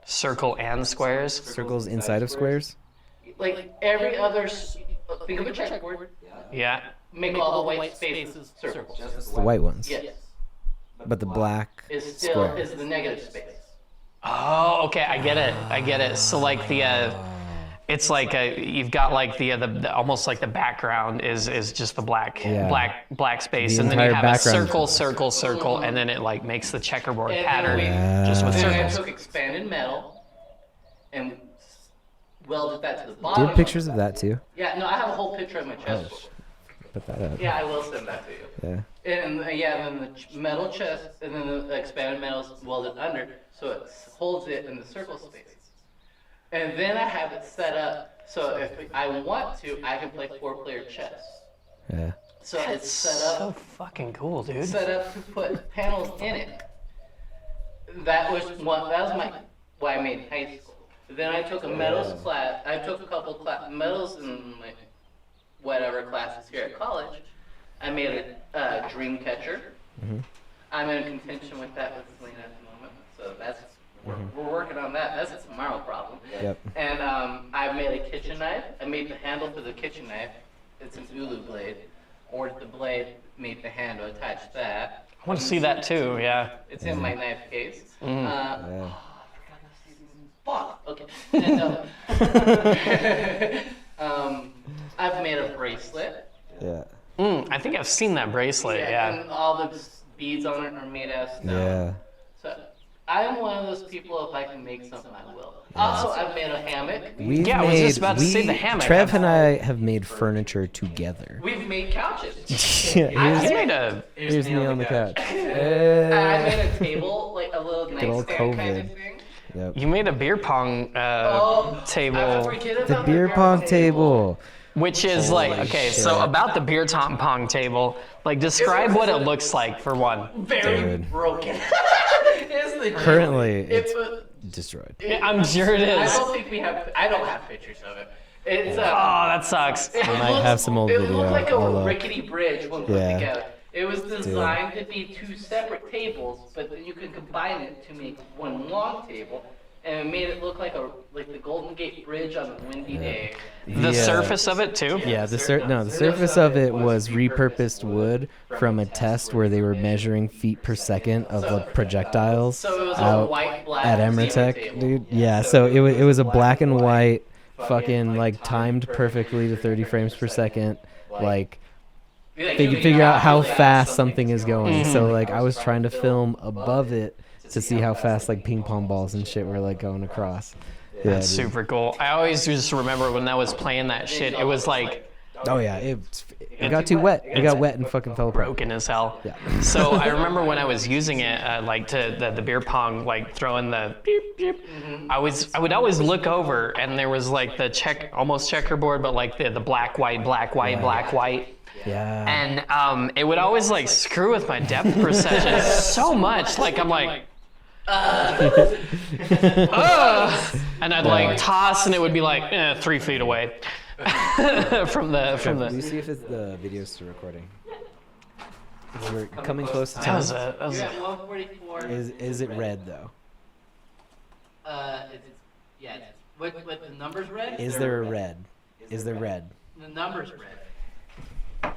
[SPEAKER 2] Circle and squares.
[SPEAKER 1] Circles inside of squares?
[SPEAKER 3] Like every other, think of a checkerboard.
[SPEAKER 2] Yeah.
[SPEAKER 3] Make all the white spaces circles.
[SPEAKER 1] The white ones.
[SPEAKER 3] Yes.
[SPEAKER 1] But the black
[SPEAKER 3] Is still
[SPEAKER 1] square.
[SPEAKER 3] is the negative space.
[SPEAKER 2] Oh, okay, I get it. So like it's like you've got like the almost like the background is just the black
[SPEAKER 1] Yeah.
[SPEAKER 2] black space,
[SPEAKER 1] The
[SPEAKER 2] and then you
[SPEAKER 1] entire
[SPEAKER 2] have a
[SPEAKER 1] background.
[SPEAKER 2] circle, and then it like makes the checkerboard
[SPEAKER 3] And
[SPEAKER 2] pattern
[SPEAKER 3] then
[SPEAKER 2] just with
[SPEAKER 3] Then I
[SPEAKER 2] circles.
[SPEAKER 3] took expanded metal and welded that to the
[SPEAKER 1] Do
[SPEAKER 3] bottom.
[SPEAKER 1] you have pictures of that too?
[SPEAKER 3] Yeah, no, I have a whole picture of my chessboard.
[SPEAKER 1] Put that up.
[SPEAKER 3] Yeah, I will send that to you.
[SPEAKER 1] Yeah.
[SPEAKER 3] And then the metal chest, and then the expanded metal is welded under, so it holds it in the circle space. And then I have it set up so if I want to, I can play 4-player chess.
[SPEAKER 1] Yeah.
[SPEAKER 3] So it's set
[SPEAKER 2] So
[SPEAKER 3] up,
[SPEAKER 2] fucking cool, dude.
[SPEAKER 3] set up to put panels in it. That was why I made high school. Then I took a metals class. I took a couple metals in my whatever classes here at college. I made a dream catcher. I'm in contention with that with Selena at the moment, so that's we're working on that. That's a tomorrow problem.
[SPEAKER 1] Yep.
[SPEAKER 3] And I made a kitchen knife. I made the handle for the kitchen knife. It's an ulu blade. Ordered the blade, made the handle, attached that.
[SPEAKER 2] I want to see that too. Yeah.
[SPEAKER 3] It's in my knife case.
[SPEAKER 1] Yeah.
[SPEAKER 3] Fuck. Okay. And, I've made a bracelet.
[SPEAKER 1] Yeah.
[SPEAKER 2] I think I've seen that bracelet. Yeah.
[SPEAKER 3] And all the beads on it are made out of stone.
[SPEAKER 1] Yeah.
[SPEAKER 3] So I'm one of those people. If I can make something, I will. Also, I've made a hammock.
[SPEAKER 1] We've
[SPEAKER 2] Yeah, I was just about to say the hammock.
[SPEAKER 1] Trev and I have made furniture together.
[SPEAKER 3] We've made couches.
[SPEAKER 1] Yeah,
[SPEAKER 2] I made a.
[SPEAKER 1] here's me on the couch.
[SPEAKER 3] I made a table, like a little
[SPEAKER 1] old
[SPEAKER 3] nightstand kind of
[SPEAKER 1] COVID.
[SPEAKER 3] thing.
[SPEAKER 1] Yep.
[SPEAKER 2] You made a beer pong
[SPEAKER 3] I
[SPEAKER 2] table,
[SPEAKER 3] forget
[SPEAKER 1] The
[SPEAKER 3] about
[SPEAKER 1] beer pong table.
[SPEAKER 2] which is like okay. So
[SPEAKER 1] shit.
[SPEAKER 2] about the beer pong table, like describe what it looks like for one.
[SPEAKER 3] Very
[SPEAKER 1] Dude.
[SPEAKER 3] broken. It's the
[SPEAKER 1] Currently,
[SPEAKER 3] It
[SPEAKER 1] it's
[SPEAKER 3] was-
[SPEAKER 1] destroyed.
[SPEAKER 2] I'm sure it
[SPEAKER 3] I
[SPEAKER 2] is.
[SPEAKER 3] don't think we have. I don't have pictures of it. It's
[SPEAKER 2] Oh, that sucks.
[SPEAKER 3] It
[SPEAKER 1] might have some old
[SPEAKER 3] It
[SPEAKER 1] video.
[SPEAKER 3] looked like
[SPEAKER 1] I'll
[SPEAKER 3] a
[SPEAKER 1] look.
[SPEAKER 3] rickety bridge when put
[SPEAKER 1] Yeah.
[SPEAKER 3] together. It was designed to be two separate tables, but then you could combine it to make one long table, and it made it look like the Golden Gate Bridge on a windy day.
[SPEAKER 2] The surface of it too.
[SPEAKER 1] Yeah, the surface of it was repurposed wood from a test where they were measuring feet per second of the projectiles
[SPEAKER 3] So it was a
[SPEAKER 1] out
[SPEAKER 3] white black
[SPEAKER 1] at
[SPEAKER 3] ceiling
[SPEAKER 1] Emmertech,
[SPEAKER 3] table.
[SPEAKER 1] dude. Yeah, so it was a black and white, fucking like timed perfectly to 30 frames per second, like figure out how fast something is going. So like I was trying to film above it to see how fast like ping pong balls and shit were like going across. Yeah,
[SPEAKER 2] That's
[SPEAKER 1] dude.
[SPEAKER 2] super cool. I always just remember when I was playing that shit, it was like
[SPEAKER 1] Oh yeah, it got too wet. It got wet and fucking fell apart.
[SPEAKER 2] broken as hell.
[SPEAKER 1] Yeah.
[SPEAKER 2] So I remember when I was using it, like to the beer pong, like throwing the beep beep. I would always look over, and there was like the almost checkerboard, but like the black white.
[SPEAKER 1] Yeah.
[SPEAKER 2] And it would always like screw with my depth perception so much. Like I'm like, and I'd like toss, and it would be like 3 feet away from
[SPEAKER 1] Do you
[SPEAKER 2] the.
[SPEAKER 1] see if the video's still recording? We're coming close to
[SPEAKER 2] That
[SPEAKER 1] time.
[SPEAKER 2] was
[SPEAKER 3] You're at 144.
[SPEAKER 1] Is it red though?
[SPEAKER 3] It's, yeah. With the numbers red.
[SPEAKER 1] Is there a red? Is there red?
[SPEAKER 3] The number's red.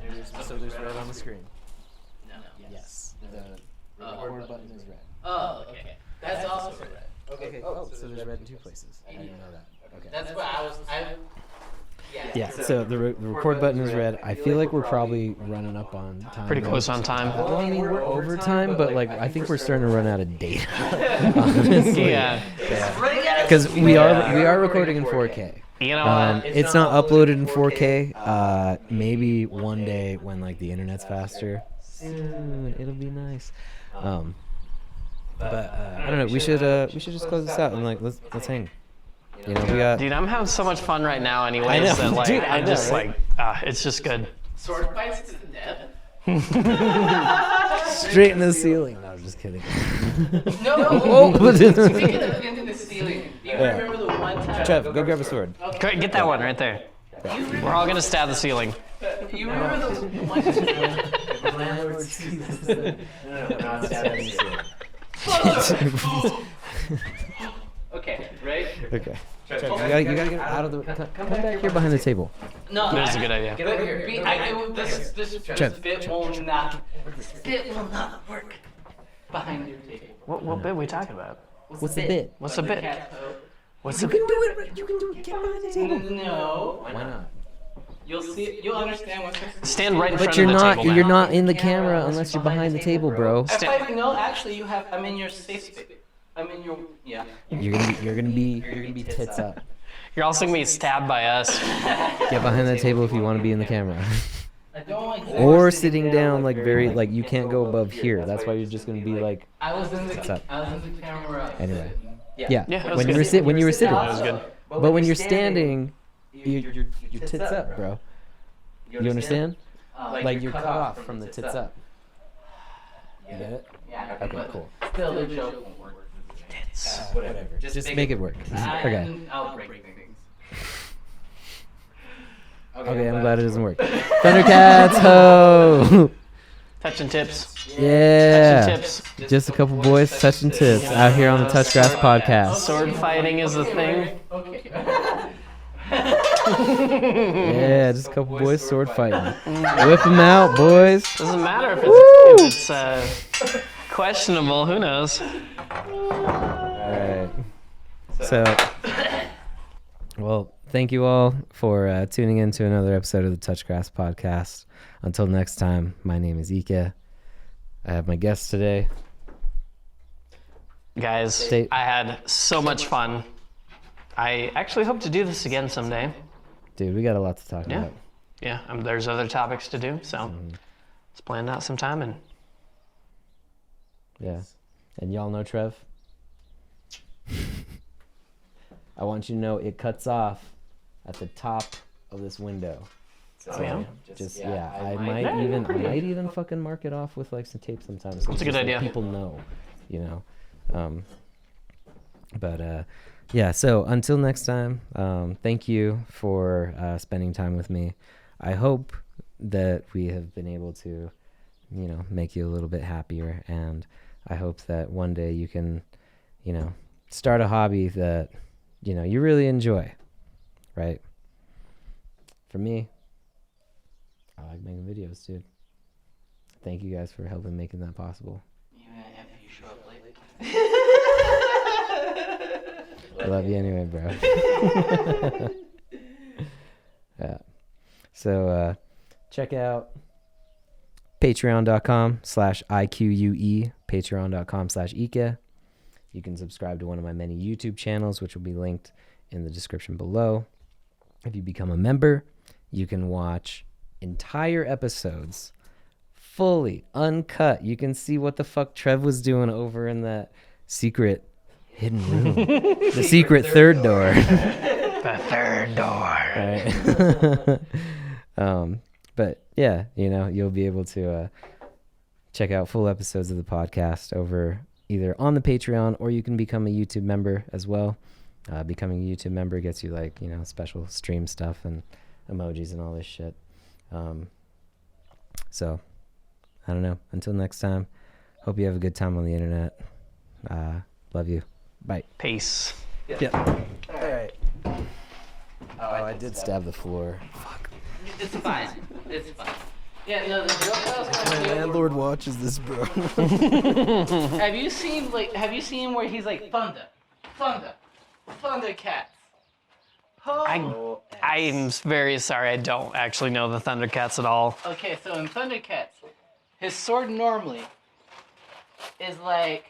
[SPEAKER 1] There's red on the screen.
[SPEAKER 3] No.
[SPEAKER 1] Yes. The record button is red.
[SPEAKER 3] Oh, okay. That's also red.
[SPEAKER 1] Okay. Oh, so there's red in 2 places. I didn't know that. Okay.
[SPEAKER 3] That's what I was.
[SPEAKER 1] Yeah, so the record button is red. I feel like we're probably running up on time.
[SPEAKER 2] Pretty close on time.
[SPEAKER 1] Well, I mean, we're over time, but like I think we're starting to run out of data. Honestly.
[SPEAKER 2] Yeah.
[SPEAKER 1] Because we are recording in 4K.
[SPEAKER 2] You know,
[SPEAKER 1] It's not uploaded in 4K. Maybe one day when like the internet's faster, soon it'll be nice. But I don't know. We should just close this out and like let's hang. You know, we got.
[SPEAKER 2] dude, I'm having so much fun right now. Anyways,
[SPEAKER 1] I know.
[SPEAKER 2] that, like,
[SPEAKER 1] Dude, I
[SPEAKER 2] I'm
[SPEAKER 1] know,
[SPEAKER 2] just
[SPEAKER 1] right?
[SPEAKER 2] like, it's just good.
[SPEAKER 3] Sword fights to the death.
[SPEAKER 1] Straight in the ceiling. No, I'm just kidding.
[SPEAKER 3] No.
[SPEAKER 1] Oh.
[SPEAKER 3] Speaking of into the ceiling, do you remember the one time?
[SPEAKER 1] Trev, go grab a sword.
[SPEAKER 2] Great, get that one right there. We're all gonna stab the ceiling.
[SPEAKER 3] You remember the one Okay, right?
[SPEAKER 1] Okay. Trev, you gotta get out of the. Come back here behind the table.
[SPEAKER 3] No,
[SPEAKER 2] That's a good idea.
[SPEAKER 3] Get over here. This
[SPEAKER 1] Trev.
[SPEAKER 3] bit will not. This bit will not work behind your table.
[SPEAKER 2] What bit are we talking about?
[SPEAKER 1] What's the bit?
[SPEAKER 2] What's the bit?
[SPEAKER 3] Cat toe.
[SPEAKER 2] What's the
[SPEAKER 1] You
[SPEAKER 2] bit?
[SPEAKER 1] can do it. Right. You can do it. Get behind the table.
[SPEAKER 3] No.
[SPEAKER 1] Why not?
[SPEAKER 3] You'll see. You'll understand what's.
[SPEAKER 2] Stand right in front
[SPEAKER 1] But you're
[SPEAKER 2] of the
[SPEAKER 1] not.
[SPEAKER 2] table.
[SPEAKER 1] You're
[SPEAKER 2] now.
[SPEAKER 1] not in the camera unless you're behind the table, bro.
[SPEAKER 3] If I know, actually, you have. I'm in your safe space. I'm in your. Yeah.
[SPEAKER 1] You're gonna be tits up.
[SPEAKER 2] You're also gonna be stabbed by us.
[SPEAKER 1] Get behind that table if you want to be in the camera.
[SPEAKER 3] I don't like.
[SPEAKER 1] Or sitting down like very like you can't go above here. That's why you're just gonna be like
[SPEAKER 3] I was in
[SPEAKER 1] What's
[SPEAKER 3] the.
[SPEAKER 1] up?
[SPEAKER 3] I was in the camera.
[SPEAKER 1] anyway.
[SPEAKER 2] Yeah,
[SPEAKER 1] Yeah.
[SPEAKER 2] that was
[SPEAKER 1] When you
[SPEAKER 2] good.
[SPEAKER 1] were sitting.
[SPEAKER 2] That was good.
[SPEAKER 1] But when you're standing, your tits up, bro. You understand? Like you're cut off from the tits up. You get it?
[SPEAKER 3] Yeah.
[SPEAKER 1] Okay,
[SPEAKER 3] but
[SPEAKER 1] cool.
[SPEAKER 3] Still, the joke won't work.
[SPEAKER 1] Whatever. Just make it work. Okay.
[SPEAKER 3] I'll break things.
[SPEAKER 1] Okay, I'm glad it doesn't work. Thundercats, ho!
[SPEAKER 2] Touching tips.
[SPEAKER 1] Yeah.
[SPEAKER 2] Touching tips.
[SPEAKER 1] Just a couple boys touching tips out here on the Touchgrass podcast.
[SPEAKER 2] Sword fighting is the thing.
[SPEAKER 3] Okay.
[SPEAKER 1] Yeah, just a couple boys sword fighting. Whip them out, boys.
[SPEAKER 2] Doesn't matter if it's questionable. Who knows?
[SPEAKER 1] Alright. So, well, thank you all for tuning in to another episode of the Touchgrass podcast. Until next time, my name is Ique. I have my guest today.
[SPEAKER 2] Guys,
[SPEAKER 1] Stay-
[SPEAKER 2] I had so much fun. I actually hope to do this again someday.
[SPEAKER 1] Dude, we got a lot to talk
[SPEAKER 2] Yeah.
[SPEAKER 1] about.
[SPEAKER 2] Yeah, there's other topics to do, so let's plan out some time and
[SPEAKER 1] Yeah. And y'all know Trev? I want you to know it cuts off at the top of this window.
[SPEAKER 2] Oh, yeah?
[SPEAKER 1] Just I might even fucking mark it off with like some tape sometimes.
[SPEAKER 2] That's a good
[SPEAKER 1] so
[SPEAKER 2] idea.
[SPEAKER 1] People know, you know. Yeah. So until next time, thank you for spending time with me. I hope that we have been able to, you know, make you a little bit happier, and I hope that one day you can, you know, start a hobby that, you know, you really enjoy, right? For me, I like making videos, dude. Thank you guys for helping making that possible.
[SPEAKER 3] Even if you show up late.
[SPEAKER 1] I love you anyway, bro. Yeah. So check out patreon.com/IQUE, patreon.com/Ique. You can subscribe to one of my many YouTube channels, which will be linked in the description below. If you become a member, you can watch entire episodes fully uncut. You can see what the fuck Trev was doing over in that secret hidden room. The secret third door.
[SPEAKER 2] the third door.
[SPEAKER 1] Right. But yeah, you know, you'll be able to check out full episodes of the podcast over either on the Patreon, or you can become a YouTube member as well. Becoming a YouTube member gets you like, you know, special stream stuff and emojis and all this shit. So I don't know. Until next time, hope you have a good time on the internet. Love you. Bye.
[SPEAKER 2] Peace.
[SPEAKER 1] Yeah. All right. Oh, I did stab the floor. Fuck.
[SPEAKER 3] It's fine. It's fine. Yeah, no, the joke I was gonna do.
[SPEAKER 1] Landlord watches this, bro.
[SPEAKER 3] Have you seen where he's like thunder, Thundercats?
[SPEAKER 2] I'm very sorry. I don't actually know the Thundercats at all.
[SPEAKER 3] Okay, so in Thundercats, his sword normally is like